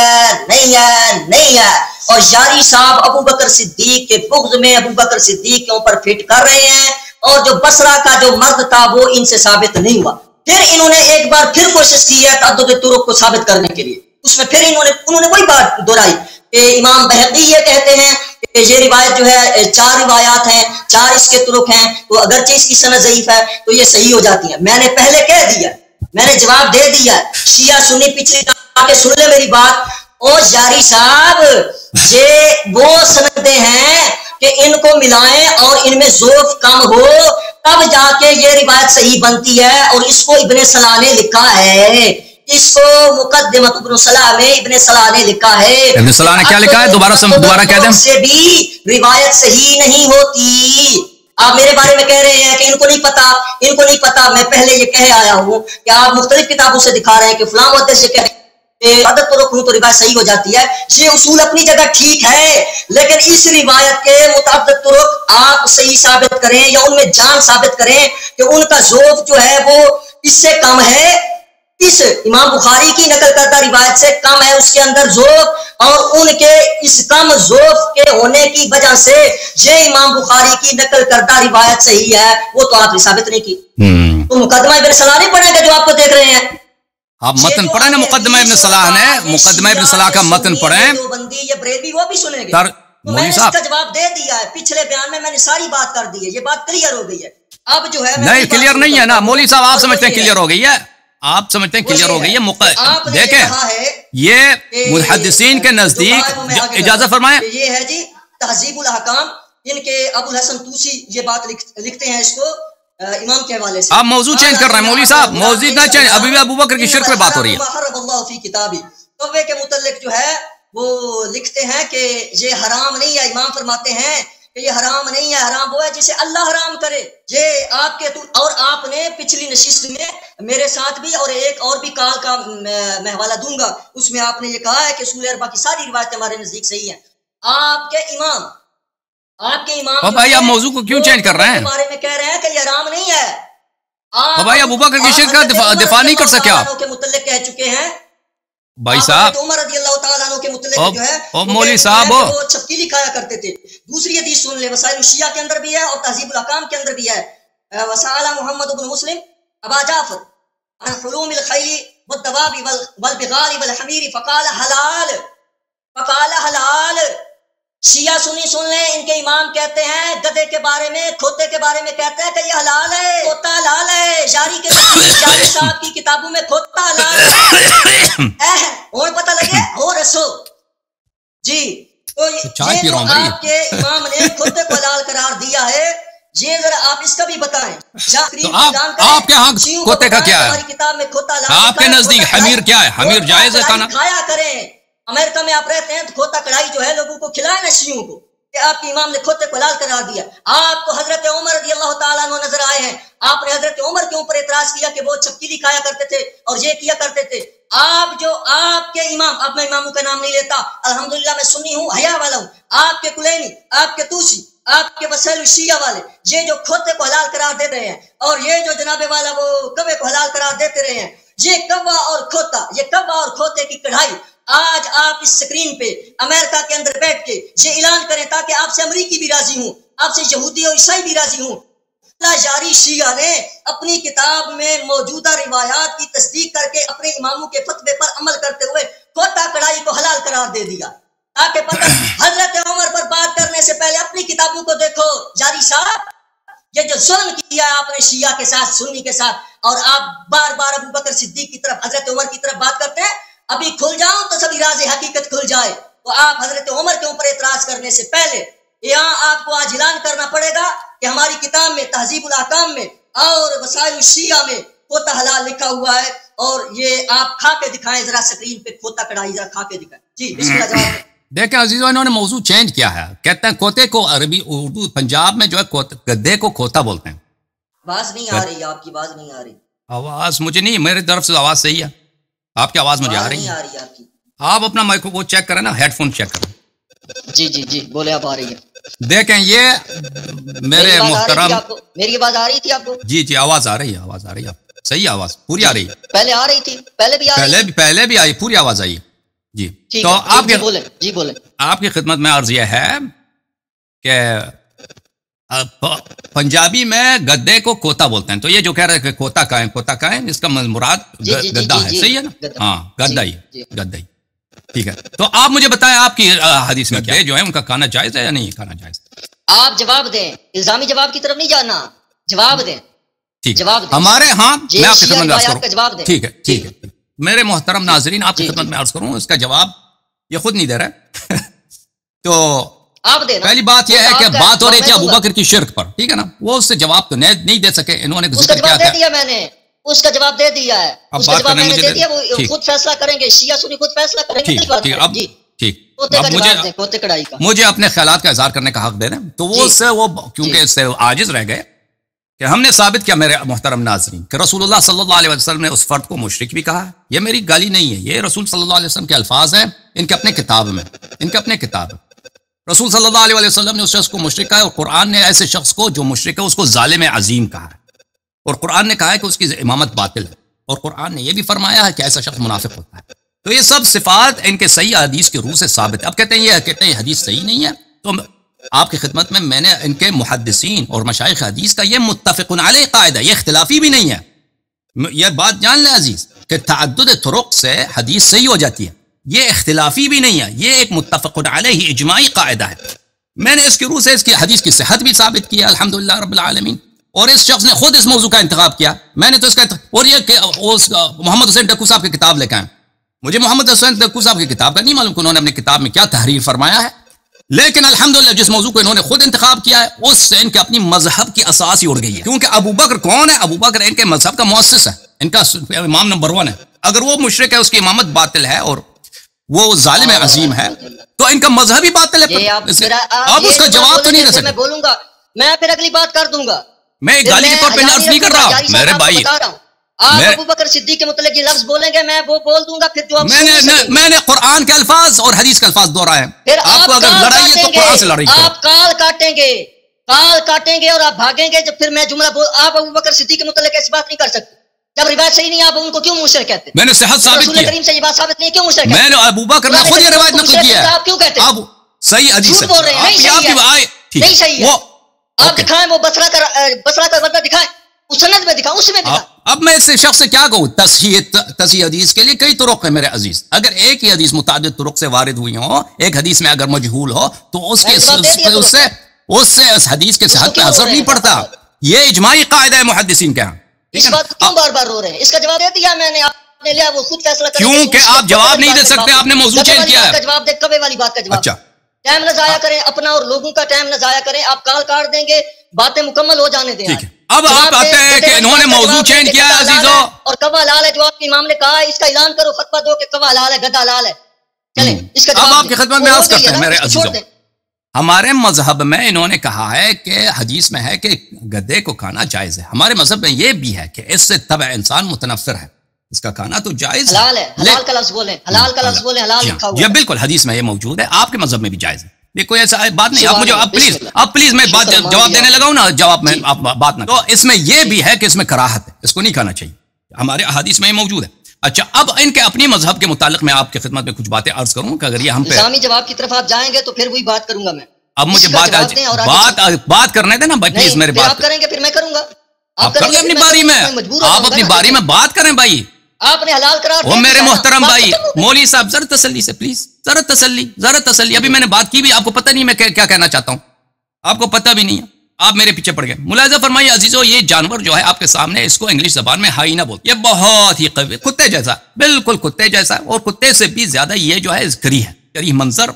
ہے. اور یاری صاحب ابو بکر صدیق کے بغض میں ابو بکر صدیق کے اوپر فٹ کر رہے ہیں، اور جو بصرہ کا جو مرد تھا وہ ان سے ثابت نہیں ہوا. پھر انہوں نے ایک بار پھر کوشش کی ہے تعدد طرق کو ثابت کرنے کے لیے. اس میں پھر انہوں نے وہی بات دہرائی کہ امام بہقی یہ کہتے ہیں کہ یہ روایت جو ہے 4 روایات ہیں، 4 اس کے طرق ہیں، تو اگرچہ اس کی سند ضعیف ہے تو یہ صحیح ہو جاتی ہیں. میں نے پہلے کہہ دیا، میں نے جواب دے دیا. شیعہ سنی پچھلی آ کے سن لے میری بات. او جاری صاحب، یہ وہ سندیں ہیں کہ ان کو ملائیں اور ان میں ضعف کم ہو تب جا کے یہ روایت صحیح بنتی ہے. اور اس کو ابن صلاح نے لکھا ہے، اس کو مقدمۃ ابن صلاح میں ابن صلاح نے لکھا ہے. ابن صلاح نے کیا لکھا ہے؟ دوبارہ کہہ دیں. سے بھی روایت صحیح نہیں ہوتی. آپ میرے بارے میں کہہ رہے ہیں کہ ان کو نہیں پتا. میں پہلے یہ کہہ آیا ہوں کہ آپ مختلف کتابوں سے دکھا رہے ہیں کہ فلاں محدث سے کہہ رہے ہیں کہ عدد تو رکھوں تو روایت صحیح ہو جاتی ہے. یہ اصول اپنی جگہ ٹھیک ہے، لیکن اس روایت کے متعدد طرق آپ صحیح ثابت کریں یا ان میں جان ثابت کریں کہ ان کا ذوق جو ہے وہ اس سے کم ہے، اس امام بخاری کی نقل کردہ روایت سے کم ہے اس کے اندر ذوق، اور ان کے اس کم ذوق کے ہونے کی وجہ سے یہ امام بخاری کی نقل کردہ روایت صحیح ہے، وہ تو آپ نے ثابت نہیں کی. تو مقدمہ ابن صلاح نہیں پڑھیں گے جو آپ کو دیکھ رہے ہیں. آپ متن پڑھیں نا مقدمہ ابن صلاح نے، مقدمہ ابن صلاح کا متن پڑھیں. یہ بریلوی وہ بھی سنیں گے. میں نے اس کا جواب دے دیا ہے پچھلے بیان میں نے ساری بات کر دی ہے، یہ بات کلیئر ہو گئی ہے. اب جو ہے نہیں کلیئر نہیں ہے نا مولوی صاحب، آپ سمجھتے ہیں کلیئر ہو گئی ہے، آپ سمجھتے ہیں کلیئر ہو گئی ہے. دیکھیں یہ محدثین کے نزدیک، اجازت فرمائیں، یہ ہے جی تہذیب الاحکام، ان کے ابو الحسن توسی یہ بات لکھتے ہیں اس کو امام کے حوالے سے. آپ موضوع چینج کر رہے ہیں مولوی صاحب، موضوع نہ چینج، ابھی بھی ابو بکر کی شرک پہ بات ہو رہی ہے. حرم اللہ فی کتابی، توبے کے متعلق جو ہے وہ لکھتے ہیں کہ یہ حرام نہیں ہے. امام فرماتے ہیں کہ یہ حرام نہیں ہے، حرام وہ ہے جسے اللہ حرام کرے. یہ آپ کے اور آپ نے پچھلی نشست میں میرے ساتھ بھی اور ایک اور بھی کال کا میں حوالہ دوں گا، اس میں آپ نے یہ کہا ہے کہ سورہ اربع کی ساری روایتیں ہمارے نزدیک صحیح ہیں. آپ کے امام بھائی آپ موضوع کو کیوں چینج کر رہے ہیں؟ بارے میں کہہ رہے ہیں کہ یہ حرام نہیں ہے. بھائی ابو بکر کی شرک کا دفاع نہیں کر سکے آپ کے متعلق کہہ چکے ہیں بھائی صاحب. عمر رضی اللہ تعالیٰ عنہ کے متعلق جو ہے مولوی صاحب وہ چھپکیلی کھایا کرتے تھے. دوسری حدیث سن لیں، وسائل الشیعہ کے اندر بھی ہے اور تہذیب الاحکام کے اندر بھی ہے. وسائل محمد بن مسلم ابا جعفر عن حلوم الخیل والدواب والبغال والحمیر فقال حلال. شیعہ سنی سن لیں، ان کے امام کہتے ہیں گدھے کے بارے میں، کھوتے کے بارے میں کہتے ہیں کہ یہ حلال ہے، کھوتا حلال ہے. جاری صاحب کی کتابوں میں کھوتا حلال ہے. اور پتہ لگے ہو رسو جی. تو یہ جو آپ کے امام نے کھوتے کو حلال قرار دیا ہے، یہ ذرا آپ اس کا بھی بتائیں. تو آپ کے ہاں کھوتے کا کیا ہے؟ ہماری کتاب میں کھوتا حلال، آپ کے نزدیک حمیر کیا ہے؟ حمیر جائز ہے کھانا؟ کھایا کریں. امریکہ میں آپ رہتے ہیں تو کھوتا کڑھائی جو ہے لوگوں کو کھلائے نا شیعوں کو، کہ آپ کے امام نے کھوتے کو حلال قرار دیا. آپ کو حضرت عمر رضی اللہ تعالیٰ عنہ نظر آئے ہیں، آپ نے حضرت عمر کے اوپر اعتراض کیا کہ وہ چھپکیلی کھایا کرتے تھے اور یہ کیا کرتے تھے. آپ کے امام، اب میں اماموں کا نام نہیں لیتا، الحمدللہ میں سنی ہوں، حیا والا ہوں، آپ کے کلینی، آپ کے توسی، آپ کے وسائل الشیعہ والے، یہ جو کھوتے کو حلال قرار دے رہے ہیں، اور یہ جو جناب والا وہ کوے کو حلال قرار دیتے رہے ہیں، یہ کوا اور کھوتا، یہ کوا اور کھوتے کی کڑھائی. آج آپ اس سکرین پہ امریکہ کے اندر بیٹھ کے یہ اعلان کریں تاکہ آپ سے امریکی بھی راضی ہوں، آپ سے یہودی اور عیسائی بھی راضی ہوں. اللہ جاری شیعہ نے اپنی کتاب میں موجودہ روایات کی تصدیق کر کے اپنے اماموں کے فتوے پر عمل کرتے ہوئے کھوتا کڑھائی کو حلال قرار دے دیا. تاکہ پتہ حضرت عمر پر بات کرنے سے پہلے اپنی کتابوں کو دیکھو. جاری صاحب یہ جو ظلم کیا ہے آپ نے شیعہ کے ساتھ، سنی کے ساتھ، اور آپ بار بار ابو بکر صدیق کی طرف، حضرت عمر کی طرف بات کرتے ہیں. ابھی کھل جاؤں تو سبھی راز حقیقت کھل جائے. تو آپ حضرت عمر کے اوپر اعتراض کرنے سے پہلے یہاں آپ کو آج اعلان کرنا پڑے گا کہ ہماری کتاب میں تہذیب الاحکام میں اور وسائل الشیعہ میں کھوتا حلال لکھا ہوا ہے، اور یہ آپ کھا کے دکھائیں ذرا سکرین پہ کھوتا کڑھائی ذرا کھا کے دکھائیں. جی بسم اللہ جواب. دیکھیں عزیزو، انہوں نے موضوع چینج کیا ہے. کہتے ہیں کھوتے کو عربی اردو پنجاب میں جو ہے گدھے کو کھوتا بولتے ہیں. آواز نہیں آ رہی، آپ کی آواز نہیں آ رہی. آواز مجھے نہیں، میری طرف سے آواز صحیح ہے، آپ کی آواز مجھے آ رہی ہے. آپ اپنا مائکرو وہ چیک کریں نا، ہیڈ فون چیک کریں. جی بولے، آپ آ رہی ہے. دیکھیں یہ میرے محترم، میری آواز آ رہی تھی آپ کو؟ جی آواز آ رہی ہے، آواز آ رہی ہے، صحیح آواز پوری آ رہی ہے. پہلے آ رہی تھی، پہلے بھی آ رہی ہے، پہلے بھی آئی، پوری آواز آئی. جی تو آپ بولیں. آپ کی خدمت میں عرض یہ ہے کہ پنجابی میں گدے کو کھوتا بولتے ہیں. تو یہ جو کہہ رہے ہیں کہ کھوتا کھائیں، اس کا مراد گدا ہے. صحیح ہے نا؟ ہاں گدا ہی. ٹھیک ہے. تو آپ مجھے بتائیں آپ کی حدیث میں کیا جو ہے ان کا کھانا جائز ہے یا نہیں کھانا جائز؟ آپ جواب دیں، الزامی جواب کی طرف نہیں جانا، جواب دیں. ٹھیک ہے. ہمارے ہاں میں آپ کی خدمت میں عرض کروں. ٹھیک ہے. میرے محترم ناظرین، آپ کی خدمت میں عرض کروں، اس کا جواب یہ خود نہیں دے رہا. تو پہلی بات یہ ہے کہ بات ہو رہی تھی ابو بکر کی شرک پر، ٹھیک ہے نا؟ وہ اس سے جواب تو نہیں دے سکے. انہوں نے اس کا جواب دے دیا، میں نے اس کا جواب دے دیا ہے. اس کا جواب میں نے دے دیا، وہ خود فیصلہ کریں گے، شیعہ سنی خود فیصلہ کریں گے. ٹھیک. کوتے کا اب جواب دیں، کوتے کڑائی کا. مجھے اپنے خیالات کا اظہار کرنے کا حق دے دیں. تو وہ اس سے وہ کیونکہ اس سے عاجز رہ گئے کہ ہم نے ثابت کیا میرے محترم ناظرین کہ رسول اللہ صلی اللہ علیہ وسلم نے اس فرد کو مشرک بھی کہا. یہ میری گالی نہیں ہے، یہ رسول صلی اللہ علیہ وسلم کے الفاظ ہیں، ان کے اپنے کتاب میں، ان کے اپنے کتاب میں. رسول صلی اللہ علیہ وسلم نے اس شخص کو مشرک کہا، اور قرآن نے ایسے شخص کو جو مشرک ہے اس کو ظالم عظیم کہا ہے، اور قرآن نے کہا ہے کہ اس کی امامت باطل ہے، اور قرآن نے یہ بھی فرمایا ہے کہ ایسا شخص منافق ہوتا ہے. تو یہ سب صفات ان کے صحیح حدیث کے روح سے ثابت ہے. اب کہتے ہیں یہ حدیث صحیح نہیں ہے، تو آپ کی خدمت میں نے ان کے محدثین اور مشائخ حدیث کا یہ متفق علیہ قاعدہ، یہ اختلافی بھی نہیں ہے. یہ بات جان لیں عزیز کہ تعدد طرق سے حدیث صحیح ہو جاتی ہے، یہ اختلافی بھی نہیں ہے، یہ ایک متفق علیہ اجماعی قاعدہ ہے. میں نے اس کے روح سے اس کی حدیث کی صحت بھی ثابت کیا الحمدللہ رب العالمین، اور اس شخص نے خود اس موضوع کا انتخاب کیا. میں نے تو اس کا اور یہ کہ محمد حسین ڈکو صاحب کی کتاب لے کے آئے. مجھے محمد حسین ڈکو صاحب کی کتاب کا نہیں معلوم کہ انہوں نے اپنی کتاب میں کیا تحریر فرمایا ہے، لیکن الحمدللہ جس موضوع کو انہوں نے خود انتخاب کیا ہے اس سے ان کے اپنی مذہب کی اساس ہی اڑ گئی ہے. کیونکہ ابو بکر کون ہے؟ ابو بکر ان کے مذہب کا مؤسس ہے، ان کا امام نمبر 1 ہے. اگر وہ مشرک ہے، اس کی امامت باطل ہے اور وہ ظالم عظیم ہے، تو ان کا مذہب ہی باطل ہے. آپ اس کا جواب تو نہیں دے سکتے. میں بولوں گا، میں پھر اگلی بات کر دوں گا. میں گالی کے طور پہ عرض نہیں کر رہا میرے بھائی. آپ ابو بکر صدیق کے متعلق یہ لفظ بولیں گے، میں وہ بول دوں گا، پھر جو میں نے قرآن کے الفاظ اور حدیث کے الفاظ دہرائے ہیں. پھر آپ کو اگر لڑائی ہے تو قرآن سے لڑائی کرو. آپ کال کاٹیں گے اور آپ بھاگیں گے. جب پھر میں جملہ آپ ابو بکر صدیق کے متعلق ایسی بات نہیں کر سکتے. جب روایت صحیح نہیں، آپ ان کو کیوں مشرک کہتے ہیں؟ میں نے صحت ثابت کی. کریم سے یہ بات ثابت نہیں، کیوں مشرک میں نے ابو بکر نے خود یہ روایت نقل کی ہے. آپ کیوں کہتے ہیں؟ اب صحیح حدیث بول رہے ہیں، نہیں صحیح ہے. آپ دکھائیں وہ بصرہ کا بندہ دکھائیں، اس سند میں دکھائیں، اس میں دکھائیں. اب میں اس شخص سے کیا کہوں؟ تصحیح حدیث کے لیے کئی طرق ہیں میرے عزیز. اگر ایک ہی حدیث متعدد طرق سے وارد ہوئی ہو، ایک حدیث میں اگر مجہول ہو تو اس سے اس حدیث کے صحت پہ اثر نہیں پڑتا. یہ اجماعی قاعدہ ہے محدثین کا. اس بات کیوں بار بار رو رہے ہیں؟ اس کا جواب دے دیا میں نے، آپ نے لیا، وہ خود فیصلہ کریں. کیونکہ آپ جواب نہیں دے سکتے، آپ نے موضوع چینج کیا ہے. جواب دے کبے والی بات کا جواب. اچھا، ٹائم نہ ضائع کریں اپنا اور لوگوں کا ٹائم نہ ضائع کریں. آپ کال کاٹ دیں گے، باتیں مکمل ہو جانے دیں. اب آپ آتے ہیں کہ انہوں نے موضوع چینج کیا ہے عزیزو. اور کوا حلال ہے جو آپ کے امام نے کہا ہے، اس کا اعلان کرو، فتویٰ دو کہ کوا حلال ہے، گدھا حلال ہے. چلیں اس کا جواب. اب آپ کی خدمت میں عرض کرتے ہیں میرے عزیزو، ہمارے مذہب میں انہوں نے کہا ہے کہ حدیث میں ہے کہ گدھے کو کھانا جائز ہے. ہمارے مذہب میں یہ بھی ہے کہ اس سے طبع انسان متنفر ہے، اس کا کھانا تو جائز حلال ہے. حلال کا لفظ بولیں، حلال کا لفظ بولیں، حلال لکھا ہوا ہے. یہ بالکل حدیث میں یہ موجود ہے، آپ کے مذہب میں بھی جائز ہے. یہ کوئی ایسا بات نہیں. آپ مجھے اب پلیز میں بات جواب دینے لگا ہوں نا، جواب میں آپ بات نہ. تو اس میں یہ بھی ہے کہ اس میں کراہت ہے، اس کو نہیں کھانا چاہیے، ہمارے احادیث میں یہ موجود ہے. اچھا، اب ان کے اپنی مذہب کے متعلق میں آپ کی خدمت میں کچھ باتیں عرض کروں کہ اگر یہ ہم پہ الزامی جواب کی طرف آپ جائیں گے تو پھر وہی بات کروں گا میں. اب مجھے بات کرنے دیں نا بھائی پلیز. میرے بات آپ کریں گے پھر میں کروں گا. آپ کر لیں اپنی باری میں، آپ اپنی باری میں بات کریں بھائی. آپ نے حلال قرار وہ میرے محترم بھائی مولوی صاحب ذرا تسلی سے پلیز، ذرا تسلی. ابھی میں نے بات کی بھی، آپ کو پتہ نہیں میں کیا کہنا چاہتا ہوں، آپ کو پتہ بھی نہیں ہے، آپ میرے پیچھے پڑ گئے. ملاحظہ فرمائیے عزیزو، یہ جانور جو ہے آپ کے سامنے، اس کو انگلش زبان میں ہائینا بولتے ہیں. یہ بہت ہی قوی کتے جیسا، بالکل کتے جیسا، اور کتے سے بھی زیادہ یہ جو ہے کریہ منظر،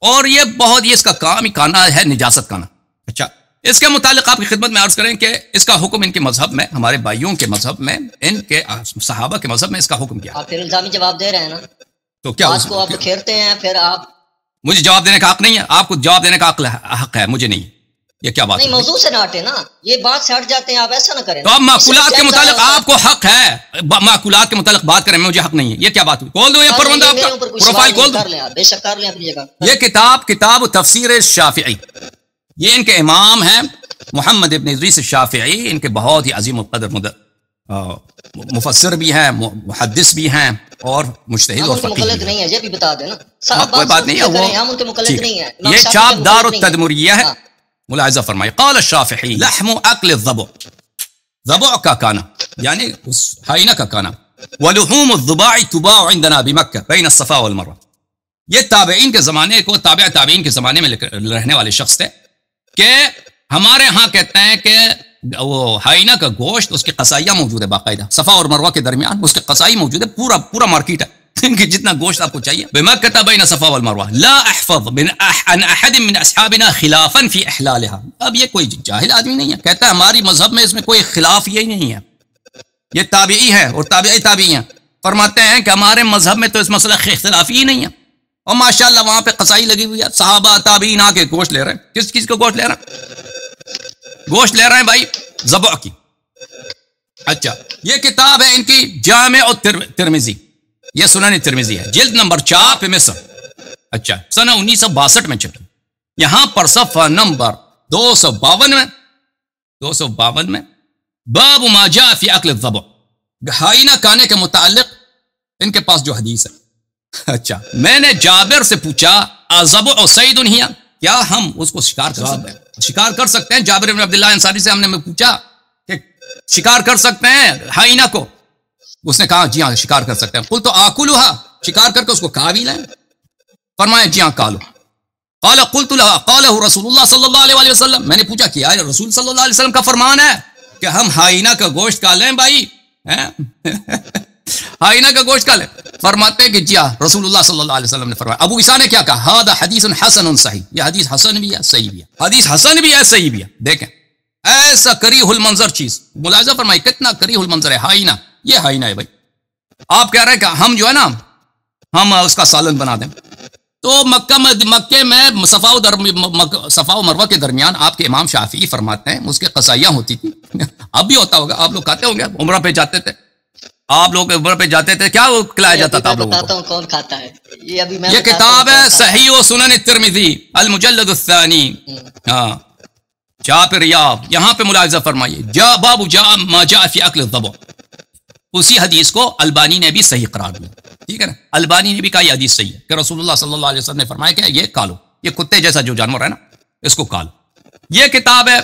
اور یہ بہت اس کا کام ہی کھانا ہے نجاست کھانا. اچھا، اس کے متعلق آپ کی خدمت میں عرض کریں کہ اس کا حکم ان کے مذہب میں، ہمارے بھائیوں کے مذہب میں، ان کے صحابہ کے مذہب میں اس کا حکم کیا؟ آپ پھر الزامی جواب دے رہے ہیں نا، تو کیا اس کو آپ کھیرتے ہیں، پھر آپ. مجھے جواب دینے کا حق نہیں ہے، آپ کو جواب دینے کا حق ہے، مجھے نہیں. یہ کیا بات نہیں؟ موضوع سے نہ ہٹے نا، یہ بات سے ہٹ جاتے ہیں آپ، ایسا نہ کریں. تو اب معقولات کے متعلق آپ کو حق ہے، معقولات کے متعلق بات کریں، مجھے حق نہیں ہے. یہ کیا بات ہوئی؟ کھول دو یہ پروندہ، آپ کا پروفائل کھول دو. بے شک کر لیں اپنی جگہ. یہ کتاب تفسیر الشافعی، یہ ان کے امام ہیں محمد ابن ادریس الشافعی. ان کے بہت ہی عظیم القدر مفسر بھی ہیں، محدث بھی ہیں، اور مجتہد اور فقیہ نہیں ہے. یہ بھی بتا دیں نا، کوئی بات نہیں ہے، ہم ان کے مقلد نہیں ہیں. یہ چاپ دار التدمریہ ہے. ملاحظہ فرمائے، قال الشافعی لحم اکل الضبع، ضبع کا کانا یعنی اس ہائینہ کا کانا. ولحوم الضباع تباع عندنا بمکہ بین الصفا والمروہ. یہ تابعین کے زمانے کو، تابعین کے زمانے میں رہنے والے شخص تھے کہ ہمارے ہاں کہتے ہیں کہ وہ ہائینہ کا گوشت، اس کی قصائیاں موجود ہے باقاعدہ، صفا اور مروہ کے درمیان اس کی قصائی موجود ہے، پورا مارکیٹ ہے کہ جتنا گوشت آپ کو چاہیے. بمکہ بین صفا والمروہ لا احفظ عن احد من اصحابنا خلافا فی احلالها. اب یہ کوئی جاہل آدمی نہیں ہے، کہتا ہے ہماری مذہب میں اس میں کوئی خلاف یہی نہیں ہے. یہ تابعی ہے اور تابعی ہیں، فرماتے ہیں کہ ہمارے مذہب میں تو اس مسئلہ اختلافی ہی نہیں ہے. اور ماشاءاللہ وہاں پہ قصائی لگی ہوئی ہے، صحابہ تابعین آ کے گوشت لے رہے ہیں. کس چیز کا گوشت لے رہے ہیں؟ گوشت لے رہے ہیں بھائی ذبح کی. اچھا یہ کتاب ہے ان کی جامع ترمذی، یہ سنن ترمذی ہے، جلد نمبر 4 پہ مصر. اچھا سنہ 1962 میں چھپی. یہاں پر صفحہ نمبر 252 میں باب ما جاء فی اکل الذبح، ہائینہ کھانے کے متعلق ان کے پاس جو حدیث ہے. اچھا میں نے جابر سے پوچھا الذبح صید ہی، کیا ہم اس کو شکار کر سکتے ہیں؟ شکار کر سکتے ہیں؟ جابر بن عبداللہ انصاری سے ہم نے پوچھا کہ شکار کر سکتے ہیں ہائینہ کو؟ اس نے کہا جی ہاں شکار کر سکتے ہیں. قلت آکلھا، شکار کر کے اس کو کھا بھی لیں؟ فرمایا جی ہاں کھا لو. قال قلت لها قاله رسول اللہ صلی اللہ علیہ وسلم، میں نے پوچھا کیا رسول صلی اللہ علیہ وسلم کا فرمان ہے کہ ہم ہائینہ کا گوشت کھا لیں بھائی؟ ہائینہ کا گوشت کھا لیں؟ فرماتے ہیں کہ جی ہاں رسول اللہ صلی اللہ علیہ وسلم نے فرمایا. ابو عیسیٰ نے کیا کہا؟ ھذا حدیث حسن صحیح، یہ حدیث حسن بھی ہے صحیح بھی ہے، حدیث حسن بھی ہے صحیح بھی ہے. دیکھیں ایسا کریہ المنظر چیز، ملاحظہ فرمائی کتنا کریہ المنظر ہے ہائینہ. یہ ہائینہ ہے بھائی. آپ کہہ رہے ہیں کہ ہم جو ہے نا ہم اس کا سالن بنا دیں. تو مکے میں صفا و مروہ کے درمیان آپ کے امام شافعی فرماتے ہیں اس کے قصائیاں ہوتی تھی. اب بھی ہوتا ہوگا، آپ لوگ کھاتے ہوں گے، عمرہ پہ جاتے تھے آپ لوگ، عمرہ پہ جاتے تھے کیا وہ کھلایا جاتا تھا آپ لوگوں کو؟ کون کھاتا ہے یہ کتاب ہے صحیح و سنن الترمذی المجلد الثانی، ہاں چاپ ریاض. یہاں پہ ملاحظہ فرمائیے جا باب جاء ما جاء فی اکل الذبح، اسی حدیث کو البانی نے بھی صحیح قرار دیا. ٹھیک ہے نا، البانی نے بھی کہا یہ حدیث صحیح ہے کہ رسول اللہ صلی اللہ علیہ وسلم نے فرمایا کہ یہ کھا لو، یہ کتے جیسا جو جانور ہے نا اس کو کھا لو. یہ کتاب ہے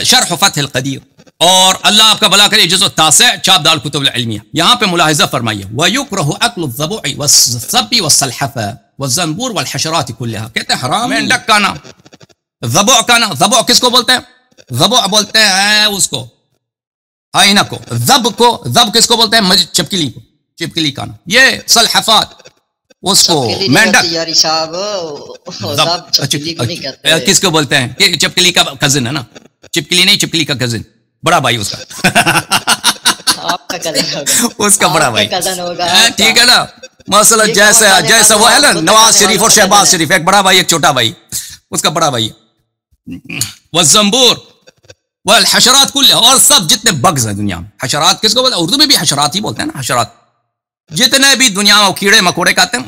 شرح فتح القدیر، اور اللہ آپ کا بھلا کرے، جزء 9 چاپ دار الکتب العلمیہ. یہاں پہ ملاحظہ فرمائیے وَيُكْرَهُ أَكْلُ الذَّبُعِ وَالصَّبِّ وَالسَّلْحَفَ وَالزَّنْبُورِ وَالْحَشَرَاتِ كُلِّهَا، کہتے ہیں حرام مینڈک کھانا. ذبح کھانا، ذبح کس کو بولتے ہیں؟ ذبح بولتے ہیں اس کو ہائینہ کو. ذب کس کو بولتے ہیں؟ چپکلی کو، چپکلی کھانا. یہ سلحفات اس کو مینڈک کس کو بولتے ہیں؟ کہ چپکلی کا کزن ہے نا، چپکلی نہیں چپکلی کا کزن، بڑا بھائی اس کا اس کا بڑا بھائی. ٹھیک ہے نا، مثلا جیسے وہ ہے نا نواز شریف اور شہباز شریف، ایک بڑا بھائی ایک چھوٹا بھائی، اس کا بڑا بھائی. والزنبور والحشرات کل، اور سب جتنے بگز ہیں دنیا میں. حشرات کس کو بولتے ہیں؟ اردو میں بھی حشرات ہی بولتے ہیں نا، حشرات جتنے بھی دنیا میں کیڑے مکوڑے کھاتے ہیں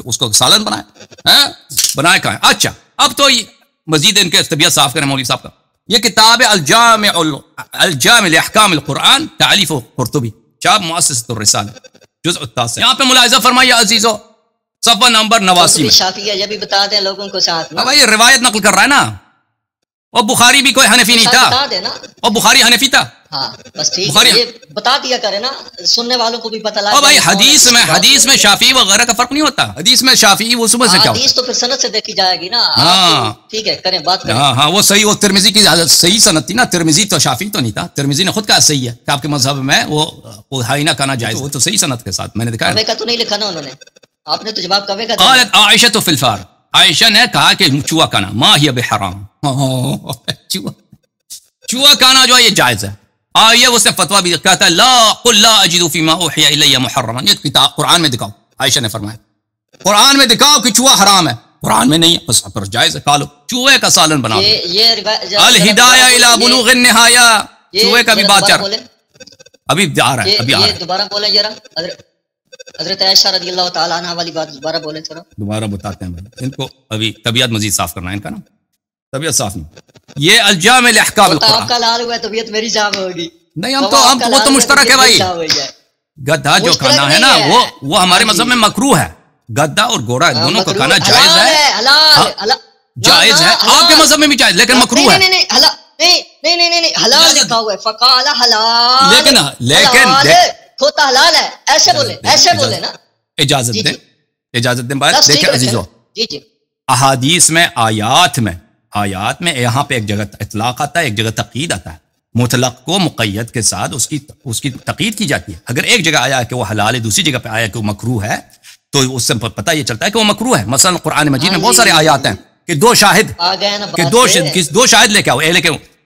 اس کو سالن بنائے کھائیں. اچھا اب تو مزید ان کے طبیعت صاف کریں مولوی صاحب کا. یہ کتاب ہے الجامع لاحکام القرآن تالیف قرطبی، چاپ مؤسسۃ الرسالہ، جزء 9. یہاں پہ ملاحظہ فرمائیے عزیزو صفحہ نمبر 89 میں. شافعیہ یہ بھی بتا دیں لوگوں کو ساتھ میں. یہ روایت نقل کر رہا ہے نا، اور بخاری بھی کوئی حنفی نہیں تھا، اور بخاری حنفی تھا. ہاں بس ٹھیک ہے، یہ بتا دیا کرے نا، سننے والوں کو بھی پتہ لگے. اور بھائی حدیث میں شافعی وغیرہ کا فرق نہیں ہوتا. حدیث میں شافعی وہ صبح سے کیا ہوتا ہے؟ حدیث تو پھر سند سے دیکھی جائے گی نا. ہاں ٹھیک ہے کریں بات کریں. ہاں وہ صحیح، وہ ترمذی کی صحیح سند تھی نا. ترمذی تو شافعی تو نہیں تھا، ترمذی نے خود کہا صحیح ہے کہ آپ کے مذہب میں وہ ہائینہ کھانا جائز، وہ تو صحیح سند کے ساتھ میں نے دکھایا. کوے کا تو نہیں لکھا نا انہوں نے، آپ نے تو جواب کوے کا. قالت عائشہ فی الفار، عائشہ نے کہا کہ چوہا کھانا ما ہی بحرام، چوہا کھانا جو ہے یہ جائز ہے. یہ اس نے فتویٰ بھی کہتا ہے لا قل لا اجد فيما اوحي الي محرما، یہ کتاب قرآن میں دکھاؤ. عائشہ نے فرمایا قرآن میں دکھاؤ کہ چوہا حرام ہے، قرآن میں نہیں ہے، بس پر جائز ہے، کھا لو. چوہے کا سالن بنا دو. الہدایہ الی بلوغ النہایہ، چوہے کا بھی بات چل رہا ہے، ابھی آ رہا ہے، ابھی آ رہا ہے. دوبارہ بولیں ذرا، حضرت عائشہ رضی اللہ تعالیٰ عنہ والی بات دوبارہ بولیں تھوڑا. دوبارہ بتاتے ہیں ان کو، ابھی طبیعت مزید صاف کرنا ہے ان کا نا، طبیعت صاف نہیں. یہ الجامع لاحکام القرآن. آپ کا لال ہوا ہے طبیعت میری صاف ہوگی. نہیں ہم وہ تو مشترک ہے بھائی. گدھا جو کھانا ہے نا وہ ہمارے مذہب میں مکروہ ہے. گدھا اور گھوڑا دونوں کو کھانا جائز ہے، جائز ہے. آپ کے مذہب میں بھی جائز لیکن مکروہ ہے. نہیں حلال لکھا ہوا ہے، فقال حلال، لیکن کھوتا حلال ہے، ایسے بولے نا. اجازت دیں بھائی. دیکھیں عزیزو، جی احادیث میں آیات میں یہاں پہ ایک جگہ اطلاق آتا ہے، ایک جگہ تقیید آتا ہے. مطلق کو مقید کے ساتھ اس کی تقیید کی جاتی ہے. اگر ایک جگہ آیا کہ وہ حلال ہے، دوسری جگہ پہ آیا کہ وہ مکروہ ہے، تو اس سے پتہ یہ چلتا ہے کہ وہ مکروہ ہے. مثلا قرآن مجید میں بہت سارے آیات ہیں کہ دو شاہد لے کے آؤ،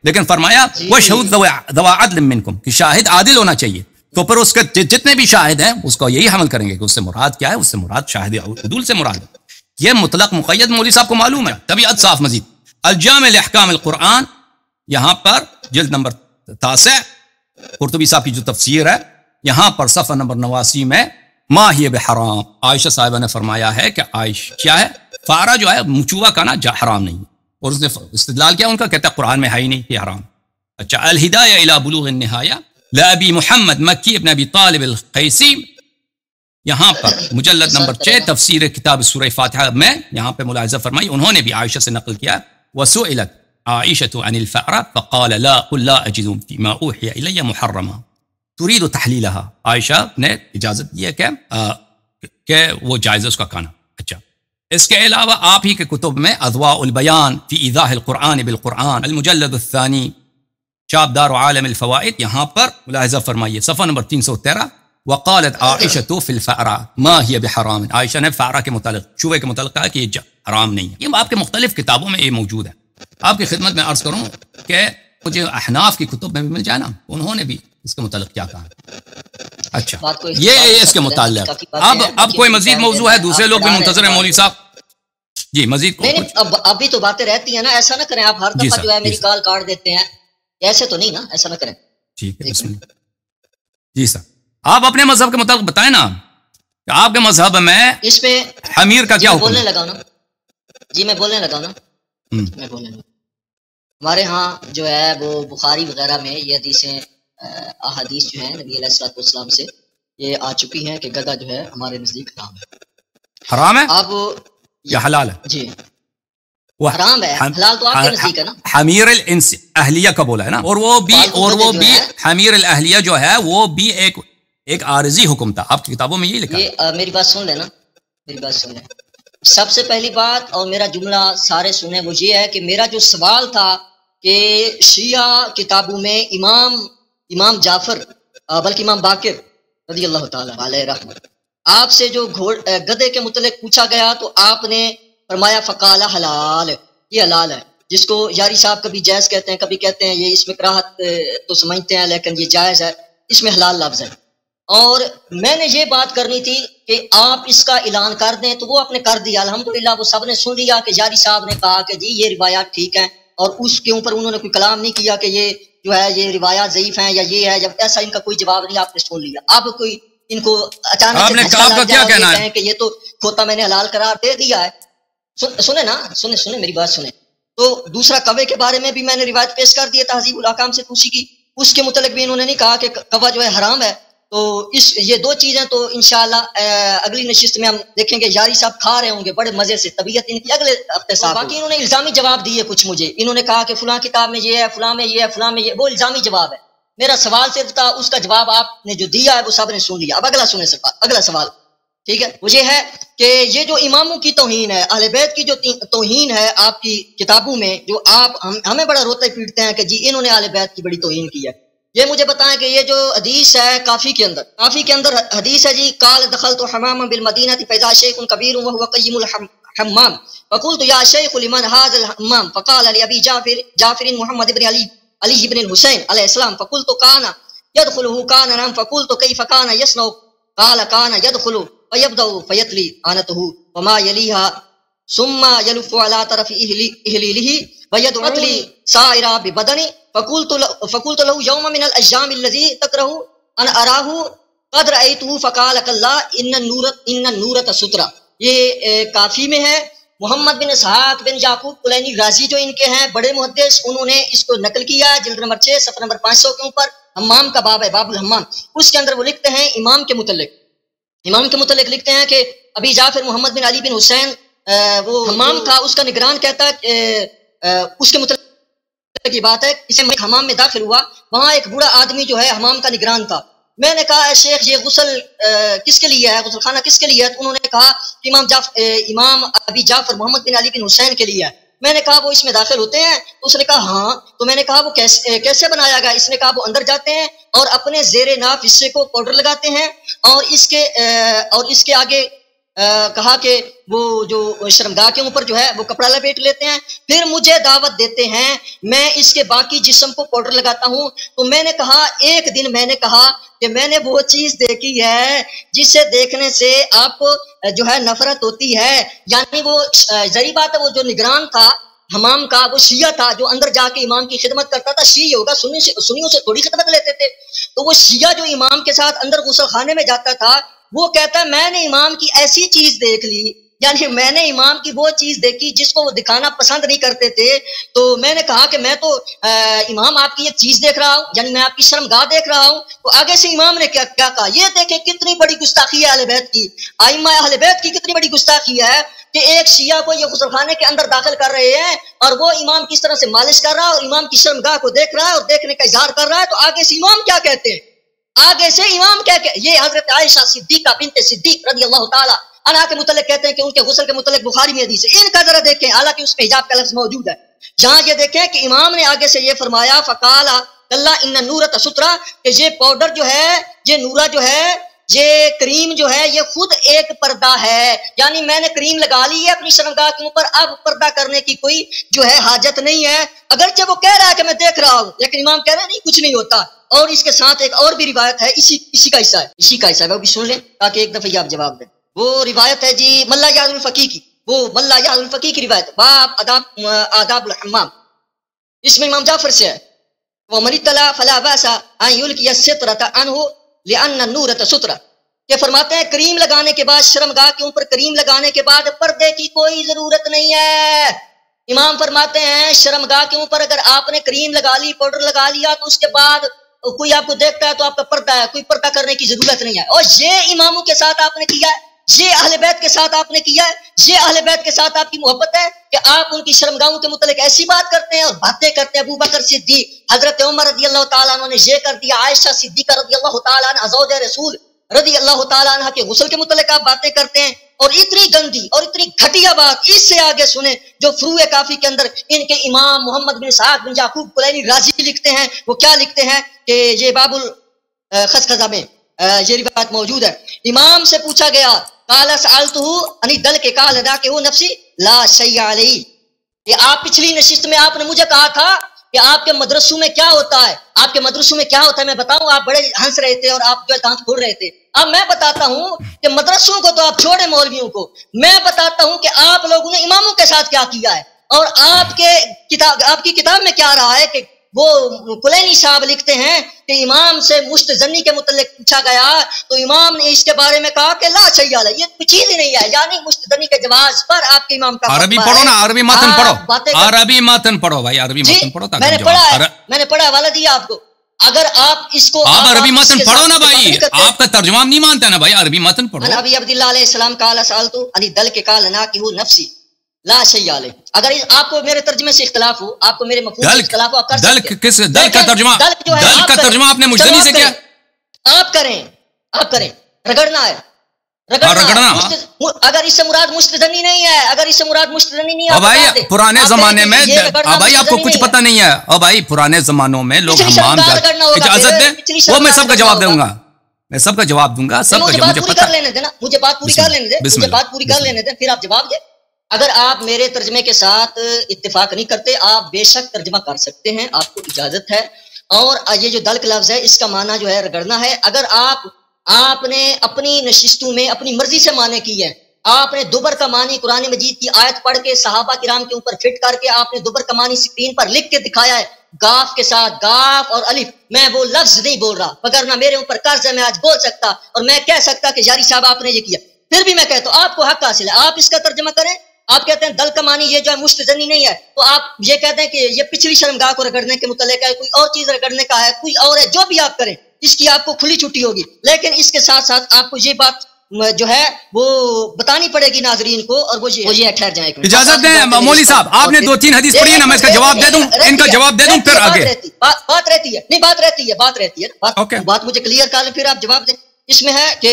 لیکن فرمایا وَشْهُدْ ذَوَا عَدْلٍ مِّنْكُمْ کہ شاہد عادل ہونا چاہیے. تو پھر اس کے جتنے بھی شاہد ہیں اس کو یہی حمل کریں گے کہ اس سے مراد کیا ہے، اس سے مراد شاہد عدول سے مراد ہے. یہ مطلق مقید مولوی صاحب کو معلوم ہے. طبیعت صاف. مزید الجامع لاحکام القرآن، یہاں پر جلد نمبر 9 قرطبی صاحب کی جو تفسیر ہے، یہاں پر صفحہ نمبر 89 میں ما ہی بحرام، عائشہ صاحبہ نے فرمایا ہے کہ عائشہ کیا ہے، فارا جو ہے مچوا کا نا حرام نہیں، اور اس نے استدلال کیا ان کا، کہتا ہے قرآن میں ہے ہی نہیں یہ حرام. اچھا الہدایہ الی بلوغ النہایہ لابی محمد مکی ابن ابی طالب القیسی، یہاں پر مجلد نمبر 6 تفسیر کتاب سورہ فاتحہ میں یہاں پہ ملاحظہ فرمائی، انہوں نے بھی عائشہ سے نقل کیا. وسئلت عائشة عن الفأرة فقال لا قل لا أجد فيما أوحي إلي محرما تريد تحلیلها. عائشہ نے اجازت دی ہے کہ وہ جائز ہے اس کا کھانا. اچھا اس کے علاوہ آپ ہی کے کتب میں اضواء البیان فی ایضاح القرآن بالقرآن المجلد الثانی چاپ دار عالم الفوائد، یہاں پر ملاحظہ فرمائیے صفحہ نمبر 313 وقالت عائشة فی الفأرة ما هي بحرام، عائشہ نے فأرہ کے متعلق چوہے کے متعلق کہا کہ یہ حرام نہیں ہے. یہ آپ کے مختلف کتابوں میں یہ موجود ہے. آپ کی خدمت میں عرض کروں کہ مجھے احناف کی کتب میں بھی مل جائے نا، انہوں نے بھی اس کے متعلق کیا کہا. اچھا یہ اس کے متعلق اب کوئی مزید موضوع ہے؟ دوسرے لوگ بھی منتظر ہیں مولوی صاحب. جی مزید اب بھی تو باتیں رہتی ہیں نا، ایسا نہ کریں آپ ہر دفعہ جو ہے میری کال کاٹ دیتے ہیں، ایسے تو نہیں نا، ایسا نہ کریں. ٹھیک ہے بسم اللہ. جی سر آپ اپنے مذہب کے متعلق بتائیں نا کہ آپ کے مذہب میں اس پہ حمیر کا کیا حکم ہے؟ بولنے لگا نا جی، میں بولنے لگا نا میں بولنے لگا. ہمارے ہاں جو ہے وہ بخاری وغیرہ میں یہ حدیثیں احادیث جو ہیں نبی علیہ الصلوۃ والسلام سے یہ آ چکی ہیں کہ گدھا جو ہے ہمارے نزدیک حرام ہے. حرام ہے اب یا حلال ہے؟ جی وہ حرام ہے، حلال تو آپ کے نزدیک ہے نا. حمیر الانس اہلیہ کا بولا ہے نا، اور وہ بھی حمیر الاہلیہ جو ہے وہ بھی ایک عارضی حکم تھا. آپ کی کتابوں میں یہی لکھا ہے. میری بات سن لینا، میری بات سن لینا. سب سے پہلی بات اور میرا جملہ سارے سنیں وہ یہ ہے کہ میرا جو سوال تھا کہ شیعہ کتابوں میں امام جعفر بلکہ امام باقر رضی اللہ تعالی علیہ رحمت آپ سے جو گدھے کے متعلق پوچھا گیا تو آپ نے فرمایا فقال حلال، یہ حلال ہے، جس کو یاری صاحب کبھی جائز کہتے ہیں، کبھی کہتے ہیں یہ اس میں کراہت تو سمجھتے ہیں لیکن یہ جائز ہے، اس میں حلال لفظ ہے. اور میں نے یہ بات کرنی تھی کہ آپ اس کا اعلان کر دیں تو وہ آپ نے کر دیا الحمدللہ. وہ سب نے سن لیا کہ یاری صاحب نے کہا کہ جی یہ روایات ٹھیک ہیں، اور اس کے اوپر انہوں نے کوئی کلام نہیں کیا کہ یہ جو ہے یہ روایات ضعیف ہیں یا یہ ہے، جب ایسا ان کا کوئی جواب نہیں آپ نے سن لیا. اب کوئی ان کو اچانک سے کہ یہ تو کھوتا میں نے حلال قرار دے دیا ہے. سنیں نا، سنیں میری بات سنیں. تو دوسرا کوے کے بارے میں بھی میں نے روایت پیش کر دی ہے تہذیب الاحکام سے توسی کی، اس کے متعلق بھی انہوں نے نہیں کہا کہ کوا جو ہے حرام ہے. تو یہ دو چیزیں تو انشاءاللہ اگلی نشست میں ہم دیکھیں گے. یاری صاحب کھا رہے ہوں گے بڑے مزے سے، طبیعت ان کی اگلے ہفتے صاحب. باقی انہوں نے الزامی جواب دیے کچھ مجھے، انہوں نے کہا کہ فلاں کتاب میں یہ ہے، فلاں میں یہ ہے، فلاں میں یہ، وہ الزامی جواب ہے. میرا سوال صرف تھا، اس کا جواب آپ نے جو دیا ہے وہ سب نے سن لیا. اب اگلا سنیں اگلا سوال، ٹھیک ہے. وہ یہ ہے کہ یہ جو اماموں کی توہین ہے، اہل بیت کی جو توہین ہے آپ کی کتابوں میں، جو آپ ہمیں بڑا روتے پیٹتے ہیں کہ جی انہوں نے اہل بیت کی بڑی توہین کی ہے. یہ مجھے بتائیں کہ یہ جو حدیث ہے کافی کے اندر حدیث ہے جی، قال دخلت حماما بالمدینہ فاذا شیخ کبیر وهو قیم الحمام فقلت یا شیخ لمن هذا الحمام فقال لابی جعفر محمد بن علی بن الحسین علیہ السلام فقلت كان يدخله كان نعم فقلت كيف كان يصنع قال كان يدخل فيبدا فيتلي آنته وما يليها ثم يلف على طرف اهليله ويدعو لي سائرا ببدني فقلت له يوم من الايام الذي تكره ان اراه قد رايته فقال كلا ان النور سترا. یہ کافی میں ہے. محمد بن اسحاق بن یعقوب کلینی غازی جو ان کے ہیں بڑے محدث، انہوں نے اس کو نقل کیا ہے جلد نمبر 6 صفحہ نمبر 500 کے اوپر. حمام کا باب ہے، باب الحمام. اس کے اندر وہ لکھتے ہیں امام کے متعلق لکھتے ہیں کہ ابی جعفر محمد بن علی بن حسین وہ حمام تھا، اس کا نگران کہتا ہے اس کے متعلق کی بات ہے، اسے حمام میں داخل ہوا، وہاں ایک بوڑھا آدمی جو ہے حمام کا نگران تھا. میں نے کہا اے شیخ یہ غسل کس کے لیے ہے، غسل خانہ کس کے لیے ہے؟ تو انہوں نے کہا کہ امام ابی جعفر محمد بن علی بن حسین کے لیے ہے. میں نے کہا وہ اس میں داخل ہوتے ہیں؟ تو اس نے کہا ہاں. تو میں نے کہا وہ کیسے بنایا گیا؟ اس نے کہا وہ اندر جاتے ہیں اور اپنے زیر ناف حصے کو پاؤڈر لگاتے ہیں اور اس کے آگے کہا کہ وہ جو شرمگاہ کے اوپر جو ہے وہ کپڑا لپیٹ لیتے ہیں، پھر مجھے دعوت دیتے ہیں، میں اس کے باقی جسم کو پاؤڈر لگاتا ہوں. تو میں نے کہا ایک دن میں نے کہا کہ میں نے وہ چیز دیکھی ہے جسے دیکھنے سے آپ کو جو ہے نفرت ہوتی ہے. یعنی وہ ظاہری بات ہے، وہ جو نگران تھا حمام کا وہ شیعہ تھا جو اندر جا کے امام کی خدمت کرتا تھا. شیعہ ہوگا، سنیوں سے تھوڑی خدمت لیتے تھے. تو وہ شیعہ جو امام کے ساتھ اندر غسل خانے میں جاتا تھا وہ کہتا ہے میں نے امام کی ایسی چیز دیکھ لی، یعنی میں نے امام کی وہ چیز دیکھی جس کو وہ دکھانا پسند نہیں کرتے تھے. تو میں نے کہا کہ میں تو امام آپ کی ایک چیز دیکھ رہا ہوں، یعنی میں آپ کی شرمگاہ دیکھ رہا ہوں. تو آگے سے امام نے کیا کہا، یہ دیکھیں کتنی بڑی گستاخی ہے اہل بیت کی، ائمہ اہل بیت کی کتنی بڑی گستاخی ہے کہ ایک شیعہ کو یہ غسل خانے کے اندر داخل کر رہے ہیں اور وہ امام کس طرح سے مالش کر رہا ہے اور امام کی شرمگاہ کو دیکھ رہا ہے اور دیکھنے کا اظہار کر رہا ہے. تو آگے سے امام کیا کہتے ہیں، آگے سے امام کیا کہ یہ حضرت عائشہ صدیقہ بنت صدیق رضی اللہ تعالی عنہا کے متعلق کہتے ہیں کہ ان کے غسل کے متعلق بخاری میں حدیث ہے. ان کا ذرا دیکھیں، حالانکہ اس میں حجاب کا لفظ موجود ہے. جہاں یہ دیکھیں کہ امام نے آگے سے یہ فرمایا فقال اللہ ان نورت سترا، کہ یہ پاؤڈر جو ہے، یہ نورا جو ہے، یہ کریم جو ہے یہ خود ایک پردہ ہے. یعنی میں نے کریم لگا لی ہے اپنی شرمگاہ کے اوپر، اب پردہ کرنے کی کوئی جو ہے حاجت نہیں ہے. اگرچہ وہ کہہ رہا ہے کہ میں دیکھ رہا ہوں، لیکن امام کہہ رہے ہیں نہیں کچھ نہیں ہوتا. اور اس کے ساتھ ایک اور بھی روایت ہے، اسی کا حصہ ہے وہ بھی سن لیں تاکہ ایک دفعہ آپ جواب دیں. وہ روایت ہے جی ملا یاد الفقی کی، وہ ملا یاد الفقی کی روایت، باب آداب الحمام. اس میں امام جعفر سے ہے ومن اطلع فلا باس ان یلقی السترۃ عنہ لان النورۃ سترہ، کہ فرماتے ہیں کریم لگانے کے بعد، شرمگاہ کے اوپر کریم لگانے کے بعد پردے کی کوئی ضرورت نہیں ہے. امام فرماتے ہیں شرمگاہ کے اوپر اگر آپ نے کریم لگا لی، پاؤڈر لگا لیا، تو اس کے بعد کوئی آپ کو دیکھتا ہے تو آپ کا پردہ ہے، کوئی پردہ کرنے کی ضرورت نہیں ہے. اور یہ اماموں کے ساتھ آپ نے کیا ہے، یہ اہل بیت کے ساتھ آپ نے کیا ہے، یہ اہل بیت کے ساتھ آپ کی محبت ہے کہ آپ ان کی شرمگاہوں کے متعلق ایسی بات کرتے ہیں اور باتیں کرتے ہیں. ابو بکر صدیق، حضرت عمر رضی اللہ تعالیٰ عنہ نے یہ کر دیا، عائشہ صدیقہ رضی اللہ تعالیٰ عنہ زوج رسول رضی اللہ تعالیٰ عنہ کے غسل کے متعلق آپ باتیں کرتے ہیں. اور اتنی گندی اور اتنی گھٹیا بات اس سے آگے سنیں جو فروع کافی کے اندر ان کے امام محمد بن اسحاق بن یعقوب کلینی رازی لکھتے ہیں. وہ کیا لکھتے ہیں کہ یہ باب الخزخزہ میں یہ روایت موجود ہے. امام سے پوچھا گیا قال سألتہ انی دل کے قال ادا کہ وہ نفسی لا شیء علیہ، کہ آپ پچھلی نشست میں آپ نے مجھے کہا تھا کہ آپ کے مدرسوں میں کیا ہوتا ہے، آپ کے مدرسوں میں کیا ہوتا ہے. میں بتاؤں، آپ بڑے ہنس رہے تھے اور آپ جو دانت کھول رہے تھے. اب میں بتاتا ہوں کہ مدرسوں کو تو آپ چھوڑے، مولویوں کو میں بتاتا ہوں کہ آپ لوگوں نے اماموں کے ساتھ کیا کیا ہے. اور آپ کی کتاب میں کیا رہا ہے کہ وہ کلینی صاحب لکھتے ہیں کہ امام سے مشت زنی کے متعلق پوچھا گیا تو امام نے اس کے بارے میں کہا کہ لا شیء علیہ، یہ کوئی چیز ہی نہیں ہے. یعنی مشت زنی کے جواز پر آپ کے امام کا عربی پڑھو نا، عربی متن پڑھو، عربی متن پڑھو بھائی، عربی متن پڑھو. میں نے پڑھا حوالہ دیا آپ کو. اگر آپ اس کو آپ عربی متن پڑھو نا بھائی، آپ کا ترجمہ نہیں مانتے نا بھائی، عربی متن پڑھو. نبی عبداللہ علیہ السلام قال سألت علی دل کے قال ناکہ نفسی لا شیء علیہ. اگر آپ کو میرے ترجمے سے اختلاف ہو، آپ کو میرے مفہوم سے اختلاف ہو، آپ کر سکتے ہیں. کس دل کا ترجمہ، دل کا ترجمہ آپ نے مجزنی سے کیا؟ آپ کریں رگڑنا ہے، رگڑنا. اگر اس سے مراد مستدنی نہیں ہے، اگر اس سے مراد مستدنی نہیں ہے بھائی پرانے زمانے میں، بھائی آپ کو کچھ پتہ نہیں ہے. اور بھائی پرانے زمانوں میں لوگ حمام اجازت دیں، وہ میں سب کا جواب دوں گا، میں سب کا جواب دوں گا. سب کا مجھے پتہ، مجھے بات پوری کر لینے دیں، مجھے بات پوری کر لینے دیں، پھر آپ جواب دیں. اگر آپ میرے ترجمے کے ساتھ اتفاق نہیں کرتے، آپ بے شک ترجمہ کر سکتے ہیں، آپ کو اجازت ہے. اور یہ جو دلک لفظ ہے اس کا معنی جو ہے رگڑنا ہے. اگر آپ نے اپنی نشستوں میں اپنی مرضی سے معنی کی ہے، آپ نے دوبر کا معنی قرآن مجید کی آیت پڑھ کے صحابہ کرام کے اوپر فٹ کر کے آپ نے دوبر کا معنی اسکرین پر لکھ کے دکھایا ہے گاف کے ساتھ، گاف اور الف. میں وہ لفظ نہیں بول رہا، وگرنہ میرے اوپر قرض ہے، میں آج بول سکتا اور میں کہہ سکتا کہ یاری صاحب آپ نے یہ کیا. پھر بھی میں کہتا ہوں آپ کو حق حاصل ہے، آپ اس کا ترجمہ کریں. آپ کہتے ہیں دل کا معنی یہ جو ہے مستزنی نہیں ہے، تو آپ یہ کہتے ہیں کہ یہ پچھلی شرمگاہ کو رگڑنے کے متعلق ہے، کوئی اور چیز رگڑنے کا ہے، کوئی اور ہے. جو بھی آپ کریں اس کی آپ کو کھلی چھٹی ہوگی. لیکن اس کے ساتھ ساتھ آپ کو یہ بات جو ہے وہ بتانی پڑے گی ناظرین کو، اور وہ یہ ٹھہر جائیں. اجازت دیں مولوی صاحب، آپ نے 2-3 حدیث پڑھی ہے نا، میں اس کا جواب دے دوں، ان کا جواب دے دوں پھر آگے. بات رہتی ہے، نہیں بات رہتی ہے، بات مجھے کلیئر کر لیں پھر آپ جواب دیں. اس میں ہے کہ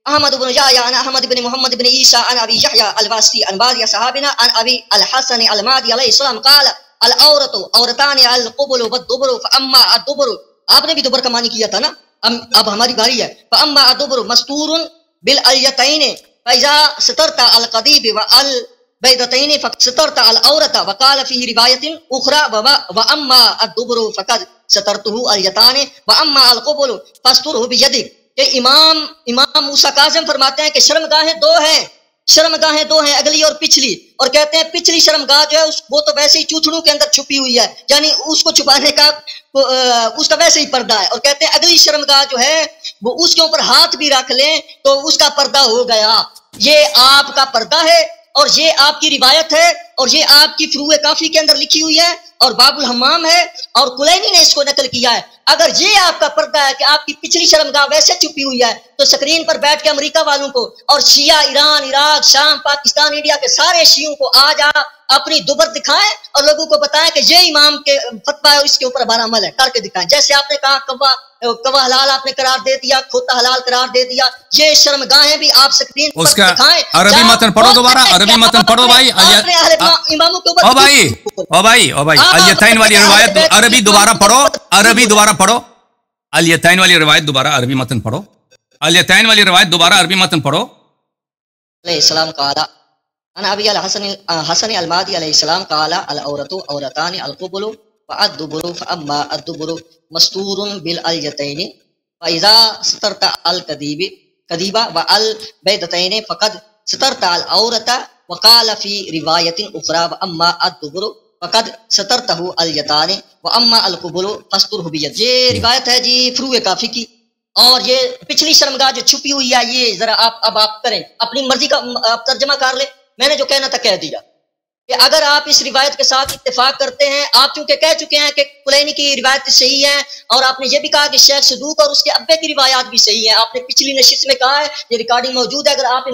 احمد بن یحییٰ عن احمد بن محمد بن عیسیٰ عن ابی یحییٰ الواسطی عن بعض صحابنا عن ابی الحسن المہدی علیہ السلام قال العورت عورتان القبل والدبر فاما الدبر. آپ نے بھی دبر کا معنی کیا تھا نا، اب ہماری باری ہے. فاما الدبر مستور بالالیتین فإذا سترت القضيب والبيضتين فسترت العورة. وقال في رواية أخرى وأما الدبر فقد سترته اليتان وأما القبل فاستره بيدك. کہ امام موسیٰ کاظم فرماتے ہیں کہ شرمگاہیں دو ہیں اگلی اور پچھلی، اور کہتے ہیں پچھلی شرمگاہ جو ہے وہ تو ویسے ہی چوتھڑوں کے اندر چھپی ہوئی ہے، یعنی اس کو چھپانے کا اس کا ویسے ہی پردہ ہے، اور کہتے ہیں اگلی شرمگاہ جو ہے وہ اس کے اوپر ہاتھ بھی رکھ لیں تو اس کا پردہ ہو گیا. یہ آپ کا پردہ ہے اور یہ آپ کی روایت ہے اور یہ آپ کی فروع کافی کے اندر لکھی ہوئی ہے اور باب الحمام ہے اور کلینی نے اس کو نقل کیا ہے. اگر یہ آپ کا پردہ ہے کہ آپ کی پچھلی شرمگاہ ویسے چھپی ہوئی ہے تو اسکرین پر بیٹھ کے امریکہ والوں کو اور شیعہ ایران، عراق، شام، پاکستان، انڈیا کے سارے شیعوں کو آج اپنی دوبر دکھائیں اور لوگوں کو بتائیں کہ یہ امام کے فتویٰ ہے، اس کے اوپر ہمارا عمل ہے، کر کے دکھائیں. جیسے آپ نے کہا کوا حلال آپ نے قرار دے دیا، کھوتا حلال قرار دے دیا، یہ شرمگاہیں بھی آپ سکرین پر دکھائیں. عربی متن پڑھو دوبارہ، عربی متن پڑھو بھائی. اماموں کے اوپر او بھائی الیتین والی روایت عربی دوبارہ پڑھو، عربی دوبارہ پڑھو. الیتین والی روایت دوبارہ عربی متن پڑھو، الیتین والی روایت دوبارہ عربی متن پڑھو. علیہ السلام قال انا ابی الحسن المادی علیہ السلام قال العورۃ عورتان القبل والدبر فاما الدبر مستور بالالیتین فاذا سترت الكذب والبیضتین فقد سترت العورۃ. وقال فی روایت اخرى واما الدبر فقد سترته الیتان واما القبل فاستره بید. یہ روایت ہے جی فروع کافی کی، اور یہ پچھلی شرمگاہ جو چھپی ہوئی ہے یہ ذرا آپ کریں، اپنی مرضی کا آپ ترجمہ کر لیں. میں نے جو کہنا تھا کہہ دیا کہ اگر آپ اس روایت کے ساتھ اتفاق کرتے ہیں، آپ چونکہ کہہ چکے ہیں کہ کلینی کی روایت صحیح ہے، اور آپ نے یہ بھی کہا کہ شیخ صدوق اور اس کے ابے کی روایات بھی صحیح ہیں، آپ نے پچھلی نشست میں کہا ہے، یہ ریکارڈنگ موجود ہے. اگر آپ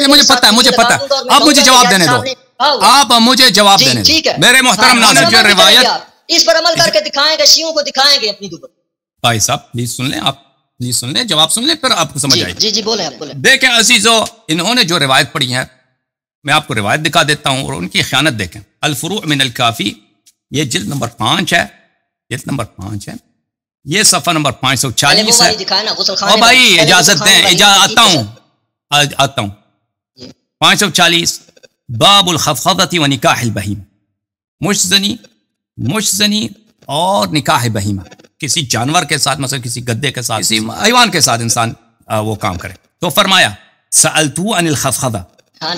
مجھے پتا ہے اب مجھے جواب دینے دو، آپ مجھے جواب دینے دو. ٹھیک ہے میرے محترم ناظرین، جو روایت اس پر عمل کر کے دکھائیں گے، شیعوں کو دکھائیں گے اپنی دوبر. بھائی صاحب پلیز سن لیں، آپ پلیز سن لیں، جواب سن لیں، پھر آپ کو سمجھ آئے. جی بولیں، آپ بولیں. دیکھیں عزیزو، انہوں نے جو روایت پڑھی ہے میں آپ کو روایت دکھا دیتا ہوں اور ان کی خیانت دیکھیں. الفروع من الکافی، یہ جلد نمبر 5 ہے، جلد نمبر 5 ہے، یہ صفحہ نمبر 540 ہے. او بھائی اجازت دیں، آتا ہوں 540. باب الخفضۃ و نکاح البہیم، مشزنی اور نکاح بہیمہ، کسی جانور کے ساتھ، مثلا کسی گدے کے ساتھ، کسی حیوان کے ساتھ انسان وہ کام کرے. تو فرمایا سألتو عن الخفضہ،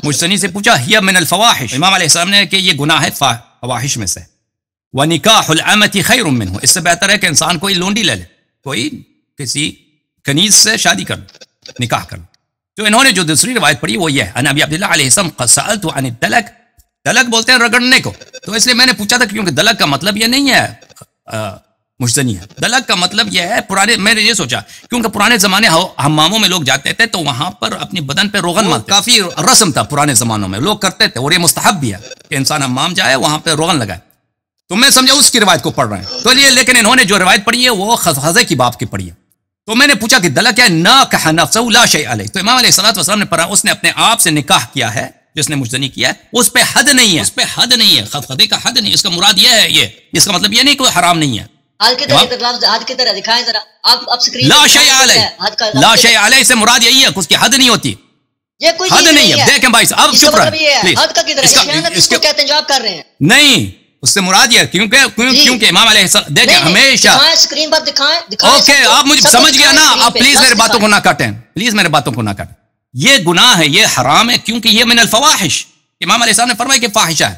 مجتنی سے پوچھا ہی من الفواحش، امام علیہ السلام نے کہ یہ گناہ ہے فواحش میں سے. وَنِكَاحُ الْأَمَةِ خَيْرٌ مِّنْهُ، اس سے بہتر ہے کہ انسان کوئی لونڈی لے لے، کوئی کسی کنیز سے شادی کر لے، نکاح کر لے. تو انہوں نے جو دوسری روایت پڑھی وہ یہ ہے، ان ابی عبداللہ علیہ السلام قد سألت عن الدلک، دلک بولتے ہیں رگڑنے کو. تو اس لیے میں نے پوچھا تھا کیونکہ دلک کا مطلب یہ نہیں ہے مجتنی ہے، دلک کا مطلب یہ ہے پرانے، میں نے یہ سوچا کیونکہ پرانے زمانے حماموں میں لوگ جاتے تھے تو وہاں پر اپنی بدن پہ روغن مالتے، کافی رسم تھا پرانے زمانوں میں، لوگ کرتے تھے، اور یہ مستحب بھی ہے کہ انسان حمام جائے وہاں پہ روغن لگائے. تو میں سمجھا اس کی روایت کو پڑھ رہے ہیں. تو لیکن انہوں نے جو روایت پڑھی ہے وہ خزخزے کی باب کی پڑھی ہے. تو میں نے پوچھا کہ دلک ہے، ناکح نفسہ لا شیء علیہ. تو امام علیہ الصلوۃ والسلام نے پڑھا اس نے اپنے آپ سے نکاح کیا ہے، جس نے مجتنی کیا ہے، اس پہ حد نہیں ہے، اس پہ حد نہیں ہے، خزخزے کا حد نہیں. اس کا مراد یہ ہے، یہ اس کا مطلب یہ نہیں کوئی حرام نہیں ہے. لا شیء علیہ، لا شیء علیہ سے مراد یہی ہے کہ اس کی حد نہیں ہوتی، حد نہیں ہے. دیکھیں بھائی اب چپ رہے، نہیں اس سے مراد یہ کیونکہ امام علیہ السلام دیکھیں ہمیشہ اسکرین پر دکھائیں. اوکے آپ مجھے سمجھ گیا نا، آپ پلیز میرے باتوں کو نہ کاٹیں، پلیز میرے باتوں کو نہ کاٹیں. یہ گناہ ہے، یہ حرام ہے، کیونکہ یہ من الفواحش. امام علیہ السلام نے فرمایا کہ فاحشہ ہے،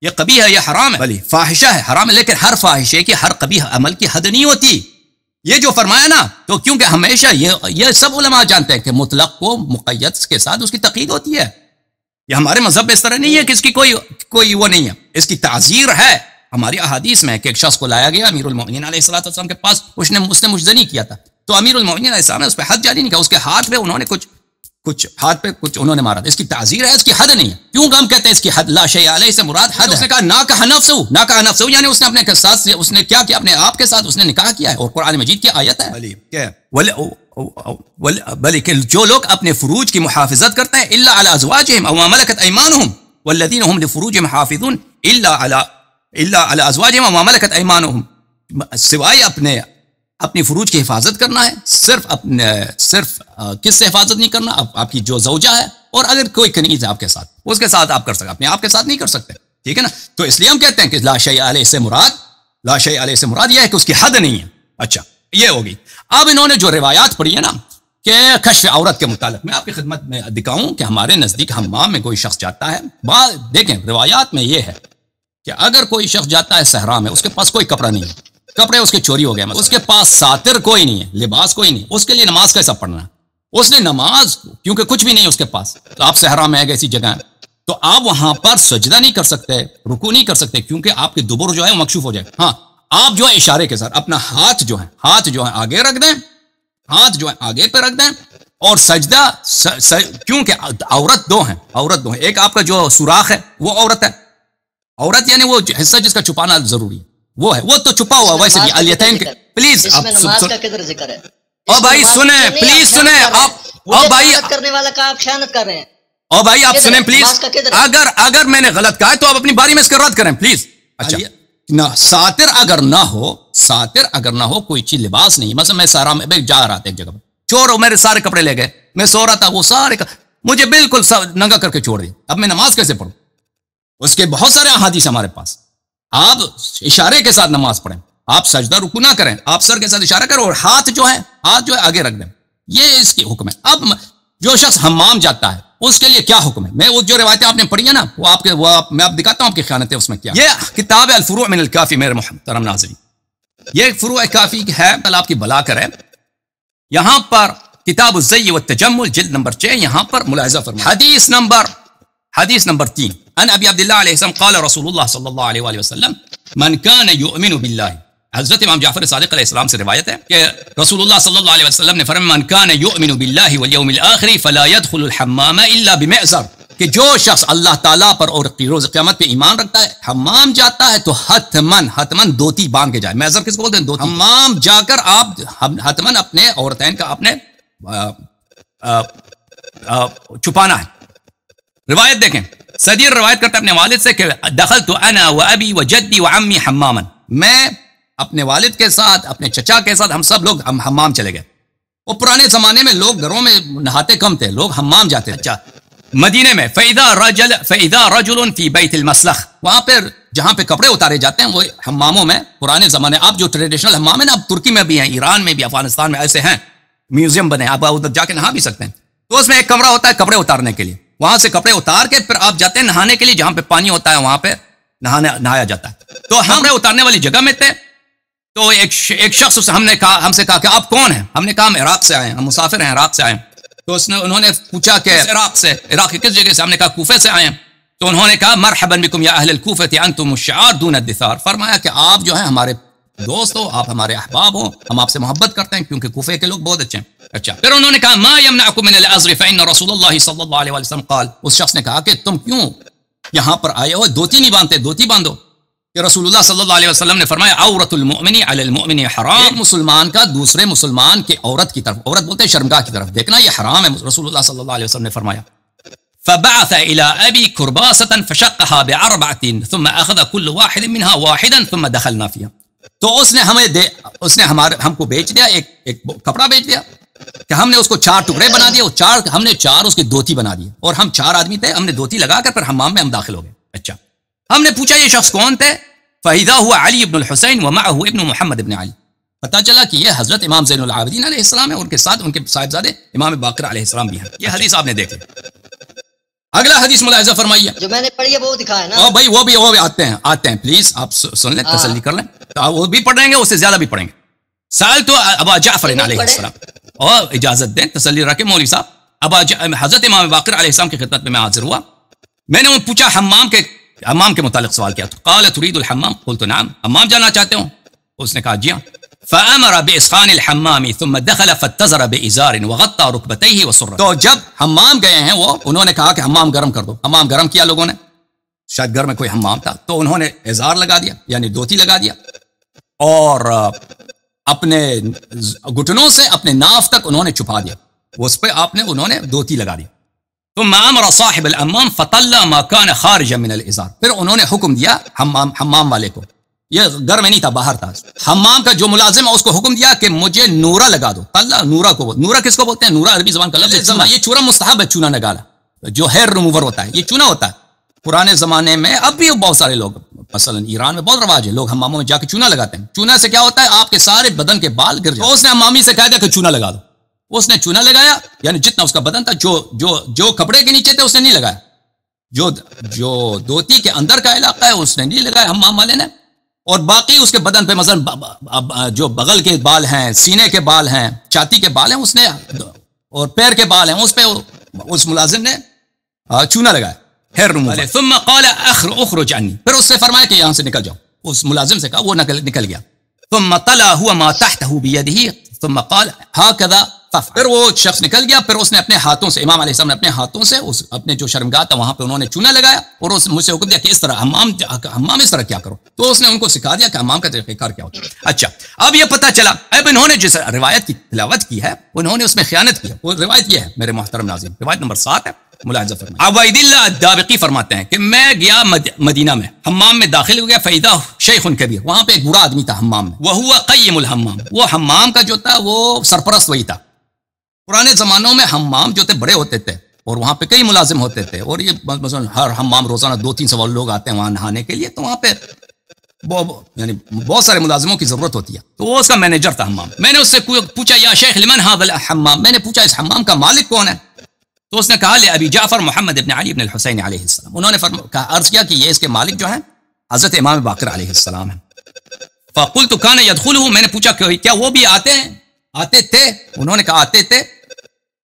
یہ قبیح ہے، یہ حرام ہے. بلی فاحشہ ہے، حرام ہے، لیکن ہر فاحشے کی، ہر قبیح عمل کی حد نہیں ہوتی. یہ جو فرمایا نا، تو کیونکہ ہمیشہ یہ سب علماء جانتے ہیں کہ مطلق کو مقید کے ساتھ اس کی تقید ہوتی ہے. یہ ہمارے مذہب میں اس طرح نہیں ہے کہ اس کی کوئی وہ نہیں ہے، اس کی تعزیر ہے. ہماری احادیث میں کہ ایک شخص کو لایا گیا امیر المؤمنین علیہ الصلوۃ والسلام کے پاس، اس نے مجزنی کیا تھا. تو امیر المؤمنین علیہ السلام نے اس پہ حد جاری نہیں کیا، اس کے ہاتھ پہ انہوں نے کچھ ہاتھ پہ کچھ انہوں نے مارا. اس کی تعزیر ہے، اس کی حد نہیں ہے. کیوں ہم کہتے ہیں اس کی حد؟ لا شیء علیہ سے مراد حد ہے. اس نے کہا ناکح نفسہ، یعنی اس نے اپنے ساتھ سے اس نے کیا کیا، اپنے آپ کے ساتھ اس نے نکاح کیا ہے. اور قرآن مجید کی آیت ہے بلکہ جو لوگ اپنے فروج کی محافظت کرتے ہیں الا علی ازواجہم او ما ملکت ایمانہم والذین هم لفروجہم حافظون الا علی ازواجہم او ما ملکت ایمانہم، سوائے اپنے اپنی فروج کی حفاظت کرنا ہے، صرف کس سے حفاظت نہیں کرنا؟ آپ کی جو زوجہ ہے، اور اگر کوئی کنیز ہے آپ کے ساتھ اس کے ساتھ آپ کر سکتے، اپنے آپ کے ساتھ نہیں کر سکتے، ٹھیک ہے نا؟ تو اس لیے ہم کہتے ہیں کہ لا شیء علیہ سے مراد یہ ہے کہ اس کی حد نہیں ہے۔ اچھا، یہ ہوگی۔ اب انہوں نے جو روایات پڑھی ہے نا کہ کشف عورت کے متعلق، میں آپ کی خدمت میں دکھاؤں کہ ہمارے نزدیک حمام میں کوئی شخص جاتا ہے، دیکھیں روایات میں یہ ہے کہ اگر کوئی شخص جاتا ہے صحرا میں، اس کے پاس کوئی کپڑا نہیں ہے، کپڑے اس کے چوری ہو گئے، اس کے پاس ساتر کوئی نہیں ہے، لباس کوئی نہیں، اس کے لیے نماز کیسا پڑھنا ہے؟ اس نے نماز، کیونکہ کچھ بھی نہیں ہے اس کے پاس، تو آپ صحرا میں ہے ایسی جگہ ہے، تو آپ وہاں پر سجدہ نہیں کر سکتے، رکوع نہیں کر سکتے، کیونکہ آپ کے دبر جو ہے وہ مکشوف ہو جائے۔ ہاں، آپ جو ہے اشارے کے ساتھ اپنا ہاتھ جو ہے آگے رکھ دیں، ہاتھ جو ہے آگے پہ رکھ دیں، اور سجدہ کیونکہ عورت دو ہیں، ایک آپ کا جو سوراخ ہے وہ عورت ہے، عورت یعنی وہ حصہ جس کا چھپانا ضروری ہے، وہ تو چھپا ہوا ویسے بھی الیتین کے۔ پلیز نماز کا کدھر ذکر ہے؟ او بھائی سنیں، پلیز سنیں آپ، او بھائی کرنے والا کا آپ خیانت کر رہے ہیں، او بھائی آپ سنیں پلیز، اگر میں نے غلط کہا ہے تو آپ اپنی باری میں اس کا رد کریں پلیز۔ اچھا، نہ ساتر اگر نہ ہو کوئی چیز، لباس نہیں، مثلا میں سارا میں جا رہا تھا ایک جگہ پر، چور میرے سارے کپڑے لے گئے، میں سو رہا تھا، وہ سارے مجھے بالکل ننگا کر کے چھوڑ دیا، اب میں نماز کیسے پڑھوں؟ اس کے بہت سارے احادیث ہمارے پاس، آپ اشارے کے ساتھ نماز پڑھیں، آپ سجدہ رکوع نہ کریں، آپ سر کے ساتھ اشارہ کریں، اور ہاتھ جو ہے آگے رکھ دیں، یہ اس کی حکم ہے۔ اب جو شخص حمام جاتا ہے اس کے لیے کیا حکم ہے؟ میں وہ جو روایتیں آپ نے پڑھی ہیں نا، میں آپ دکھاتا ہوں آپ کی خیانتیں اس میں کیا۔ یہ کتاب ہے الفروع من الکافی، میرے محترم ناظرین، یہ فروع کافی ہے، اللہ آپ کی بھلا کرے۔ یہاں پر کتاب الزی والتجمل جلد نمبر 6، یہاں پر ملاحظہ فرمائیں، حدیث نمبر 3، ان ابی عبداللہ علیہ السلام قال رسول اللہ صلی اللہ علیہ وآلہ وسلم من کان یؤمن باللہ، حضرت امام جعفر صادق علیہ السلام سے روایت ہے کہ رسول اللہ صلی اللہ علیہ وسلم نے فرمایا من کان یؤمن باللہ والیوم الآخر فلا يدخل الحمام الا بمعذر، کہ جو شخص اللہ تعالیٰ پر اور روز قیامت پہ ایمان رکھتا ہے، حمام جاتا ہے تو حتمن دوتی باندھ کے جائے۔ معذر کس کو بولتے ہیں؟ دوتی۔ حمام جا کر آپ حتمن اپنے عورتین کا اپنے چھپانا ہے۔ روایت دیکھیں، صدیر روایت کرتا ہے اپنے والد سے کہ دخلت انا وابی وجدی وعمی حماما، میں اپنے والد کے ساتھ، اپنے چچا کے ساتھ، ہم سب لوگ حمام چلے گئے۔ وہ پرانے زمانے میں لوگ گھروں میں نہاتے کم تھے، لوگ حمام جاتے تھے۔ اچھا، مدینے میں فَإِذَا رَجُلٌ فِي بَيْتِ الْمَسْلَخ، وہاں پر جہاں پہ کپڑے اتارے جاتے ہیں وہ حماموں میں، پرانے زمانے، اب جو ٹریڈیشنل حمام ہے نا، اب ترکی میں بھی ہیں، ایران میں بھی، افغانستان میں ایسے ہیں، میوزیم بنے، آپ ادھر جا کے نہا بھی سکتے ہیں۔ تو اس میں ایک کمرہ ہوتا ہے کپڑے اتارنے کے لیے، وہاں سے کپڑے اتار کے پھر آپ جاتے ہیں نہانے کے لیے، جہاں پہ پانی ہوتا ہے وہاں پہ نہایا جاتا ہے۔ تو ہم کپڑے اتارنے والی جگہ میں تھے، تو ایک شخص ہم سے کہا کہ آپ کون ہیں؟ ہم نے کہا ہم عراق سے آئے ہیں، ہم مسافر ہیں، عراق سے آئے ہیں۔ تو انہوں نے پوچھا کہ عراق کی کس جگہ سے؟ ہم نے کہا کوفے سے آئے ہیں۔ تو انہوں نے کہا مرحبا بکم یا اہل الکوفہ انتم الشعار دون الدثار، فرمایا کہ آپ جو ہیں ہمارے دوست ہو، آپ ہمارے احباب ہو، ہم آپ سے محبت کرتے ہیں کیونکہ کوفے کے لوگ بہت اچھے ہیں۔ اچھا، پھر انہوں نے کہا ما یمنعکم من العذر فإن رسول اللہ صلی اللہ علیہ وسلم قال، اس شخص نے کہا کہ تم کیوں یہاں پر آئے ہو، دوتی نہیں باندھتے؟ دوتی باندھو، کہ رسول اللہ صلی اللہ علیہ وسلم نے فرمایا عورت المؤمن علی المؤمن حرام، ایک مسلمان کا دوسرے مسلمان کے عورت کی طرف، عورت بولتے ہیں شرمگاہ کی طرف دیکھنا، یہ حرام ہے، رسول اللہ صلی اللہ علیہ وسلم نے فرمایا۔ فبعث الى ابي كرباسة فشقها باربعة ثم اخذ كل واحد منها واحدا ثم دخلنا فيها، تو اس نے ہم کو بیچ دیا، ایک کپڑا بیچ دیا کہ ہم نے اس کو 4 ٹکڑے بنا دیے، ہم نے 4 اس کے دوتی بنا دیے، اور ہم 4 آدمی تھے، ہم نے دوتی لگا کر پھر حمام میں ہم داخل ہو گئے۔ اچھا، ہم نے پوچھا یہ شخص کون تھے؟ فَإِذَا هُوَ عَلِي بْنُ الْحُسَيْنِ وَمَعَهُ ابْنُ محمد ابن علی، پتہ چلا کہ یہ حضرت امام زین العابدین علیہ السلام ہے، ان کے ساتھ ان کے صاحبزادے امام باقر علیہ السلام بھی ہیں۔ یہ حدیث آپ نے دیکھی۔ اگلا حدیث ملاحظہ فرمائیے، جو میں نے پڑھی ہے وہ دکھا ہے نا۔ او بھائی وہ بھی آتے ہیں پلیز آپ سن لیں، تسلی کر لیں، تو وہ بھی پڑھیں گے، اس سے زیادہ بھی پڑھیں گے۔ سألت ابا جعفر علیہ السلام، اور اجازت دیں، تسلی رکھیں مولوی صاحب، حضرت امام باقر علیہ السلام کی خدمت میں حاضر ہوا، میں نے پوچھا حمام کے متعلق سوال کیا، تو قال تريد الحمام، قلت نعم، حمام جانا چاہتے ہوں؟ اس نے کہا جی ہاں۔ فامر باسخان الحمام ثم دخل فاتزر بازار وغطى ركبتيه وسره، تو جب حمام گئے ہیں وہ، انہوں نے کہا کہ حمام گرم کر دو، حمام گرم کیا لوگوں نے، شاید گھر میں کوئی حمام تھا، تو انہوں نے ازار لگا دیا، یعنی دوتی لگا دیا، اور اپنے گھٹنوں سے اپنے ناف تک انہوں نے چھپا دیا، اس پہ انہوں نے دوتی لگا دیا۔ ثم امر صاحب الحمام فطلع ما كان خارجا من الازار، پھر انہوں نے حکم دیا حمام والے کو یہ گھر میں نہیں تھا، باہر تھا. حمام کا جو ملازم ہے اس کو حکم دیا کہ مجھے نورا لگا دو. اللہ نورا کو، نورا کس کو بولتے ہیں؟ نورا عربی زبان کا لفظ ہے. یہ چونا مستحب ہے، چونا نگالا جو ہیئر ریموور ہوتا ہے، یہ چونا ہوتا ہے. پرانے زمانے میں، اب بھی بہت سارے لوگ، مثلا ایران میں بہت رواج ہے، لوگ حماموں میں جا کے چونا لگاتے ہیں. چونا سے کیا ہوتا ہے؟ آپ کے سارے بدن کے بال گر جاتے ہیں. اس نے حمامی سے کہا دیا کہ چونا لگا دو. اس نے چونا لگایا، یعنی جتنا اس کا بدن تھا، جو کپڑے کے نیچے تھے اس نے نہیں لگایا، جو دھوتی کے اندر کا علاقہ ہے اس نے نہیں لگایا حمام والے نے، اور باقی اس کے بدن پہ مثلا جو بغل کے بال ہیں، سینے کے بال ہیں، چھاتی کے بال ہیں، اس نے، اور پیر کے بال ہیں، اس پہ اس ملازم نے چونا لگایا. ثم قال اخرج عني، پھر اس سے فرمایا کہ یہاں سے نکل جاؤ. اس ملازم سے کہا، وہ نکل گیا. ثم طلع هو ما تحته بيده ثم قال هكذا فافعل. پھر وہ شخص نکل گیا، پھر اس نے اپنے ہاتھوں سے، امام علیہ السلام نے اپنے ہاتھوں سے اپنے جو شرمگاہ تھا وہاں پہ انہوں نے چونا لگایا، اور اس مجھ سے حکم دیا کہ اس طرح حمام اس طرح کیا کرو. تو اس نے ان کو سکھا دیا کہ حمام کا طریقہ کار کیا ہوتا ہے. اچھا، اب یہ پتہ چلا، اب انہوں نے جس روایت کی تلاوت کی ہے انہوں نے اس میں خیانت کی. وہ روایت یہ ہے میرے محترم ناظرین، روایت نمبر 7 ہے. ملاحظہ فرمائیں، عبید اللہ الدابقی فرماتے ہیں کہ میں گیا مدینہ میں، حمام میں داخل ہو گیا، فیدا شیخ کبیر، وہاں پہ ایک بوڑھا آدمی تھا حمام میں، وہو قیم الحمام، وہ حمام کا جو تھا وہ سرپرست وہی تھا. پرانے زمانوں میں حمام جو تھے بڑے ہوتے تھے، اور وہاں پہ کئی ملازم ہوتے تھے، اور یہ مثلا ہر حمام روزانہ 200-300 لوگ آتے ہیں وہاں نہانے کے لیے، تو وہاں پہ یعنی بہت سارے ملازموں کی ضرورت ہوتی ہے. تو وہ اس کا مینیجر تھا حمام. میں نے اس سے پوچھا، یا شیخ لمن ھذا الحمام، میں نے پوچھا اس حمام کا مالک کون ہے؟ تو اس نے کہا لابی جعفر محمد ابن علی ابن الحسین علیہ السلام. انہوں نے عرض کیا کہ یہ اس کے مالک جو ہیں حضرت امام باقر علیہ السلام ہیں. فقلت کان يدخله، میں نے پوچھا کہ کیا وہ بھی آتے تھے؟ انہوں نے کہا آتے تھے.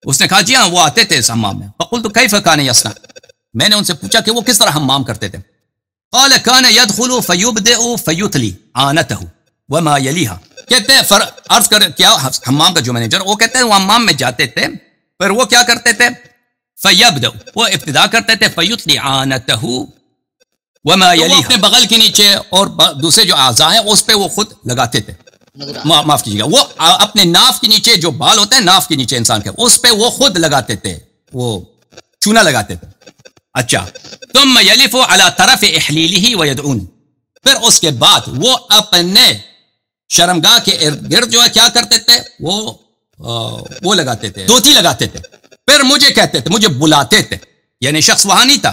اس نے کہا جی ہاں وہ آتے تھے اس حمام میں. فقلت کیف کان یصنع، میں نے ان سے پوچھا کہ وہ کس طرح حمام کرتے تھے. قال کان يدخل فيبدأ فيتلي عانته وما يليها، کہتے ہیں عرض کر کیا حمام کا جو مینیجر، وہ کہتے ہیں وہ حمام میں جاتے تھے، پھر وہ کیا کرتے تھے؟ فیبدأ، وہ ابتدا کرتے تھے، فیتلی عانتہ وما یلیہ، اپنے بغل کے نیچے اور دوسرے جو اعضاء ہیں اس پہ وہ خود لگاتے تھے. معاف کیجیے گا، وہ اپنے ناف کے نیچے جو بال ہوتے ہیں ناف کے نیچے انسان کے، اس پہ وہ خود لگاتے تھے، وہ چونا لگاتے تھے. اچھا، ثم یلف علی طرف احلیلہ ویدعون، پھر اس کے بعد وہ اپنے شرمگاہ کے ارد گرد جو ہے کیا کرتے تھے؟ وہ لگاتے تھے، دھوتی لگاتے تھے. پھر مجھے کہتے تھے، مجھے بلاتے تھے، یعنی شخص وہاں نہیں تھا،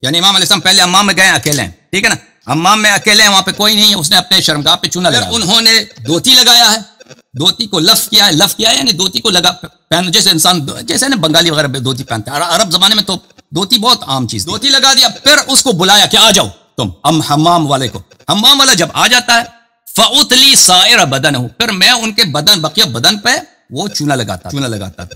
یعنی امام علیہ السلام پہلے حمام میں گئے اکیلے ہیں، ٹھیک ہے نا، حمام میں اکیلے ہیں، وہاں پہ کوئی نہیں ہے، اس نے اپنے شرمگاہ پہ چونا لگایا. انہوں نے دھوتی لگایا ہے، دھوتی کو لف کیا ہے یعنی دھوتی کو لگا پہن، جیسے انسان جیسے نا بنگالی وغیرہ دھوتی پہنتے ہیں، عرب زمانے میں تو دھوتی بہت عام چیز، دھوتی لگا دیا. پھر اس کو بلایا کہ آ جاؤ تم حمام والے کو. حمام والا جب آ جاتا ہے، فَأُتْلِي سَائِرَ بَدَنَهُ، پھر میں ان کے بقیہ بدن پہ وہ چونا لگاتا تھا،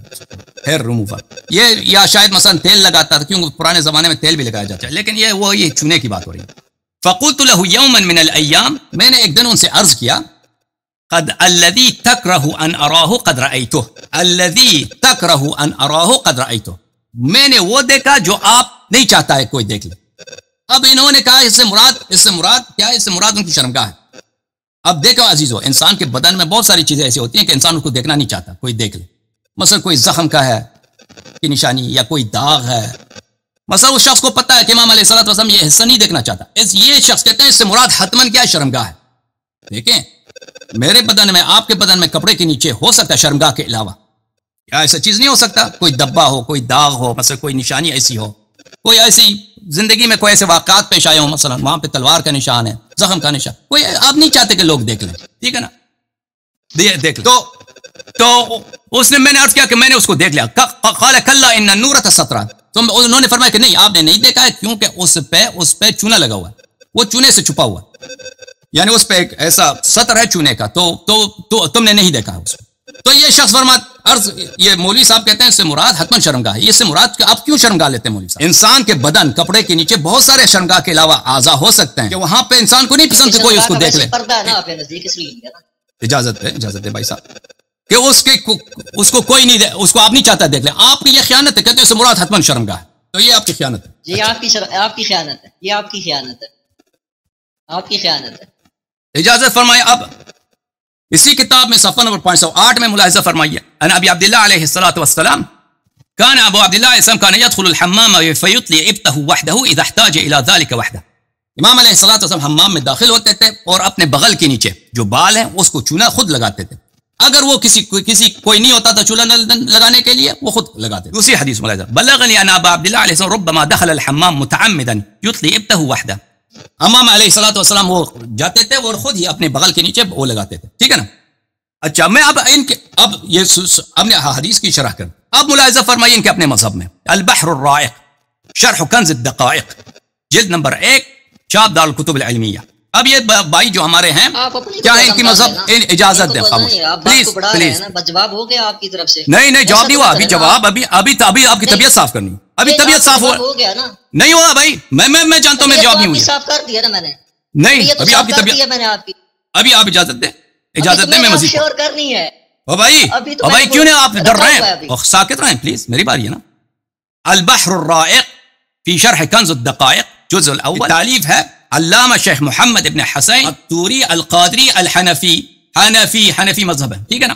ہیئر ریموور. یہ یا شاید مثلا تیل لگاتا تھا، کیونکہ پرانے زمانے میں تیل بھی لگایا جاتا ہے، لیکن یہ چونے کی بات ہو رہی ہے. فَقُلْتُ لَهُ يَوْمًا مِنَ الْأَيَّامِ، میں نے ایک دن ان سے عرض کیا، قد الذي تكره ان اراه قد رايته، الذي تكره ان اراه قد رايته، میں نے وہ دیکھا جو آپ نہیں چاہتا ہے کوئی دیکھ لے. اب انہوں نے کہا اس سے مراد کیا ہے؟ اس سے مراد ان کی شرمگاہ ہے. اب دیکھو عزیزو، انسان کے بدن میں بہت ساری چیزیں ایسی ہوتی ہیں کہ انسان اس کو دیکھنا نہیں چاہتا کوئی دیکھ لے. مثلا کوئی زخم کا ہے کی نشانی، یا کوئی داغ ہے، مثلا اس شخص کو پتا ہے کہ امام علیہ الصلوۃ والسلام یہ حصہ نہیں دیکھنا چاہتا، یہ شخص کہتے ہیں اس سے مراد حتمن کیا ہے؟ شرمگاہ ہے. دیکھیں میرے بدن میں، آپ کے بدن میں کپڑے کے نیچے ہو سکتا ہے شرمگاہ کے علاوہ، کیا ایسا چیز نہیں ہو سکتا؟ کوئی دبا ہو، کوئی داغ ہو، مثلا کوئی نشانی ایسی ہو، کوئی ایسی زندگی میں کوئی ایسے واقعات پیش آئے ہوں، مثلا وہاں پہ تلوار کا نشان ہے، زخم کا نشان، کوئی آپ نہیں چاہتے کہ لوگ دیکھ لیں، ٹھیک ہے نا، دیکھ لیں. تو اس نے، میں نے عرض کیا کہ میں نے اس کو دیکھ لیا. قال کلا ان النورۃ سترا، تو انہوں نے فرمایا کہ نہیں آپ نے نہیں دیکھا ہے، کیونکہ اس پہ چونا لگا ہوا ہے، وہ چونے سے چھپا ہوا ہے، یعنی اس پہ ایک ایسا سطر ہے چونے کا، تو تم نے نہیں دیکھا اس کو. تو یہ شخص یہ مولوی صاحب کہتے ہیں اس سے مراد حتمن شرمگاہ ہے. اس سے مراد کہ آپ کیوں شرمگاہ لیتے ہیں مولوی صاحب؟ انسان کے بدن کپڑے کے نیچے بہت سارے شرمگاہ کے علاوہ اعضاء ہو سکتے ہیں کہ وہاں پہ انسان کو نہیں پسند کہ کوئی اس کو دیکھ لے. اجازت ہے بھائی صاحب کہ اس کو کوئی نہیں اس کو آپ نہیں چاہتا دیکھ لیں. آپ کی یہ خیانت ہے، کہتے ہیں اس سے مراد حتمن شرمگاہ ہے، تو یہ آپ کی خیانت ہے. جی آپ کی خیانت ہے، یہ آپ کی خیانت ہے، آپ کی خیانت ہے. اجازت فرمائے. اب اسی کتاب میں صفحہ نمبر 508 میں ملاحظہ فرمائیے، ان ابی عبداللہ علیہ الصلوۃ والسلام كان ابو عبد الله كان يدخل الحمام فيطلي ابته وحده اذا احتاج الى ذلك وحده. امام علیہ الصلوۃ والسلام حمام میں داخل ہوتے تھے اور اپنے بغل کے نیچے جو بال ہیں اس کو چونا خود لگاتے تھے. اگر وہ کوئی نہیں ہوتا تھا چولہا لگانے کے لیے وہ خود لگاتے تھے. دوسری حدیث ملاحظہ بلغنی ان ابا عبداللہ علیہ السلام ربما دخل الحمام متعمدا یطلی ابته وحده. امام علیہ الصلوۃ والسلام وہ جاتے تھے اور خود ہی اپنے بغل کے نیچے وہ لگاتے تھے. ٹھیک ہے نا. اچھا میں اب یہ ہم نے حدیث کی شرح کر. اب ملاحظہ فرمائیے ان کے اپنے مذہب میں البحر الرائق شرح کنز الدقائق جلد نمبر 1 چاپ دار الکتب العلمیہ. اب یہ بھائی جو ہمارے ہیں کیا ہے ان کی مذہب اجازت دے خاموش پلیز پلیز. جواب ہو گیا آپ کی طرف سے؟ نہیں جواب نہیں ہوا ابھی. جواب ابھی آپ کی طبیعت صاف کرنی. ابھی طبیعت صاف ہو گیا نا. نہیں ہوا بھائی. میں جانتا ہوں میرا جواب نہیں ہوا. صاف کر دیا نا میں نے. نہیں ابھی آپ کی طبیعت میں نے آپ کی ابھی آپ اجازت دیں میں مزید شور کرنی ہے. او بھائی کیوں نہیں آپ ڈر رہے ہیں؟ ساکت رہیں پلیز میری باری ہے نا. البحر الرائق فی شرح کنز الدقائق جزء الاول تعلیف ہے علامہ شیخ محمد ابن حسین الطوری القادری حنفی مذہب ہے. ٹھیک ہے نا.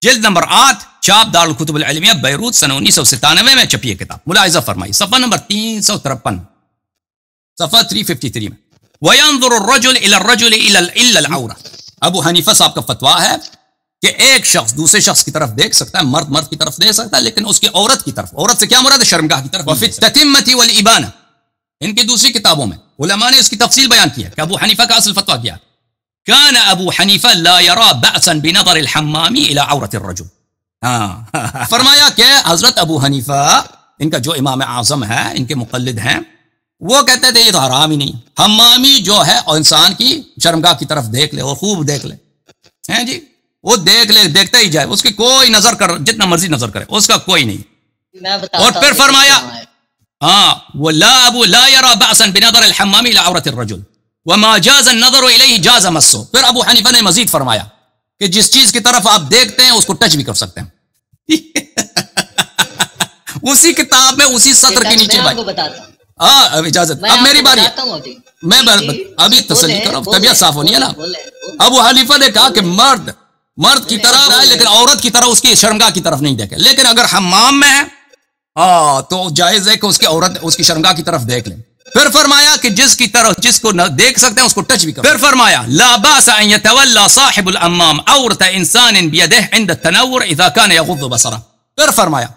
جلد نمبر 8 چاپ دار الکتب العلمیہ بیروت سن 1997 میں چھپی ہے کتاب. ملاحظہ فرمائی صفحہ نمبر 353 صفحہ 353 میں وَيَنظُرُ الرَّجُلِ إِلَى الرَّجُلِ إِلَّا الْعَوْرَةِ. ابو حنیفہ صاحب کا فتویٰ ہے کہ ایک شخص دوسرے شخص کی طرف دیکھ سکتا ہے, مرد کی طرف دیکھ سکتا ہے, لیکن اس کی عورت کی طرف, عورت سے کیا مراد ہے؟ شرمگاہ کی طرف. وفي التتمة والإبانة ان کی دوسری کتابوں میں علماء نے اس کی تفصیل بیان کی ہے کہ ابو حنیفہ کا اصل فتویٰ کیا ہے. كان ابو حنیفہ لا يرى بأسا بنظر الحمام الى عورة الرجل. فرمایا کہ حضرت ابو حنیفہ ان کا جو امام اعظم ہے, ان کے مقلد ہیں, وہ کہتے تھے یہ تو حرام ہی نہیں, حمامی جو ہے اور انسان کی شرمگاہ کی طرف دیکھ لے اور خوب دیکھ لے ہیں جی, وہ دیکھ لے, دیکھتا ہی جائے, اس کی کوئی نظر کر جتنا مرضی نظر کرے اس کا کوئی نہیں. اور پھر فرمایا وہ لا يرى بأسا بنظر الحمام الى عورة الرجل وما جاز النظر الیہ جاز مسه. پھر ابو حنیفہ نے مزید فرمایا کہ جس چیز کی طرف آپ دیکھتے ہیں اس کو ٹچ بھی کر سکتے ہیں. اسی کتاب میں اسی سطر کے نیچے اب اجازت, اب میری باری ہے, میں ابھی تسلی کرو, طبیعت صاف ہونی ہے نا. ابو حنیفہ نے کہا کہ مرد کی طرف ہے لیکن عورت کی طرف اس کی شرمگاہ کی طرف نہیں دیکھے, لیکن اگر حمام میں ہے تو جائز ہے کہ اس کی عورت اس کی شرمگاہ کی طرف دیکھ لیں. پھر فرمایا کہ جس کو نہ دیکھ سکتے ہیں اس کو ٹچ بھی کریں. پھر فرمایا لا باس ان يتولى صاحب الامام عورة انسان بيده عند التنور اذا كان يغض بصره. پھر فرمایا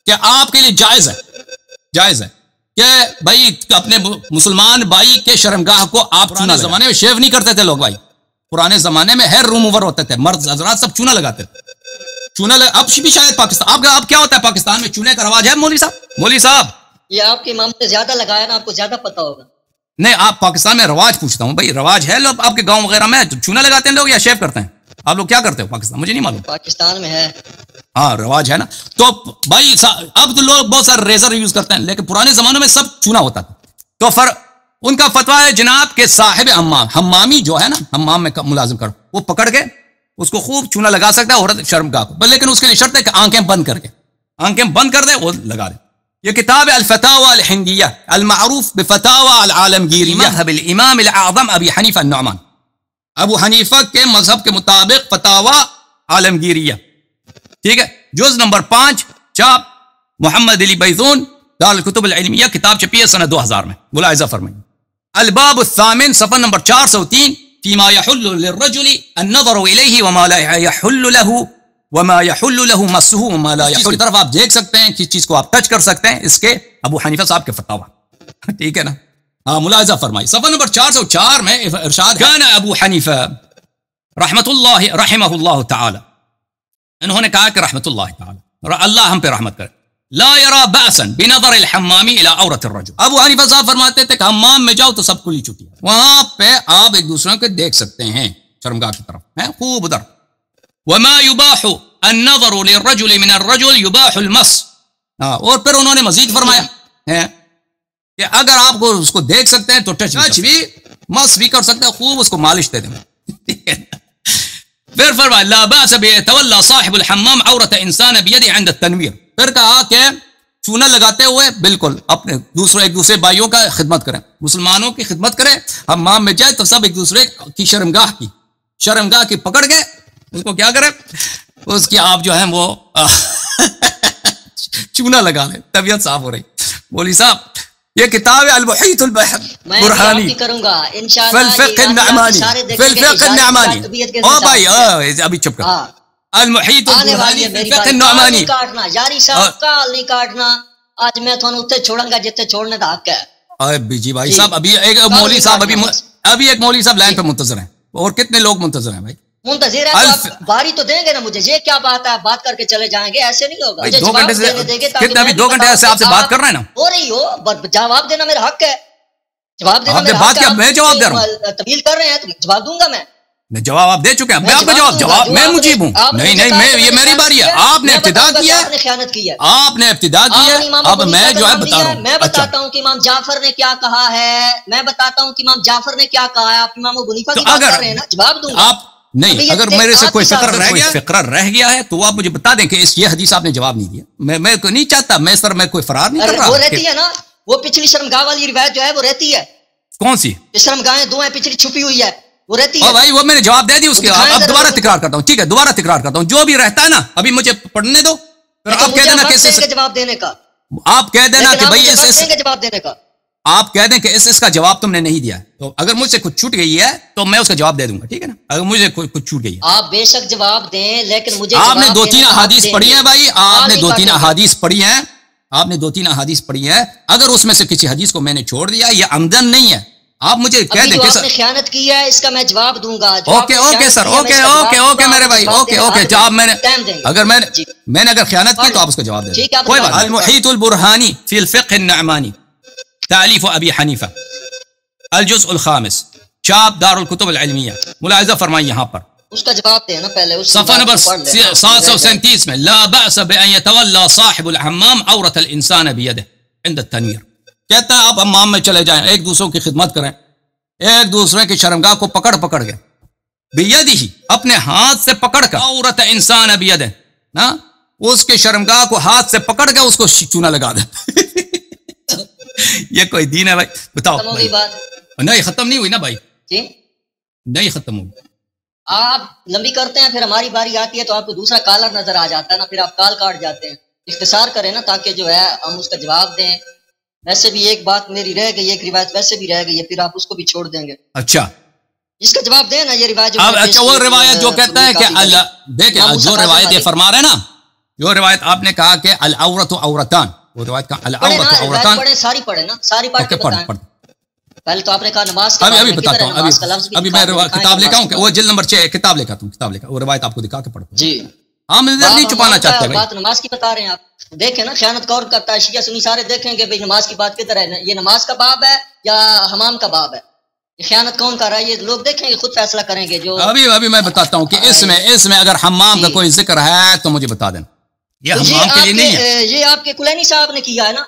کہ آپ کے لیے جائز ہے کہ بھائی اپنے مسلمان بھائی کے شرمگاہ کو آپ پرانے زمانے میں شیو نہیں کرتے تھے لوگ بھائی, پرانے زمانے میں ہیئر ریموور ہوتے تھے, مرد حضرات سب چونا لگاتے تھے. اب بھی شاید پاکستان اب کیا ہوتا ہے پاکستان میں چونے کا رواج ہے مولوی صاحب یہ آپ کے امام نے زیادہ لگایا نا, آپ کو زیادہ پتا ہوگا. نہیں آپ پاکستان میں رواج پوچھتا ہوں بھائی, رواج ہے لوگ آپ کے گاؤں وغیرہ میں چونا لگاتے ہیں لوگ یا شیو کرتے ہیں؟ آپ لوگ کیا کرتے ہو پاکستان, مجھے نہیں معلوم. پاکستان میں ہے رواج ہے نا. تو بھائی اب تو لوگ بہت سارے ریزر یوز کرتے ہیں, لیکن پرانے زمانوں میں سب چونا ہوتا تھا. تو ان کا فتویٰ ہے جناب کہ صاحب حمامی جو ہے نا, حمام میں ملازم کر, وہ پکڑ کے اس کو خوب چونا لگا سکتا ہے عورت شرمگاہ کو, لیکن اس کے لیے شرط ہے کہ آنکھیں بند کر دے وہ لگا دے. یہ کتاب الفتاوی الہندیہ المعروف بفتاوی العالمگیریہ مذہب الامام الاعظم ابی حنیفہ النعمان. ابو حنیفہ کے مذہب کے مطابق فتاوی عالمگیریہ, ٹھیک ہے, جز نمبر 5 چاپ محمد علی بیضون دار الکتب العلمیہ, کتاب چھپی ہے سنہ 2000 میں. ملاحظہ فرمائیے الباب الثامن صفحہ نمبر 403 فيما يحل للرجل النظر إليه وما لا يحل له مسه وما لا يحل. اس طرف آپ دیکھ سکتے ہیں کس چیز کو آپ ٹچ کر سکتے ہیں, اس کے ابو حنیفہ صاحب کے فتاوی. ٹھیک ہے نا. ملاحظہ فرمائی صفحہ نمبر 404 میں ارشاد كان ابو حنیفہ رحمہ اللہ تعالی, انہوں نے کہا کہ رحمت اللہ تعالی اللہ ہم پہ رحمت کرے, لا يرى بأسا بنظر الحمام الى عورة الرجل. ابو حنیفہ صاحب فرماتے تھے کہ حمام میں جاؤ تو سب کھلی چھٹی ہے, وہاں پہ آپ ایک دوسرے کو دیکھ سکتے ہیں شرمگاہ کی طرف ہیں خوب ادھر. وما يباح النظر للرجل من الرجل يباح المس. اور پھر انہوں نے مزید فرمایا کہ اگر آپ کو اس کو دیکھ سکتے ہیں تو ٹچ بھی مس بھی کر سکتے ہیں, خوب اس کو مالش دے دیں. پھر فرمایا لا باس بيتولى صاحب الحمام عورة انسان بيده عند التنوير. پھر کہا کہ چونا لگاتے ہوئے بالکل اپنے ایک دوسرے بھائیوں کا خدمت کریں, مسلمانوں کی خدمت کریں, حمام میں جائے تو سب ایک دوسرے کی شرمگاہ کی پکڑ کے اس کو کیا کریں, اس کی آپ جو ہیں وہ چونا لگا لیں, طبیعت صاف ہو رہی. مولوی صاحب یہ کتاب ہے المحیط البرہانی کروں گا فی انشاءاللہ الفقہ النعمانی فی الفقہ النعمانی او بھائی ابھی چپ کر المحیط البرہانی فی الفقہ النعمانی کاٹنا یاری صاحب کال نہیں کاٹنا آج میں تھانوں اتنے چھوڑوں گا جتنے چھوڑنے دا حق ہے جی بھائی صاحب ابھی ایک مولوی صاحب ابھی ایک مولوی صاحب لائن پہ منتظر ہیں اور کتنے لوگ منتظر ہیں بھائی منتظر ہے تو آپ باری تو دیں گے نا مجھے یہ کیا بات ہے بات کر کے چلے جائیں گے ایسے نہیں ہوگا 2 گھنٹے سے کتنے ابھی 2 گھنٹے سے آپ سے بات کر رہے ہیں نا ہو رہی ہو جواب دینا میرا حق ہے جواب دینا میرا بات کیا میں جواب دے رہا ہوں تبدیل کر رہے ہیں تو جواب دوں گا میں جواب آپ دے چکے ہیں میں آپ کا جواب میں مجیب ہوں نہیں میں یہ میری باری ہے آپ نے ابتدا کیا آپ نے خیانت کی ہے آپ نے ابتدا کی ہے اب میں جو ہے بتا رہا ہوں میں بتاتا ہوں کہ امام جعفر نے کیا کہا ہے میں بتاتا ہوں کہ امام جعفر نے کیا کہا ہے آپ امام ابو حنیفہ کی بات کر رہے ہیں نا جواب دوں گا آپ نہیں اگر میرے سے کوئی فقرہ رہ گیا ہے تو آپ مجھے بتا دیں کہ یہ حدیث آپ نے جواب نہیں دیا میں نہیں چاہتا میں سر میں کوئی فرار نہیں کر رہا وہ رہتی ہے نا وہ پچھلی شرمگاہ والی روایت جو ہے وہ رہتی ہے کون سی شرمگاہیں 2 ہیں پچھلی چھپی ہوئی ہے وہ رہتی ہے بھائی وہ میں نے جواب دے دی اس کے اب دوبارہ تکرار کرتا ہوں ٹھیک ہے دوبارہ تکرار کرتا ہوں جو بھی رہتا ہے نا ابھی مجھے پڑھنے دو پھر آپ کہہ دینا کہ جواب دینے کا آپ کہہ دینا کہ بھائی جواب دینے کا آپ کہہ دیں کہ اس کا جواب تم نے نہیں دیا تو اگر مجھ سے کچھ چھوٹ گئی ہے تو میں اس کا جواب دے دوں گا ٹھیک ہے نا اگر مجھے کچھ چھوٹ گئی ہے آپ بے شک جواب دیں لیکن مجھے آپ نے 2-3 احادیث پڑھی ہیں بھائی آپ نے 2-3 احادیث پڑھی ہیں آپ نے 2-3 احادیث پڑھی ہیں اگر اس میں سے کسی حدیث کو میں نے چھوڑ دیا یہ عمدن نہیں ہے آپ مجھے کہہ دیں کہ آپ نے خیانت کی ہے اس کا میں جواب دوں گا اوکے سر اوکے میرے بھائی اوکے جواب میں نے اگر میں نے اگر خیانت کی تو آپ اس کا جواب دیں کوئی بات المحیط البرہانی فی الفقہ النعمانی تالیف ابی حنیفہ الجزء الخامس چاپ دار الکتب العلمیہ ملاحظہ فرمائیں یہاں پر اس کا جواب دیں نا پہلے صفحہ نمبر 737 میں لا بأس بأن يتولى صاحب الحمام عورة الانسان بيده عند التنویر کہتا ہے آپ حمام میں چلے جائیں ایک دوسروں کی خدمت کریں ایک دوسرے کی شرمگاہ کو پکڑ کے بیدہ اپنے ہاتھ سے پکڑ کر عورت انسان بیدہ نا اس کے شرمگاہ کو ہاتھ سے پکڑ کے اس کو چونا لگا دے یہ کوئی دین ہے بھائی بتاؤ نہیں ختم نہیں ہوئی نا بھائی نہیں ختم ہوئی آپ لمبی کرتے ہیں پھر ہماری باری آتی ہے تو آپ کو دوسرا کالر نظر آ جاتا ہے نا پھر آپ کال کاٹ جاتے ہیں اختصار کریں نا تاکہ جو ہے ہم اس کا جواب دیں ویسے بھی ایک بات میری رہ گئی ایک روایت ویسے بھی رہ گئی ہے پھر آپ اس کو بھی چھوڑ دیں گے اچھا اس کا جواب دیں نا یہ روایت اچھا وہ روایت جو کہتا ہے کہ اللہ دیکھیں جو روایت یہ فرما رہے ہیں نا جو روایت آپ نے کہا کہ العورت عورتان وہ روایت کا العورت عورتان پڑھیں ساری پڑھیں نا ساری پڑھ کے بتائیں پہلے تو آپ نے کہا نماز ابھی بتاتا ہوں ابھی میں کتاب لے کے آؤں وہ جلد نمبر 6 کتاب لے کے آتا ہوں کتاب لے کے وہ روایت آپ کو دکھا کے پڑھتا ہوں جی ہم نہیں چھپانا چاہتے ہیں بات نماز کی بتا رہے ہیں آپ دیکھیں نا خیانت کون کرتا ہے شیعہ سنی سارے دیکھیں گے بھئی نماز کی بات کدھر ہے یہ نماز کا باب ہے یا حمام کا باب ہے یہ خیانت کون کر رہا ہے یہ لوگ دیکھیں گے خود فیصلہ کریں گے جو ابھی میں بتاتا ہوں کہ اس میں اگر حمام کا کوئی ذکر ہے تو مجھے بتا دینا یہ حمام کے لیے نہیں ہے یہ آپ کے کلینی صاحب نے کیا ہے نا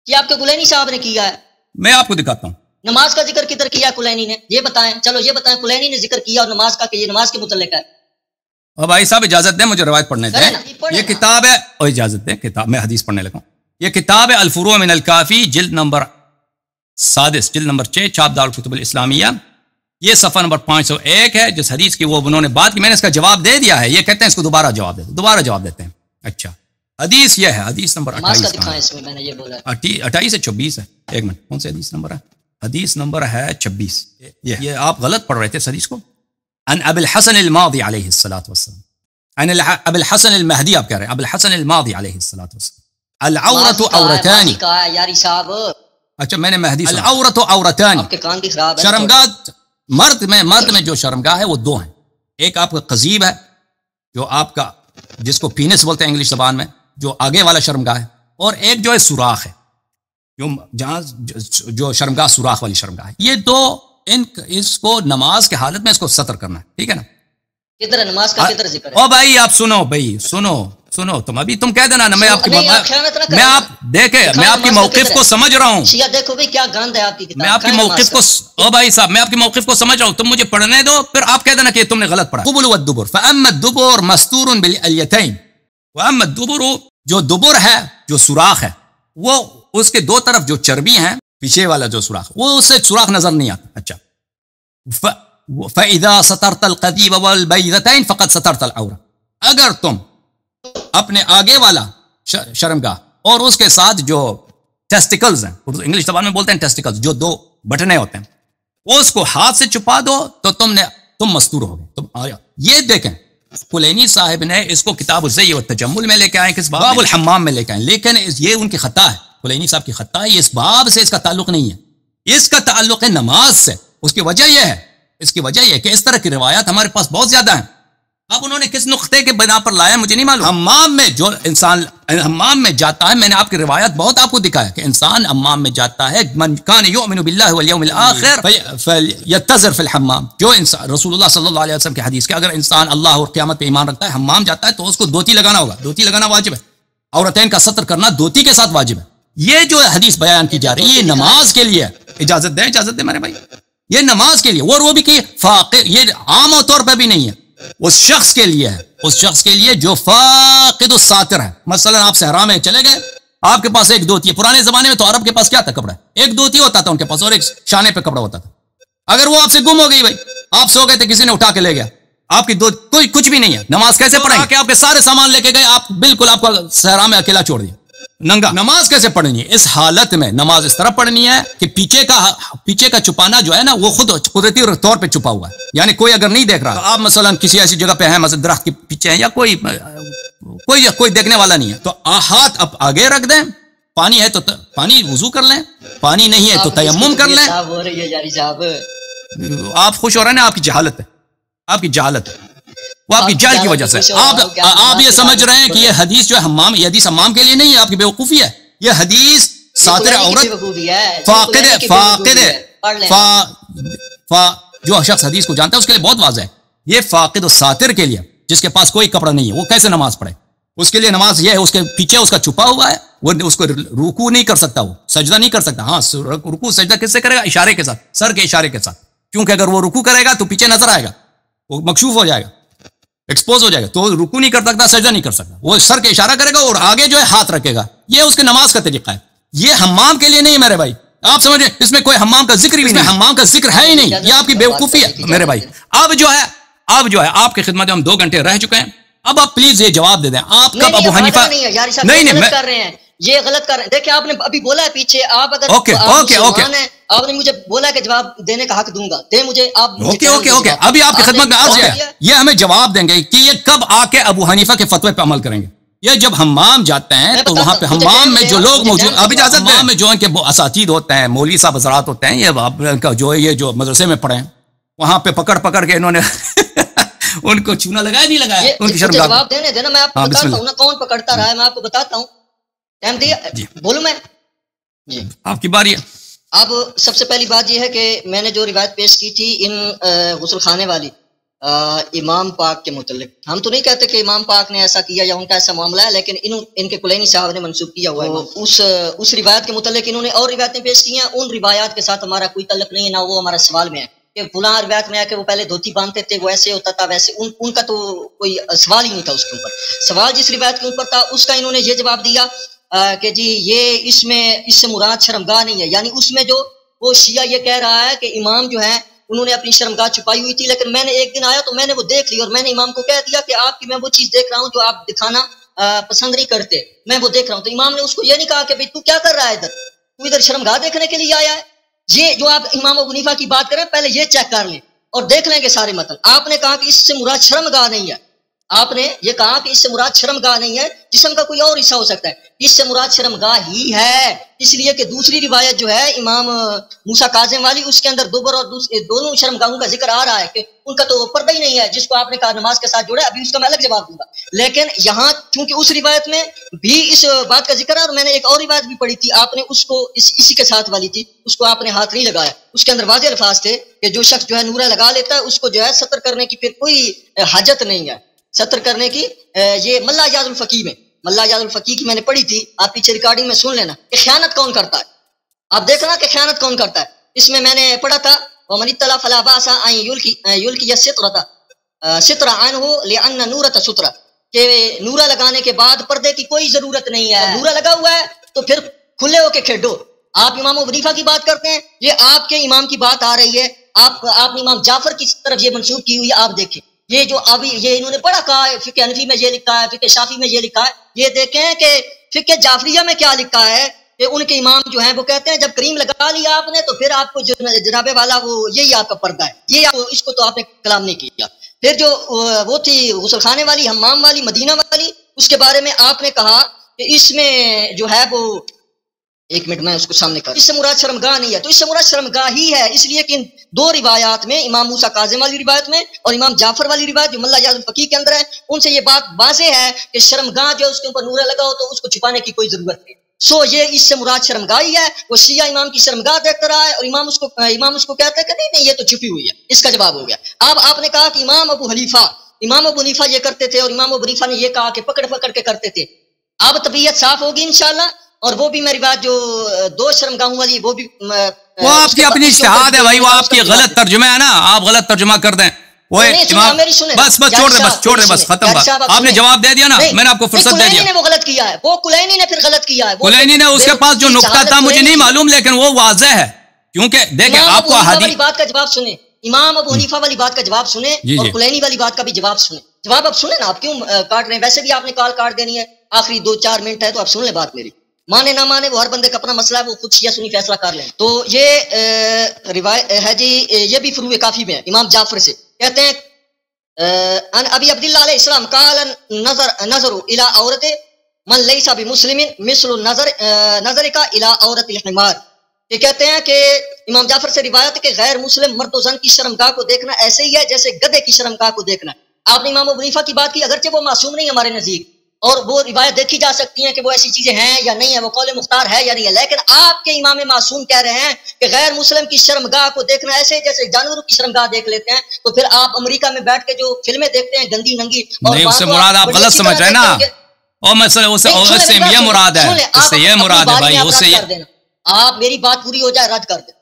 یہ آپ کے کلینی صاحب نے کیا ہے میں آپ کو دکھاتا ہوں نماز کا ذکر کدھر کیا کلینی نے یہ بتائیں چلو یہ بتائیں کلینی نے ذکر کیا اور نماز کا کہ یہ نماز کے متعلق ہے اور بھائی صاحب اجازت دیں مجھے روایت پڑھنے دیں یہ کتاب ہے اور اجازت دیں کتاب میں حدیث پڑھنے لگا ہوں یہ کتاب ہے الفروع من الکافی جلد نمبر 6 جلد نمبر 6 چاپ دار الکتب الاسلامیہ یہ صفحہ نمبر 501 ہے جس حدیث کی وہ انہوں نے بات کی میں نے اس کا جواب دے دیا ہے یہ کہتے ہیں اس کو دوبارہ جواب دیتے ہیں اچھا حدیث یہ ہے حدیث نمبر 28 میں نے یہ بولا 28 سے 26 ہے ایک منٹ کون سے حدیث نمبر ہے حدیث نمبر ہے 26 یہ آپ غلط پڑھ رہے تھے اس حدیث کو عن ابی الحسن الماضی علیہ الصلوۃ والسلام عن ابی الحسن المہدی آپ کہہ رہے ہیں ابی الحسن الماضی علیہ الصلوۃ والسلام العورت عورتان یاری صاحب اچھا میں نے مہدی العورت عورتان آپ کے کان کی خراب ہے شرمگاہ مرد میں جو شرمگاہ ہے وہ 2 ہیں ایک آپ کا قضیب ہے جو آپ کا جس کو پینس بولتے ہیں انگلش زبان میں جو آگے والا شرمگاہ ہے اور ایک جو ہے سوراخ ہے جہاں جو شرمگاہ سوراخ والی شرمگاہ ہے یہ 2 اس کو نماز کے حالت میں اس کو ستر کرنا ہے ٹھیک ہے نا کدھر نماز کا کدھر ذکر ہے او بھائی آپ سنو تم کہہ دینا نا میں آپ کی موقف کو سمجھ رہا ہوں دیکھو بھائی کیا گند ہے آپ کی میں آپ کی موقف کو او بھائی صاحب میں آپ کی موقف کو سمجھ رہا ہوں تم مجھے پڑھنے دو پھر آپ کہہ دینا کہ تم نے غلط پڑھا قبل والدبر فاما الدبر مستور بالالیتین واما الدبر جو دبر ہے جو سوراخ ہے وہ اس کے 2 طرف جو چربی ہیں پیچھے والا جو سوراخ وہ اس سے سوراخ نظر نہیں آتا اچھا فَإِذَا سَتَرْتَ الْقَدِيبَ وَالْبَيْضَتَيْنِ فَقَدْ سَتَرْتَ الْعَوْرَةَ اگر تم اپنے آگے والا شرمگاہ اور اس کے ساتھ جو ٹیسٹیکلز ہیں، انگلش زبان میں بولتے ہیں ٹیسٹیکلز، جو 2 بٹنے ہوتے ہیں، اس کو ہاتھ سے چھپا دو تو تم مستور ہو گئے. یہ دیکھیں کلینی صاحب نے اس کو کتاب الزی والتجمل میں لے کے آئے، کس باب الحمام میں لے کے آئے، لیکن یہ ان کی خطا ہے، کلینی صاحب کی خطا ہے. اس باب سے اس کا تعلق نہیں ہے، اس کا تعلق ہے نماز سے. اس کی وجہ یہ ہے کہ اس طرح کی روایات ہمارے پاس بہت زیادہ ہیں. اب انہوں نے کس نقطے کے بنا پر لایا مجھے نہیں معلوم. حمام میں جو انسان حمام میں جاتا ہے، میں نے آپ کی روایت بہت آپ کو دکھایا کہ انسان حمام میں جاتا ہے، من کان یؤمن باللہ والیوم الآخر فلیتذر فی الحمام. جو انسان رسول اللہ صلی اللہ علیہ وسلم کی حدیث کہ اگر انسان اللہ اور قیامت پہ ایمان رکھتا ہے، حمام جاتا ہے تو اس کو دھوتی لگانا ہوگا، دھوتی لگانا واجب ہے، عورتین کا ستر کرنا دھوتی کے ساتھ واجب ہے. یہ جو حدیث بیان کی جا رہی ہے یہ نماز کے لیے. اجازت دیں میرے بھائی، یہ نماز کے لیے، اور وہ بھی کہ فاقد، یہ عام طور پہ بھی نہیں ہے، اس شخص کے لیے ہے، اس شخص کے لیے جو فاقد الساتر ہے. مثلا آپ صحرا میں چلے گئے، آپ کے پاس ایک دھوتی ہے. پرانے زمانے میں تو عرب کے پاس کیا تھا؟ کپڑا، ایک دھوتی ہوتا تھا ان کے پاس اور ایک شانے پہ کپڑا ہوتا تھا. اگر وہ آپ سے گم ہو گئی، بھائی آپ سو گئے تھے، کسی نے اٹھا کے لے گیا، آپ کی کوئی کچھ بھی نہیں ہے، نماز کیسے پڑھیں گے؟ آپ کے سارے سامان لے کے گئے، آپ بالکل آپ کو صحرا میں اکیلا چھوڑ دیا ننگا. نماز کیسے پڑھنی ہے؟ اس حالت میں نماز اس طرح پڑھنی ہے کہ پیچھے کا چھپانا جو ہے نا وہ خود قدرتی طور پہ چھپا ہوا ہے. یعنی کوئی اگر نہیں دیکھ رہا تو آپ مثلا کسی ایسی جگہ پہ ہیں، مثلا درخت کے پیچھے ہیں یا کوئی دیکھنے والا نہیں ہے، تو ہاتھ اب آگے رکھ دیں. پانی ہے تو پانی وضو کر لیں، پانی نہیں ہے تو تیمم کر لیں. آپ خوش ہو رہے ہیں نا؟ آپ کی جہالت ہے، آپ کی جہالت ہے، وہ آپ کی جہل کی وجہ سے. آپ یہ سمجھ رہے ہیں کہ یہ حدیث جو ہے یہ حدیث حمام کے لیے نہیں ہے، آپ کی بیوقوفی ہے. یہ حدیث ساتر عورت جو شخص حدیث کو جانتا ہے اس کے لیے بہت واضح ہے. یہ فاقد الساتر کے لیے، جس کے پاس کوئی کپڑا نہیں ہے، وہ کیسے نماز پڑھے؟ اس کے لیے نماز یہ ہے، اس کے پیچھے اس کا چھپا ہوا ہے، وہ اس کو رکوع نہیں کر سکتا، وہ سجدہ نہیں کر سکتا. ہاں رکوع سجدہ کس سے کرے گا؟ اشارے کے ساتھ، سر کے اشارے کے ساتھ، کیونکہ اگر وہ رکوع کرے گا تو پیچھے نظر آئے گا، وہ مکشوف ہو جائے گا، ایکسپوز ہو جائے گا، تو رکوع نہیں کر سکتا، سجدہ نہیں کر سکتا. وہ سر کے اشارہ کرے گا اور آگے جو ہے ہاتھ رکھے گا. یہ اس کے نماز کا طریقہ ہے. یہ حمام کے لیے نہیں ہے میرے بھائی. آپ سمجھے؟ اس میں کوئی حمام کا ذکر بھی نہیں، حمام کا ذکر ہے ہی نہیں. یہ آپ کی بیوقوفی ہے میرے بھائی. اب جو ہے آپ کی خدمت میں ہم 2 گھنٹے رہ چکے ہیں. اب آپ پلیز یہ جواب دے دیں، آپ کب ابو حنیفہ نہیں کر رہے ہیں، یہ غلط کر رہے ہیں. دیکھیں آپ نے ابھی بولا ہے پیچھے، آپ اگر اوکے آپ نے مجھے بولا کہ جواب دینے کا حق دوں گا، دے مجھے آپ. اوکے ابھی آپ کی خدمت میں عرض ہے، یہ ہمیں جواب دیں گے کہ یہ کب آ کے ابو حنیفہ کے فتوے پہ عمل کریں گے. یہ جب حمام جاتے ہیں تو وہاں پہ حمام میں جو لوگ موجود، اب اجازت حمام میں جو ان کے اساتید ہوتے ہیں، مولوی صاحب حضرات ہوتے ہیں، یہ جو مدرسے میں پڑھے ہیں، وہاں پہ پکڑ کے انہوں نے ان کو چونا لگایا نہیں لگایا، ان کی شرمگاہ. جواب دینے دینا، میں آپ کو بتاتا ہوں نا کون پکڑتا رہا ہے، میں آپ کو بتاتا ہوں. ٹائم دیا بولوں میں؟ جی آپ کی باری ہے. اب سب سے پہلی بات یہ ہے کہ میں نے جو روایت پیش کی تھی ان غسل خانے والی امام پاک کے متعلق، ہم تو نہیں کہتے کہ امام پاک نے ایسا کیا یا ان کا ایسا معاملہ ہے، لیکن ان کے کلینی صاحب نے منسوخ کیا ہوا ہے. اس روایت کے متعلق انہوں نے اور روایتیں پیش کی ہیں، ان روایات کے ساتھ ہمارا کوئی تعلق نہیں ہے، نہ وہ ہمارا سوال میں ہے کہ فلاں روایت میں ہے کہ وہ پہلے دھوتی باندھتے تھے، وہ ایسے ہوتا تھا ویسے. ان کا تو کوئی سوال ہی نہیں تھا. اس کے اوپر سوال جس روایت کے اوپر تھا اس کا انہوں نے یہ جواب دیا کہ جی یہ اس سے مراد شرمگاہ نہیں ہے. یعنی اس میں جو وہ شیعہ یہ کہہ رہا ہے کہ امام جو ہے انہوں نے اپنی شرمگاہ چھپائی ہوئی تھی، لیکن میں نے ایک دن آیا تو میں نے وہ دیکھ لی اور میں نے امام کو کہہ دیا کہ آپ کی میں وہ چیز دیکھ رہا ہوں جو آپ دکھانا پسند نہیں کرتے، میں وہ دیکھ رہا ہوں. تو امام نے اس کو یہ نہیں کہا کہ بھئی تو کیا کر رہا ہے تو ادھر شرمگاہ دیکھنے کے لیے آیا ہے. یہ جو آپ امام ابو حنیفہ کی بات کریں پہلے یہ چیک کر لیں اور دیکھ لیں گے سارے متن. آپ نے کہا کہ اس سے مراد شرمگاہ نہیں ہے، آپ نے یہ کہا کہ اس سے مراد شرمگاہ نہیں ہے، جسم کا کوئی اور حصہ ہو سکتا ہے. اس سے مراد شرمگاہ ہی ہے، اس لیے کہ دوسری روایت جو ہے امام موسیٰ کاظم والی، اس کے اندر دوبر اور دونوں شرمگاہوں کا ذکر آ رہا ہے کہ ان کا تو پردہ ہی نہیں ہے، جس کو آپ نے کہا نماز کے ساتھ جوڑا. ابھی اس کا میں الگ جواب دوں گا، لیکن یہاں چونکہ اس روایت میں بھی اس بات کا ذکر ہے اور میں نے ایک اور روایت بھی پڑھی تھی، آپ نے اس کو اسی کے ساتھ والی تھی، اس کو آپ نے ہاتھ نہیں لگایا. اس کے اندر واضح الفاظ تھے کہ جو شخص جو ہے نورہ لگا لیتا ہے اس کو جو ہے ستر کرنے کی پھر کوئی حاجت نہیں ہے، ستر کرنے کی. یہ ملا یاد الفقی میں، ملا یاد الفقی کی میں نے پڑھی تھی، آپ پیچھے ریکارڈنگ میں سن لینا کہ خیانت کون کرتا ہے. آپ دیکھنا کہ خیانت کون کرتا ہے. اس میں نے پڑھا تھا ومن اطلع فلا باس ان یلقی ستر عنہ لان نورۃ ستر، کہ نورہ لگانے کے بعد پردے کی کوئی ضرورت نہیں ہے. نورہ لگا ہوا ہے تو پھر کھلے ہو کے کھیڈو. آپ امام ابو حنیفہ کی بات کرتے ہیں، یہ آپ کے امام کی بات آ رہی ہے، آپ نے امام جعفر کی طرف یہ منسوخ کی ہوئی ہے. آپ دیکھیں یہ جو ابھی یہ انہوں نے پڑھا کہا ہے، فقہ حنفی میں یہ لکھا ہے، فقہ شافعی میں یہ لکھا ہے. یہ دیکھیں کہ فقہ جعفریہ میں کیا لکھا ہے کہ ان کے امام جو ہیں وہ کہتے ہیں جب کریم لگا لیا آپ نے تو پھر آپ کو جو جناب والا وہ یہی آپ کا پردہ ہے، یہ اس کو تو آپ نے کلام نہیں کیا. پھر جو وہ تھی غسل خانے والی، حمام والی، مدینہ والی، اس کے بارے میں آپ نے کہا کہ اس میں جو ہے وہ، ایک منٹ میں اس کو سامنے کر، اس سے مراد شرمگاہ نہیں ہے. تو اس سے مراد شرمگاہ ہی ہے، اس لیے کہ ان دو روایات میں، امام موسیٰ کاظم والی روایت میں اور امام جعفر والی روایت جو ملا یاز الفقیہ کے اندر ہے، ان سے یہ بات واضح ہے کہ شرمگاہ جو اس کے اوپر نورہ لگا ہو تو اس کو چھپانے کی کوئی ضرورت نہیں. سو یہ اس سے مراد شرمگاہ ہی ہے. وہ شیعہ امام کی شرمگاہ دیکھتا رہا ہے اور امام اس کو کہتا ہے کہ نہیں یہ تو چھپی ہوئی ہے. اس کا جواب ہو گیا. اب آپ نے کہا کہ امام ابو حنیفہ یہ کرتے تھے، اور امام ابو حنیفہ نے یہ کہا کہ پکڑ پکڑ کے کرتے تھے. اب طبیعت صاف ہوگی انشاءاللہ. اور وہ بھی میری بات جو دو شرمگاہوں والی، وہ بھی وہ آپ کی اپنی اجتہاد ہے بھائی، وہ آپ کی غلط ترجمہ ہے نا، آپ غلط ترجمہ کر دیں. وہ امام بس چھوڑ دیں بس ختم بات. آپ نے جواب دے دیا نا، میں نے آپ کو فرصت دے دیا. وہ غلط کیا ہے، وہ کلینی نے پھر غلط کیا ہے. کلینی نے اس کے پاس جو نقطہ تھا مجھے نہیں معلوم، لیکن وہ واضح ہے. کیونکہ دیکھیں آپ کو احادیث بات کا جواب سنیں، امام ابو حنیفہ والی بات کا جواب سنیں اور کلینی والی بات کا بھی جواب سنیں. جواب اب سنیں نا، آپ کیوں کاٹ رہے ہیں؟ ویسے بھی آپ نے کال کاٹ دینی ہے، آخری 2-4 منٹ ہے تو آپ سن لیں بات میری. مانے نہ مانے وہ ہر بندے کا اپنا مسئلہ ہے، وہ خود شیعہ سنی فیصلہ کر لیں. تو یہ روایت ہے جی، یہ بھی فروع کافی میں ہے امام جعفر سے. کہتے ہیں ان ابی عبداللہ علیہ السلام قال نظر الى عورت من لیس بمسلم مثل نظر کا الى عورت الحمار. یہ کہتے ہیں کہ امام جعفر سے روایت ہے کہ غیر مسلم مرد و زن کی شرمگاہ کو دیکھنا ایسے ہی ہے جیسے گدھے کی شرمگاہ کو دیکھنا. آپ نے امام ابو حنیفہ کی بات کی، اگرچہ وہ معصوم نہیں ہمارے نزدیک، اور وہ روایت دیکھی جا سکتی ہیں کہ وہ ایسی چیزیں ہیں یا نہیں ہے، وہ قول مختار ہے یا نہیں ہے، لیکن آپ کے امام معصوم کہہ رہے ہیں کہ غیر مسلم کی شرمگاہ کو دیکھنا ایسے جیسے جانوروں کی شرمگاہ دیکھ لیتے ہیں. تو پھر آپ امریکہ میں بیٹھ کے جو فلمیں دیکھتے ہیں گندی ننگی، نہیں اس سے مراد آپ غلط سمجھ رہے ہیں نا، اور مسئلہ اس سے یہ مراد ہے، اس سے یہ مراد ہے بھائی. اس سے آپ میری بات پوری ہو جائے رد کر دیں،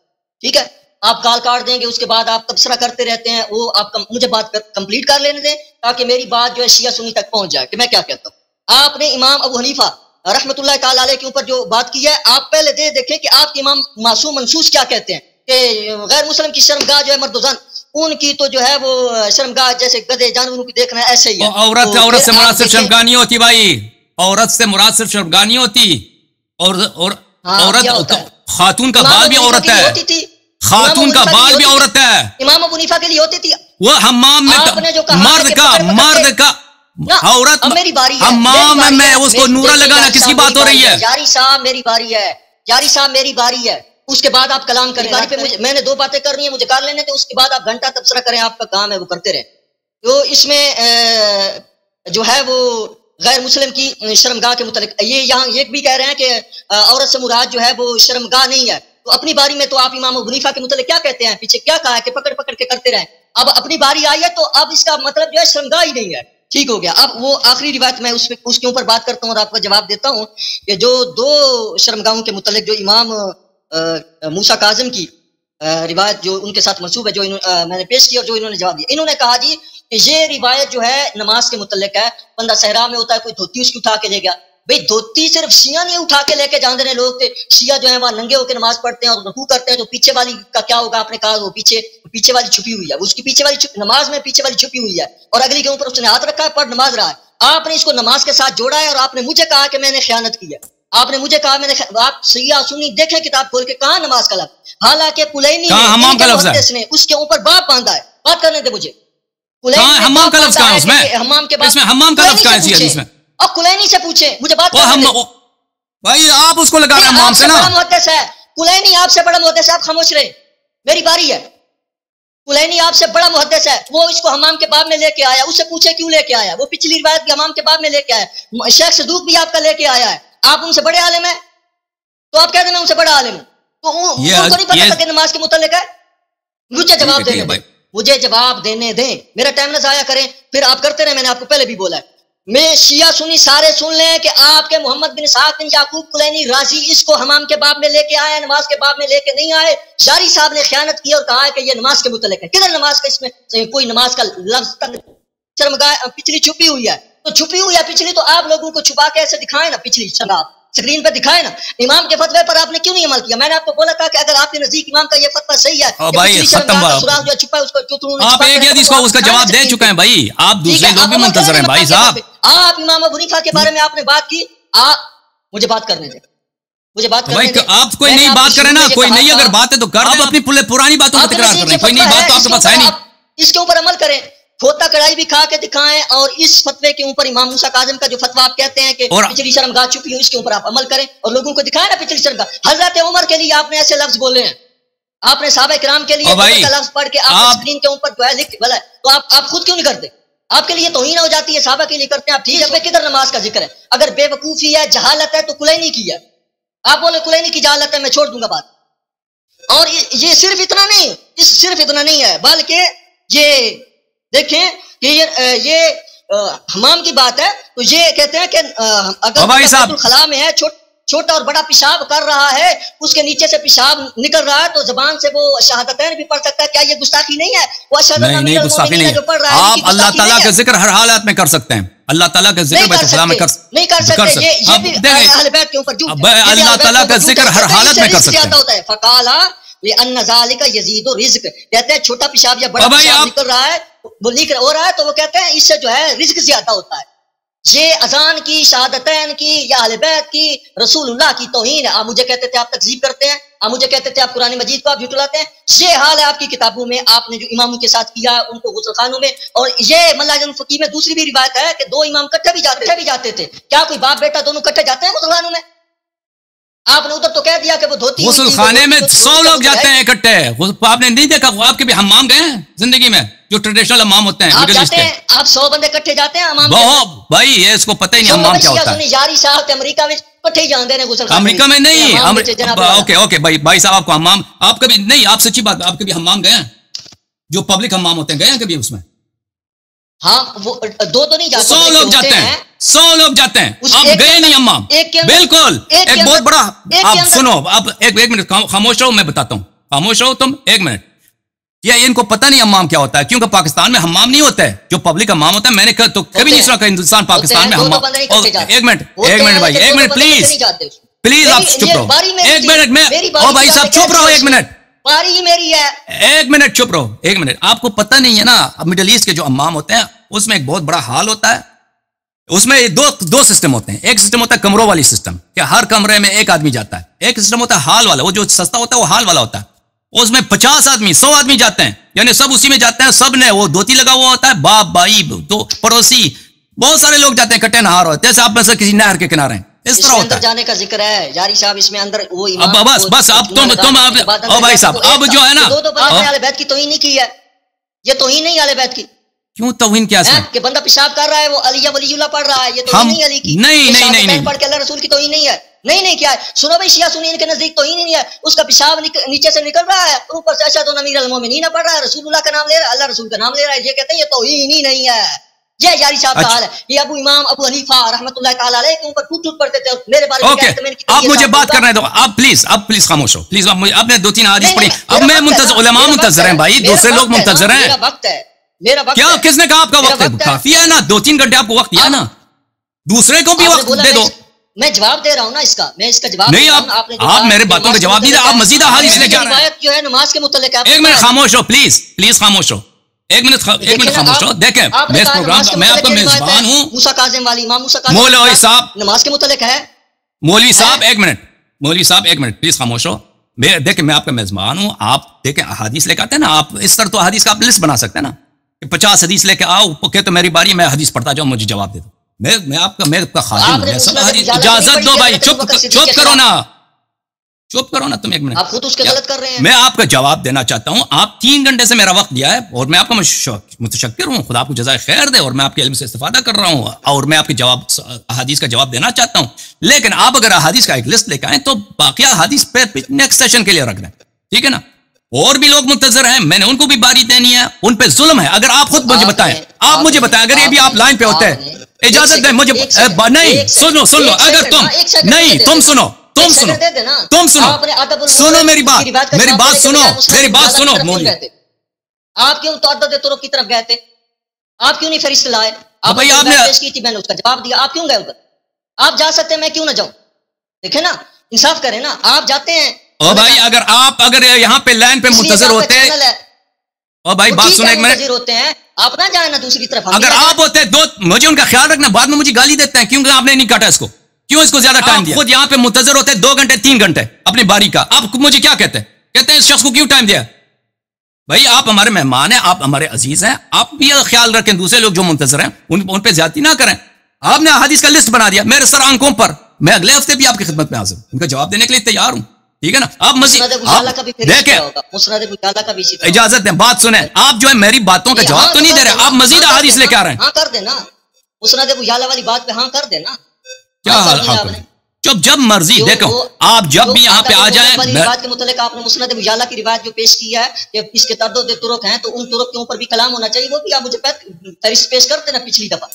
ٹھیک ہے؟ آپ کال کاٹ دیں گے، اس کے بعد آپ تبصرہ کرتے رہتے ہیں، وہ آپ مجھے بات کمپلیٹ کر لینے دیں تاکہ میری بات جو ہے شیعہ سنی تک پہنچ جائے کہ میں کیا کہتا ہوں. آپ نے امام ابو حنیفہ رحمۃ اللہ تعالی علیہ کے اوپر جو بات کی ہے، آپ پہلے دیکھیں کہ آپ کے امام معصوم منصوص کیا کہتے ہیں کہ غیر مسلم کی شرمگاہ جو ہے مرد و زن، ان کی تو جو ہے وہ شرمگاہ جیسے گدھے جانوروں کی دیکھنا ہے ایسے ہی ہے. عورت سے مراد صرف شرمگاہ نہیں ہوتی بھائی، عورت سے مراد صرف شرمگاہ نہیں ہوتی، اور عورت خاتون کا بال بھی عورت ہے، خاتون کا بال بھی عورت ہے. امام ابو حنیفہ کے لیے ہوتی تھی وہ حمام میں مرد کا عورت میری باری ہے، حمام میں اس کو نورا لگانا کس کی بات ہو رہی ہے؟ جاری صاحب میری باری ہے، جاری صاحب میری باری ہے. اس کے بعد آپ کلام کریں. میں نے 2 باتیں کرنی ہیں، مجھے کر لینے تھے، اس کے بعد آپ گھنٹہ تبصرہ کریں، آپ کا کام ہے وہ کرتے رہیں. تو اس میں جو ہے وہ غیر مسلم کی شرمگاہ کے متعلق یہ یہاں یہ بھی کہہ رہے ہیں کہ عورت سے مراد جو ہے وہ شرمگاہ نہیں ہے. تو اپنی باری میں تو آپ امام ابو حنیفہ کے متعلق کیا کہتے ہیں؟ پیچھے کیا کہا ہے کہ پکڑ پکڑ کے کرتے رہیں. اب اپنی باری آئی ہے تو اب اس کا مطلب جو ہے شرمگاہ ہی نہیں ہے. ٹھیک ہو گیا. اب وہ آخری روایت میں اس کے اوپر بات کرتا ہوں اور آپ کا جواب دیتا ہوں کہ جو 2 شرمگاہوں کے متعلق جو امام موسیٰ کاظم کی روایت جو ان کے ساتھ منسوب ہے، جو میں نے پیش کی اور جو انہوں نے جواب دیا، انہوں نے کہا جی کہ یہ روایت جو ہے نماز کے متعلق ہے. بندہ صحرا میں ہوتا ہے، کوئی دھوتی اس کی اٹھا کے لے گیا. بھئی دھوتی صرف شیعہ نہیں اٹھا کے لے کے جاندے نے لوگ تھے. شیعہ جو ہیں وہاں ننگے ہو کے نماز پڑھتے ہیں اور رکوع کرتے ہیں، تو پیچھے والی کا کیا ہوگا؟ آپ نے کہا وہ پیچھے والی چھپی ہوئی ہے، اس کی پیچھے والی نماز میں پیچھے والی چھپی ہوئی ہے، اور اگلی کے اوپر اس نے ہاتھ رکھا ہے، پڑھ نماز رہا ہے. آپ نے اس کو نماز کے ساتھ جوڑا ہے اور آپ نے مجھے کہا کہ میں نے خیانت کی ہے. آپ نے مجھے کہا میں نے آپ سیاہ سنی دیکھیں کتاب کھول کے کہاں نماز کا لفظ، حالانکہ کلینی نے اس کے اوپر باپ باندھا ہے. بات کرنے دے مجھے. حمام کا لفظ کہاں ہے اس میں؟ حمام کے بعد حمام کا لفظ کہاں ہے حدیث میں؟ اور کلینی سے پوچھیں مجھے بات کرنے دیں. بھائی آپ اس کو لگا رہے ہیں حمام سے نا. بڑا محدث ہے کلینی، آپ سے بڑا محدث ہے، آپ خاموش رہے، میری باری ہے. کلینی آپ سے بڑا محدث ہے، وہ اس کو حمام کے باب میں لے کے آیا. اس سے پوچھے کیوں لے کے آیا؟ وہ پچھلی روایت بھی حمام کے باب میں لے کے آیا. شیخ صدوق بھی آپ کا لے کے آیا ہے. آپ ان سے بڑے عالم ہیں تو آپ کہتے ہیں میں ان سے بڑا عالم ہوں، تو ان کو نہیں پتا کہ نماز کے متعلق ہے. مجھے جواب دینے دیں، مجھے جواب دینے دیں، میرا ٹائم نہ ضائع کریں. پھر آپ کرتے رہے، میں نے آپ کو پہلے بھی بولا ہے. میں شیعہ سنی سارے سن لیں کہ آپ کے محمد بن اسحاق بن یعقوب کلینی رازی اس کو حمام کے باب میں لے کے آئے، نماز کے باب میں لے کے نہیں آئے. جاری صاحب نے خیانت کی اور کہا ہے کہ یہ نماز کے متعلق ہے. کدھر نماز کا اس میں کوئی نماز کا لفظ تک شرمگاہ پچھلی چھپی ہوئی ہے؟ تو چھپی ہوئی ہے پچھلی، تو آپ لوگوں کو چھپا کے ایسے دکھائیں نا، پچھلی شراب اسکرین پہ دکھائے نا. امام کے فتوے پر آپ نے کیوں نہیں عمل کیا؟ میں نے آپ کو بولا تھا کہ اگر آپ کے نزدیک امام کا یہ فتویٰ صحیح ہے، آپ ایک حدیث کو اس کا جواب دے چکے ہیں بھائی، آپ دوسرے لوگ بھی منتظر ہیں بھائی صاحب. آپ امام ابو حنیفہ کے بارے میں آپ نے بات کی، آپ مجھے بات کرنے دیں. مجھے بات کرنے بھائی دیں. آپ کوئی میں نے نئی آپ بات کو کریں شروع نا, میں یہ کوئی کہا نئی تھا- اگر بات ہے تو کر دیں, آپ اپنی پرانی باتوں آپ کو کے تکرار نزدیک کر رہے جو ہیں, کوئی نئی فتویٰ بات تو ہے آپ کے اس پاس کے ہے اوپر نہیں. آپ اس کے اوپر عمل کریں, کھوتا کڑائی بھی کھا کے دکھائیں, اور اس فتوے کے اوپر امام موسیٰ کاظم کا جو فتویٰ آپ کہتے ہیں کہ اور پچھلی شرمگاہ چھپی ہو, اس کے اوپر آپ عمل کریں اور لوگوں کو دکھائیں نا پچھلی شرمگاہ. حضرت عمر کے لیے آپ نے ایسے لفظ بولے ہیں, آپ نے صحابہ کرام کے لیے اور بھائی کا لفظ پڑھ کے آپ اسکرین کے اوپر جو ہے لکھ بلا, تو آپ خود کیوں نہیں کرتے؟ آپ کے لیے توہین ہو جاتی ہے, صحابہ کے لیے کرتے ہیں آپ. ٹھیک ہے, کدھر نماز کا ذکر ہے؟ اگر بے وقوفی ہے, جہالت ہے, تو کلینی کی ہے. آپ بولے کلینی کی جہالت ہے, میں چھوڑ دوں گا بات. اور یہ صرف اتنا نہیں ہے, بلکہ یہ دیکھیں کہ یہ حمام کی بات ہے, تو یہ کہتے ہیں کہ اگر بیت الخلاء میں ہے, چھوٹا اور بڑا پیشاب کر رہا ہے, اس کے نیچے سے پیشاب نکل رہا ہے, تو زبان سے وہ شہادتین بھی پڑھ سکتا ہے. کیا یہ گستاخی نہیں ہے؟ وہ نہیں, گستاخی نہیں جو پڑھ رہا ہے, آپ اللہ تعالیٰ کا ذکر ہر حالات میں کر سکتے ہیں. اللہ تعالیٰ کا ذکر بیت الخلاء میں نہیں کر سکتے. یہ بھی اہل بیت کے اوپر اللہ تعالیٰ کا ذکر ہر حالت میں کر سکتے ہیں. فقالا لأن ذلك يزيد رزق, کہتے ہیں چھوٹا پیشاب یا بڑا پیشاب نکل رہا ہے, وہ لیک ہو رہا ہے, تو وہ کہتے ہیں اس سے جو ہے رزق زیادہ ہوتا ہے. یہ اذان کی, شہادتین کی, یا اہل بیت کی, رسول اللہ کی توہین ہے. آپ مجھے کہتے تھے آپ تکذیب کرتے ہیں, آپ مجھے کہتے تھے آپ قرآن مجید کو آپ جھٹلاتے ہیں. یہ حال ہے آپ کی کتابوں میں, آپ نے جو اماموں کے ساتھ کیا ان کو غسل خانوں میں. اور یہ ملا فقی میں دوسری بھی روایت ہے کہ 2 امام کٹھے بھی جاتے تھے. کیا کوئی باپ بیٹا دونوں کٹھے جاتے ہیں غسل خانوں میں؟ آپ نے ادھر تو کہہ دیا کہ وہ دھوتی غسل خانے میں 100 لوگ جاتے ہیں اکٹھے. آپ نے نہیں دیکھا, آپ کے بھی حمام گئے ہیں زندگی میں, جو ٹریڈیشنل حمام ہوتے ہیں مڈل ایسٹ کے؟ آپ 100 بندے کٹھے جاتے ہیں حمام بہت بھائی, یہ اس کو پتہ ہی نہیں حمام کیا ہوتا ہے. یاری صاحب امریکہ میں کٹھے جاندے ہیں غسل خانے. امریکہ میں نہیں, اوکے بھائی صاحب, آپ کو حمام, آپ کبھی نہیں, آپ سچی بات, آپ کبھی حمام گئے ہیں جو پبلک حمام ہوتے ہیں, گئے ہیں کبھی اس میں؟ ہاں, وہ 2 تو نہیں جاتے, 100 لوگ جاتے ہیں, 100 لوگ جاتے ہیں, آپ گئے نہیں حمام. بالکل, ایک بہت بڑا, آپ سنو, آپ ایک منٹ خاموش رہو, میں بتاتا ہوں, خاموش رہو تم 1 منٹ. کیا ان کو پتہ نہیں حمام کیا ہوتا ہے؟ کیونکہ پاکستان میں حمام نہیں ہوتا ہے جو پبلک حمام ہوتا ہے. میں نے تو کبھی نہیں سنا کہ ہندوستان پاکستان میں حمام. 1 منٹ بھائی, 1 منٹ پلیز آپ چپ رہو 1 منٹ. میں او بھائی صاحب چپ رہو 1 منٹ, باری ہی میری ہے. 1 منٹ چپ رہو 1 منٹ. آپ کو پتہ نہیں ہے نا, مڈل ایسٹ کے جو حمام ہوتے ہیں اس میں ایک بہت بڑا ہال ہوتا ہے. اس میں دو سسٹم ہوتے ہیں. ایک سسٹم ہوتا ہے کمروں والی سسٹم, کہ ہر کمرے میں ایک آدمی جاتا ہے. ایک سسٹم ہوتا ہے ہال والا, وہ جو سستا ہوتا ہے وہ ہال والا ہوتا ہے. اس میں 50 آدمی 100 آدمی جاتے ہیں, یعنی سب اسی میں جاتے ہیں. سب نے وہ دھوتی لگا ہوا ہوتا ہے, باپ بھائی تو پڑوسی بہت سارے لوگ جاتے ہیں, کٹے نہار ہوتے ہیں, جیسے آپ میں سے کسی نہر کے کنارے ہیں, اس طرح ہوتا ہے. جانے کا ذکر ہے یاری صاحب, اس میں اندر وہ بس اب تم او بھائی صاحب, اب جو ہے نا, 2 بندے اہل بیت کی توہین نہیں کی ہے. یہ توہین نہیں اہل بیت کی. کیوں توہین کیا ہے کہ بندہ پیشاب کر رہا ہے, وہ علی ولی اللہ پڑھ رہا ہے, یہ توہین نہیں علی کی. نہیں پڑھ کے اللہ رسول کی توہین نہیں ہے. نہیں کیا ہے, سنو بھائی, شیعہ سنی ان کے نزدیک توہین نہیں ہے. اس کا پیشاب نیچے سے نکل رہا ہے, اوپر سے اشہد ان امیر المومنین پڑھ رہا ہے, رسول اللہ کا نام لے رہا ہے, اللہ رسول کا نام لے رہا ہے. یہ کہتے ہیں یہ توہین ہی نہیں ہے. یہ یاری صاحب کا حال ہے. یہ ابو حنیفہ رحمۃ اللہ تعالی علیہ کے اوپر ٹوٹ پڑتے تھے. میرے بارے میں کہتے ہیں آپ مجھے بات کرنے دو, آپ پلیز خاموش ہو پلیز. آپ نے 2-3 حدیث پڑھی, اب میں علماء منتظر ہیں بھائی, دوسرے لوگ منتظر ہیں. میرا وقت کیا کس نے کہا آپ کا وقت ہے؟ کافی ہے نا, 2-3 گھنٹے آپ کو وقت دیا نا, دوسرے کو بھی وقت دے دو. میں جواب دے رہا ہوں نا اس کا, میں اس کا جواب نہیں. آپ میرے باتوں کا جواب نہیں دے, آپ مزید حدیث لے کے آ رہے ہیں. جو ہے نماز کے متعلق 1 منٹ خاموش ہو پلیز خاموش ہو 1 منٹ خاموش ہو. دیکھیں میں اس پروگرام کا, میں آپ کا میزبان ہوں. موسیٰ کاظم والی, امام موسیٰ کاظم مولوی صاحب, نماز کے متعلق ہے. مولوی صاحب 1 منٹ, مولوی صاحب 1 منٹ پلیز خاموش ہو. دیکھیں میں آپ کا میزبان ہوں, آپ دیکھیں حدیث لے کے آتے ہیں نا, آپ اس طرح تو حدیث کا آپ لسٹ بنا سکتے ہیں نا, 50 حدیث لے کے آؤ کہ تو میری باری, میں حدیث پڑھتا جاؤں, مجھے جواب دے دو. میں آپ کا خادم ہوں. اجازت دو بھائی, چپ کرو نا تم 1 منٹ. آپ خود اس کے غلط کر رہے ہیں. میں آپ کا جواب دینا چاہتا ہوں. آپ 3 گھنٹے سے میرا وقت دیا ہے, اور میں آپ کا متشکر ہوں, خدا آپ کو جزائے خیر دے, اور میں آپ کے علم سے استفادہ کر رہا ہوں, اور میں آپ کے احادیث کا جواب دینا چاہتا ہوں. لیکن آپ اگر احادیث کا ایک لسٹ لے کے آئیں تو باقی احادیث پہ نیکسٹ سیشن کے لیے رکھ دیں, ٹھیک ہے نا. اور بھی لوگ منتظر ہیں, میں نے ان کو بھی باری دینی ہے, ان پہ ظلم ہے. اگر آپ خود مجھے بتائیں, اگر یہ بھی آپ لائن پہ ہوتے ہیں, اجازت دیں مجھے. نہیں سنو, اگر تم سنو میری بات سنو. آپ کیوں تعدد طرق کی طرف گئے تھے؟ آپ کیوں نہیں فہرست لائے؟ آپ نے پیش کی تھی, میں نے اس کا جواب دیا. آپ کیوں گئے ادھر؟ آپ جا سکتے ہیں, میں کیوں نہ جاؤں؟ دیکھیں نا, انصاف کریں نا. آپ جاتے ہیں او بھائی, اگر یہاں پہ لائن پہ منتظر ہوتے ہیں, او بھائی بات سنیں 1 منٹ. ہوتے ہیں, آپ نہ جائیں نا دوسری طرف. اگر آپ ہوتے مجھے ان کا خیال رکھنا, بعد میں مجھے گالی دیتے ہیں کیونکہ آپ نے نہیں کاٹا اس کو. کیوں اس کو زیادہ ٹائم دیا؟ خود یہاں پہ منتظر ہوتے 2 گھنٹے 3 گھنٹے اپنی باری کا. آپ مجھے کیا کہتے ہیں اس شخص کو کیوں ٹائم دیا؟ بھائی آپ ہمارے مہمان ہیں, آپ ہمارے عزیز ہیں, آپ بھی خیال رکھیں دوسرے لوگ جو منتظر ہیں ان پہ زیادتی نہ کریں. آپ نے احادیث کا لسٹ بنا دیا میرے سر آنکھوں پر, میں اگلے ہفتے بھی آپ کی خدمت میں حاضر ہوں, ان کا جواب دینے کے لیے تیار ہوں. ٹھیک ہے نا. آپ مزید دیکھیں, اجازت دیں, بات سنیں. آپ جو ہے میری باتوں کا جواب تو نہیں دے رہے, آپ مزید احادیث لے کے آ رہے ہیں. ہاں کر دینا مسند ابو یعلا والی بات پہ ہاں کر دینا. کیا جب مرضی دیکھو آپ جب بھی یہاں پہ آ جائیں. بات کے متعلق آپ نے مسند ابو یعلا کی روایت جو پیش کی ہے کہ اس کے تعدد طرق ہیں, تو ان طرق کے اوپر بھی کلام ہونا چاہیے, وہ بھی آپ مجھے فہرست پیش کرتے نا پچھلی دفعہ.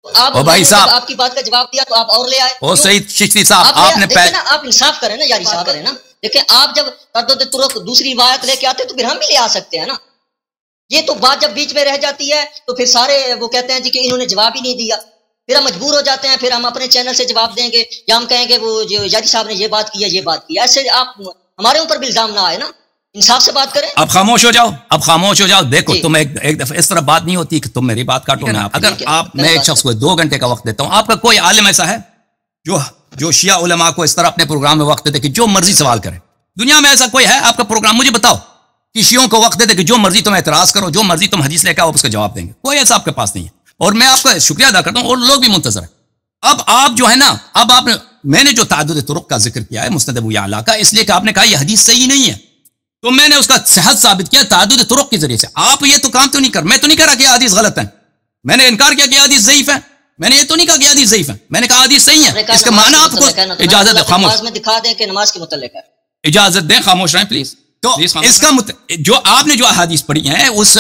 آپ بھائی صاحب آپ کی بات کا جواب دیا تو آپ اور لے آئے. او سعید چشتی صاحب آپ نے آپ انصاف کریں نا یاری صاحب کریں نا. دیکھیں آپ جب تعدد طرق دوسری روایت لے کے آتے تو پھر ہم بھی لے آ سکتے ہیں نا. یہ تو بات جب بیچ میں رہ جاتی ہے تو پھر سارے وہ کہتے ہیں جی کہ انہوں نے جواب ہی نہیں دیا, پھر ہم مجبور ہو جاتے ہیں, پھر ہم اپنے چینل سے جواب دیں گے یا ہم کہیں گے وہ جو یاری صاحب نے یہ بات کی ہے یہ بات کی. ایسے آپ ہمارے اوپر بھی الزام نہ آئے نا, انصاف سے بات کریں. اب خاموش ہو جاؤ, اب خاموش ہو جاؤ. دیکھو تم ایک دفعہ اس طرح بات نہیں ہوتی کہ تم میری بات کاٹو. اگر آپ میں ایک شخص کو 2 گھنٹے کا وقت دیتا ہوں, آپ کا کوئی عالم ایسا ہے جو شیعہ علماء کو اس طرح اپنے پروگرام میں وقت دیتے کہ جو مرضی سوال کرے؟ دنیا میں ایسا کوئی ہے آپ کا پروگرام مجھے بتاؤ کہ شیعوں کو وقت دیتے کہ جو مرضی تم اعتراض کرو, جو مرضی تم حدیث لے کے آؤ, اس کا جواب دیں گے؟ کوئی ایسا آپ کے پاس نہیں ہے. اور میں آپ کا شکریہ ادا کرتا ہوں, اور لوگ بھی منتظر ہیں. اب آپ جو ہے نا, اب آپ میں نے جو تعدد طرق کا ذکر کیا ہے مسند ابو یعلا کا, اس لیے کہ آپ نے کہا یہ حدیث صحیح نہیں ہے, تو میں نے اس کا صحت ثابت کیا تعدد طرق کے ذریعے سے. آپ یہ تو کام تو نہیں کر, میں تو نہیں کہہ رہا کہ حدیث غلط ہے, میں نے انکار کیا کہ حدیث ضعیف ہے, میں نے یہ تو نہیں کہا کہ حدیث ضعیف ہے, میں نے کہا حدیث صحیح ہے. اس کا معنی آپ کو اجازت دیں خاموش میں دکھا دیں کہ نماز کے متعلق ہے, اجازت دیں خاموش رہیں پلیز. تو اس کا جو آپ نے جو احادیث پڑھی ہیں اس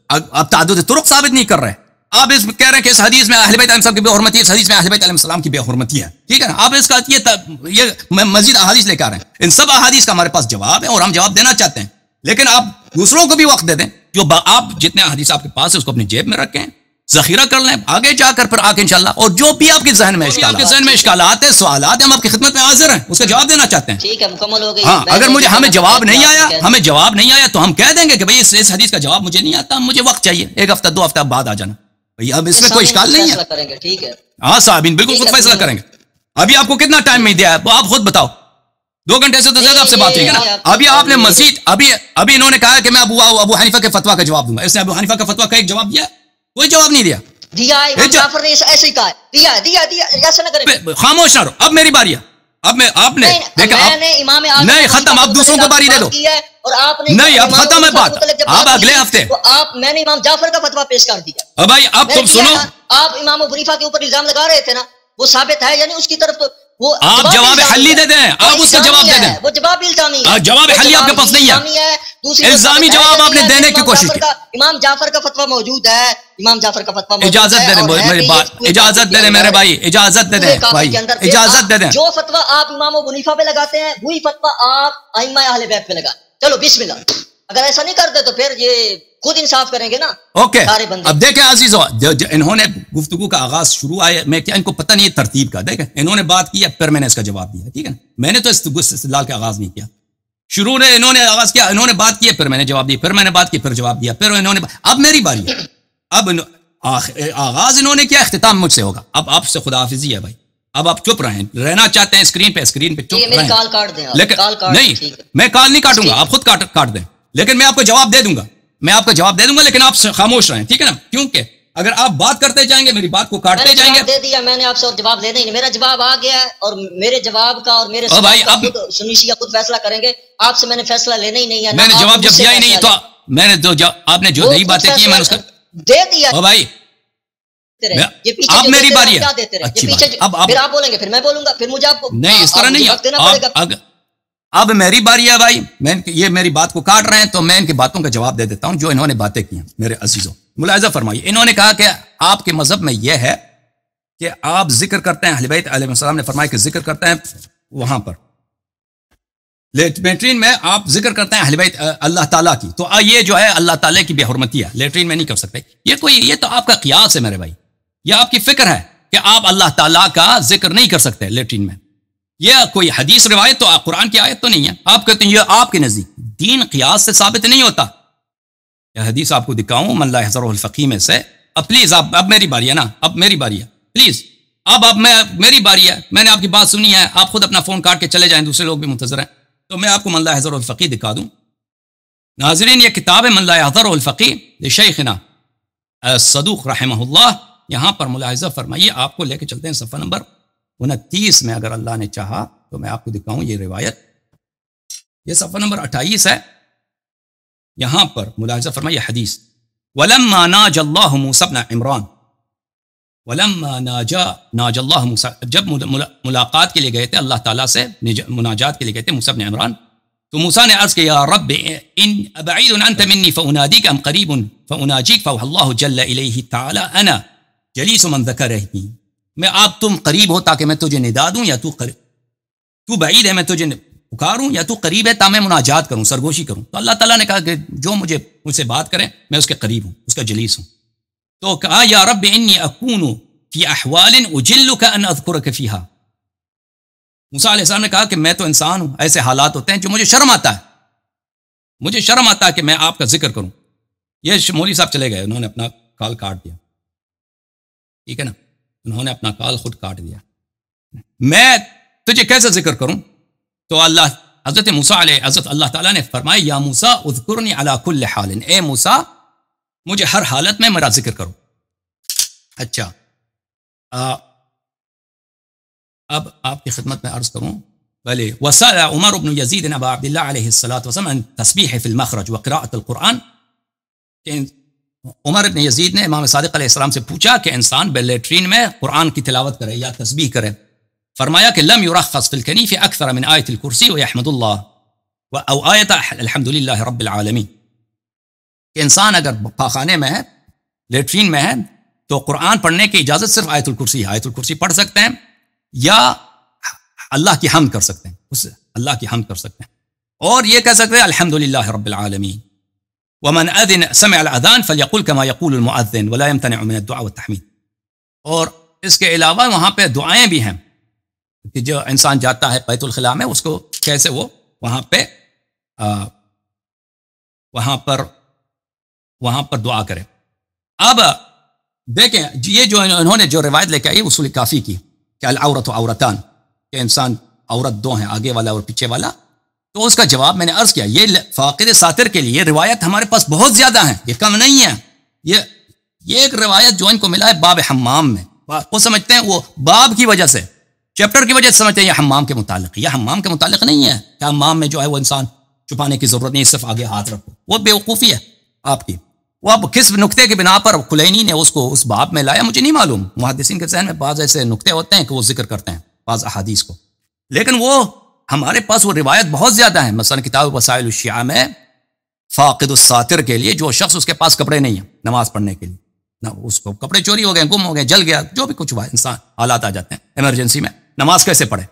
آپ تعدد طرق ثابت نہیں کر رہے. آپ اس کہہ رہے ہیں کہ اس حدیث میں اہل بیت علیہ السلام کی بے حرمتی ہے, اس حدیث میں اہل بیت علیہ السلام کی بے حرمتی ہے. ٹھیک ہے نا, آپ اس کا یہ مزید احادیث لے کے آ رہے ہیں. ان سب احادیث کا ہمارے پاس جواب ہے اور ہم جواب دینا چاہتے ہیں, لیکن آپ دوسروں کو بھی وقت دے دیں. جو آپ جتنے احادیث آپ کے پاس ہے اس کو اپنی جیب میں رکھیں, ذخیرہ کر لیں, آگے جا کر پھر آگے انشاءاللہ. اور جو بھی آپ کے ذہن میں اشکالات ہیں, سوالات ہیں, ہم آپ کی خدمت میں حاضر ہیں, اس کا جواب دینا چاہتے ہیں. ٹھیک ہے, مکمل ہو گئی. ہاں, اگر ہمیں جواب نہیں آیا تو ہم کہہ دیں گے کہ بھئی اس حدیث کا جواب مجھے نہیں آتا, مجھے وقت چاہیے, 1 ہفتہ 2 ہفتہ بعد آ جانا. بھئی اب اس میں کوئی اشکال نہیں ہے. ٹھیک ہے, ہاں صاحبین بالکل خود فیصلہ کریں گے. ابھی آپ کو کتنا ٹائم نہیں دیا ہے وہ آپ خود بتاؤ. 2 گھنٹے سے تو زیادہ آپ سے بات ہوئی ہے نا. ابھی آپ نے مزید ابھی انہوں نے کہا کہ میں ابو حنیفہ کے فتویٰ کا جواب دوں گا. اس نے ابو حنیفہ کا فتویٰ کا ایک جواب دیا, کوئی جواب نہیں دیا. امام جعفر نے ایسے ہی کہا ہے, دیا ایسا نہ کریں. خاموش نہ رہو, اب میری باری ہے. اب آپ نے دیکھا نہیں ختم, آپ دوسروں کو باری دے دو. نہیں اب ختم ہے بات, آپ اگلے ہفتے. میں نے امام جعفر کا فتویٰ پیش کر دیا. اب بھائی اب تم سنو, آپ امام ابو حنیفہ کے اوپر الزام لگا رہے تھے نا, وہ ثابت ہے یعنی اس کی طرف تو وہ آپ جواب حلی دے دیں, آپ اس کا جواب دے دیں. وہ جواب الزامی ہے, جواب حلی آپ کے پاس نہیں ہے, الزامی جواب آپ نے دینے کی کوشش کی. امام جعفر کا فتویٰ موجود ہے, امام جعفر کا فتویٰ موجود ہے. اجازت دے دیں میری بات, اجازت دے دیں میرے بھائی, اجازت دے دیں بھائی, اجازت دے دیں. جو فتویٰ آپ امام ابو حنیفہ پہ لگاتے ہیں وہی فتویٰ آپ ائمہ اہل بیت پہ لگاتے. چلو بسم اللہ. اگر ایسا نہیں کرتے تو پھر یہ خود انصاف کریں گے نا. اوکے, اب دیکھیں عزیزو, انہوں نے گفتگو کا آغاز شروع آئے, میں کیا ان کو پتہ نہیں ہے ترتیب کا. دیکھیں انہوں نے بات کی ہے, پھر میں نے اس کا جواب دیا. ٹھیک ہے, میں نے تو استدلال کا آغاز نہیں کیا. شروع نے انہوں نے آغاز کیا, انہوں نے بات کی ہے, پھر میں نے جواب دیا, پھر میں نے بات کی, پھر جواب دیا, پھر انہوں نے. اب میری باری ہے. اب آغاز انہوں نے کیا, اختتام مجھ سے ہوگا. اب آپ سے خداحافظی ہے بھائی, اب آپ چپ رہیں, رہنا چاہتے ہیں اسکرین پہ چپ رہیں. کال کاٹ دیں, لیکن نہیں, میں کال نہیں کاٹوں گا, آپ خود کاٹ دیں, لیکن میں آپ کو جواب دے دوں گا, لیکن آپ خاموش رہیں. ٹھیک ہے نا, کیونکہ اگر آپ بات کرتے جائیں گے میری بات کو کاٹتے جائیں گے. دے دیا میں نے آپ سے, جواب لینا ہی نہیں, میرا جواب آ گیا ہے, اور میرے جواب کا اور میرے سنیشی خود فیصلہ کریں گے. آپ سے میں نے فیصلہ لینا ہی نہیں ہے. میں نے جواب جب دیا ہی نہیں تو میں نے آپ نے جو نئی باتیں کی میں نے اس کا دے دیا. بھائی اب میری باری ہے, اب آپ بولیں گے, پھر میں بولوں گا, پھر مجھے آپ کو نہیں اس طرح نہیں. اب میری باری ہے بھائی, یہ میری بات کو کاٹ رہے ہیں تو میں ان کی باتوں کا جواب دے دیتا ہوں جو انہوں نے باتیں کی ہیں. میرے عزیزوں ملاحظہ فرمائیے, انہوں نے کہا کہ آپ کے مذہب میں یہ ہے کہ آپ ذکر کرتے ہیں, اہل بیت علیہ السلام نے فرمایا کہ ذکر کرتے ہیں وہاں پر لیٹرین میں, آپ ذکر کرتے ہیں اہل بیت اللہ تعالیٰ کی, تو یہ جو ہے اللہ تعالیٰ کی بے حرمتی ہے, لیٹرین میں نہیں کر سکتے. یہ تو آپ کا قیاس ہے میرے بھائی, یہ آپ کی فکر ہے کہ آپ اللہ تعالیٰ کا ذکر نہیں کر سکتے لیٹرین میں. یہ کوئی حدیث روایت تو قرآن کی آیت تو نہیں ہے. آپ کہتے ہیں یہ آپ کے نزدیک دین قیاس سے ثابت نہیں ہوتا. یہ حدیث آپ کو دکھاؤں من لا يحذره الفقيه میں سے. اب پلیز اب میری باری ہے نا, اب میری باری ہے, پلیز اب میری باری ہے، میں نے آپ کی بات سنی ہے، آپ خود اپنا فون کاٹ کے چلے جائیں، دوسرے لوگ بھی منتظر ہیں، تو میں آپ کو من لا يحضره الفقيه دکھا دوں۔ ناظرین، یہ کتاب ہے من لا يحضره الفقيه لشیخنا الصدوق رحمہ اللہ۔ یہاں پر ملاحظہ فرمائیے، آپ کو لے کے چلتے ہیں صفحہ نمبر 29 میں، اگر اللہ نے چاہا تو میں آپ کو دکھاؤں یہ روایت۔ یہ صفحہ نمبر 28 ہے، یہاں پر ملاحظہ فرمائیے حدیث، وَلَمَّا نَاجَ اللَّهُ مُوسَى بْنَ عِمْرَانَ، وَلَمَّا نَاجَ اللَّهُ مُوسَى، جب ملاقات کے لیے گئے تھے اللہ تعالیٰ سے، مناجات کے لیے گئے تھے موسیٰ بن عمران، تو موسیٰ نے عرض کیا یا رب ان ابعید انت منی فانادیک ام قریب فاناجیک فاوحى اللہ جل الیہ تعالی انا جلیس من ذکرہ، میں آپ تم قریب ہو تاکہ میں تجھے ندا دوں، یا تو بعید ہے میں تجھے پکاروں، یا تو قریب ہے تا میں مناجات کروں، سرگوشی کروں۔ تو اللہ تعالیٰ نے کہا کہ جو مجھ سے بات کرے میں اس کے قریب ہوں، اس کا جلیس ہوں۔ تو کہا یا رب انی اکون فی احوال اجلک ان اذکرک فیہا، موسیٰ علیہ السلام نے کہا کہ میں تو انسان ہوں، ایسے حالات ہوتے ہیں جو مجھے شرم آتا ہے، مجھے شرم آتا ہے کہ میں آپ کا ذکر کروں۔ یہ مولوی صاحب چلے گئے، انہوں نے اپنا کال کاٹ دیا، ٹھیک ہے نا، انہوں نے اپنا کال خود کاٹ دیا۔ میں تجھے کیسے ذکر کروں؟ تو حضرت موسیٰ علیہ حضرت اللہ تعالیٰ نے فرمایا یا موسیٰ اذکرنی علی کل حال، اے موسیٰ مجھے ہر حالت میں میرا ذکر کرو۔ اچھا، اب آپ کی خدمت میں عرض کروں، بلے وسأل عمر بن یزید ابا عبداللہ علیہ الصلاۃ والسلام عن تسبیح فی المخرج وقراءۃ القرآن، کہ عمر بن یزید نے امام صادق علیہ السلام سے پوچھا کہ انسان لیٹرین میں قرآن کی تلاوت کرے یا تسبیح کرے، فرمایا کہ لم يرخص في الكنيف اکثر من آیت الکرسی ویحمد اللہ او آیت الحمد للہ رب العالمین، کہ انسان اگر پاخانے میں ہے، لیٹرین میں ہے، تو قرآن پڑھنے کی اجازت صرف آیت الکرسی ہے، آیت الکرسی پڑھ سکتے ہیں یا اللہ کی حمد کر سکتے ہیں، اس اللہ کی حمد کر سکتے ہیں، اور یہ کہہ سکتے ہیں الحمد للہ رب العالمین۔ ومن اذن سمع الاذان فليقول كما يقول المؤذن ولا يمتنع من الدعاء والتحمید۔ اور اس کے علاوہ وہاں پہ دعائیں بھی ہیں کہ جو انسان جاتا ہے بیت الخلاء میں، اس کو کیسے وہ وہاں پر دعا کرے۔ اب دیکھیں یہ جو انہوں نے جو روایت لے کے آئی اصول کافی کی کہ العورت عورتان، کہ انسان عورت دو ہیں، آگے والا اور پیچھے والا، تو اس کا جواب میں نے عرض کیا یہ فاقد ساتر کے لیے روایت ہمارے پاس بہت زیادہ ہیں، یہ کم نہیں ہے۔ یہ ایک روایت جو ان کو ملا ہے باب حمام میں، وہ سمجھتے ہیں وہ باب کی وجہ سے، چیپٹر کی وجہ سے سمجھتے ہیں یہ حمام کے متعلق، یہ حمام کے متعلق نہیں ہے کہ حمام میں جو ہے وہ انسان چھپانے کی ضرورت نہیں، صرف آگے ہاتھ رکھو، وہ بیوقوفی ہے آپ کی۔ وہ اب کس نقطے کی بنا پر کلینی نے اس کو اس باب میں لایا مجھے نہیں معلوم، محدثین کے ذہن میں بعض ایسے نقطے ہوتے ہیں کہ وہ ذکر کرتے ہیں بعض احادیث کو، لیکن وہ ہمارے پاس وہ روایت بہت زیادہ ہیں۔ مثلا کتاب وسائل الشیعہ میں فاقد الساتر کے لیے، جو شخص اس کے پاس کپڑے نہیں ہیں نماز پڑھنے کے لیے، نہ اس کو کپڑے چوری ہو گئے، گم ہو گئے، جل گیا، جو بھی کچھ ہوا، انسان حالات آ جاتے ہیں ایمرجنسی میں، نماز کیسے پڑھے؟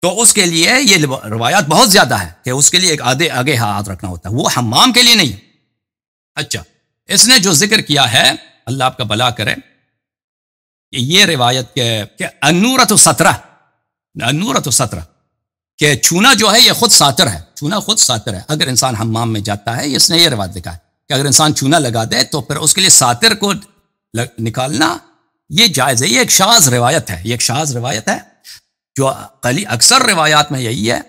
تو اس کے لیے یہ روایات بہت زیادہ ہے کہ اس کے لیے ایک آگے ہاتھ رکھنا ہوتا ہے، وہ حمام کے لیے نہیں۔ اچھا، اس نے جو ذکر کیا ہے اللہ آپ کا بھلا کرے، یہ روایت کہ النورۃ السترہ، النورۃ السترہ، کہ چھونا جو ہے یہ خود ساتر ہے، چھونا خود ساتر ہے۔ اگر انسان حمام میں جاتا ہے، اس نے یہ روایت لکھا ہے کہ اگر انسان چھونا لگا دے تو پھر اس کے لیے ساتر کو نکالنا یہ جائز ہے۔ یہ ایک شاذ روایت ہے، یہ ایک شاذ روایت ہے، جو اکثر روایات میں یہی ہے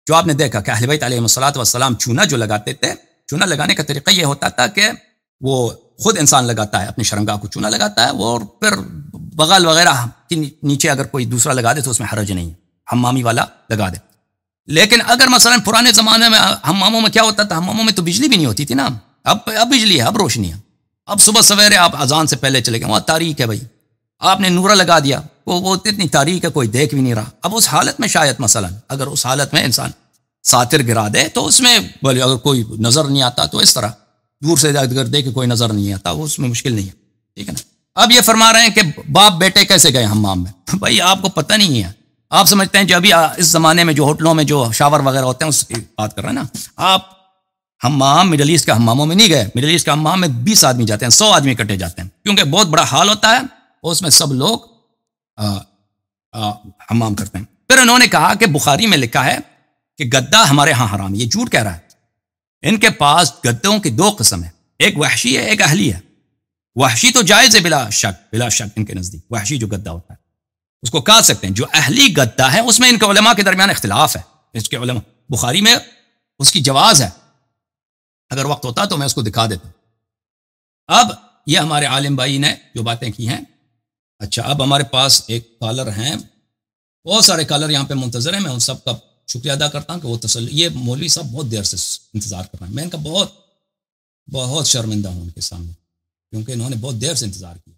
جو آپ نے دیکھا کہ اہل بیت علیہ الصلوۃ والسلام چھونا جو لگاتے تھے، چونا لگانے کا طریقہ یہ ہوتا تھا کہ وہ خود انسان لگاتا ہے، اپنی شرمگاہ کو چونا لگاتا ہے، اور پھر بغل وغیرہ کے نیچے اگر کوئی دوسرا لگا دے تو اس میں حرج نہیں، حمامی والا لگا دے۔ لیکن اگر مثلا پرانے زمانے میں حماموں میں کیا ہوتا تھا، حماموں میں تو بجلی بھی نہیں ہوتی تھی نا، اب بجلی ہے، اب روشنی ہے، اب صبح سویرے آپ اذان سے پہلے چلے گئے، وہاں تاریک ہے بھائی، آپ نے نورہ لگا دیا، وہ اتنی تاریک ہے کوئی دیکھ بھی نہیں رہا۔ اب اس حالت میں شاید مثلا اگر اس حالت میں انسان ساتر گرا دے تو اس میں بولے اگر کوئی نظر نہیں آتا تو اس طرح دور سے اگر دیکھے کوئی نظر نہیں آتا، وہ اس میں مشکل نہیں ہے، ٹھیک ہے نا۔ اب یہ فرما رہے ہیں کہ باپ بیٹے کیسے گئے حمام میں، بھائی آپ کو پتہ نہیں ہے، آپ سمجھتے ہیں جو ابھی اس زمانے میں جو ہوٹلوں میں جو شاور وغیرہ ہوتے ہیں اس کی بات کر رہے ہیں نا آپ۔ حمام مڈل ایسٹ کا حماموں میں نہیں گئے، مڈل ایسٹ کا حمام میں 20 آدمی جاتے ہیں، 100 آدمی اکٹھے جاتے ہیں، کیونکہ بہت بڑا ہال ہوتا ہے اور اس میں سب لوگ حمام کرتے ہیں۔ پھر انہوں نے کہا کہ بخاری میں لکھا ہے کہ گدا ہمارے ہاں حرام، یہ جھوٹ کہہ رہا ہے۔ ان کے پاس گدوں کی 2 قسم ہیں، ایک وحشی ہے ایک اہلی ہے۔ وحشی تو جائز ہے بلا شک ان کے نزدیک، وحشی جو گدا ہوتا ہے اس کو کاٹ سکتے ہیں. جو اہلی گدا ہے اس میں ان کے علماء کے درمیان اختلاف ہے. اس کے علماء بخاری میں اس کی جواز ہے، اگر وقت ہوتا تو میں اس کو دکھا دیتا. اب یہ ہمارے عالم بھائی نے جو باتیں کی ہیں. اچھا اب ہمارے پاس ایک کالر ہیں، بہت سارے کالر یہاں پہ منتظر ہیں. میں ان سب کا شکریہ ادا کرتا ہوں کہ وہ یہ مولوی صاحب بہت دیر سے انتظار کر رہے ہیں. میں ان کا بہت شرمندہ ہوں ان کے سامنے، کیونکہ انہوں نے بہت دیر سے انتظار کیا.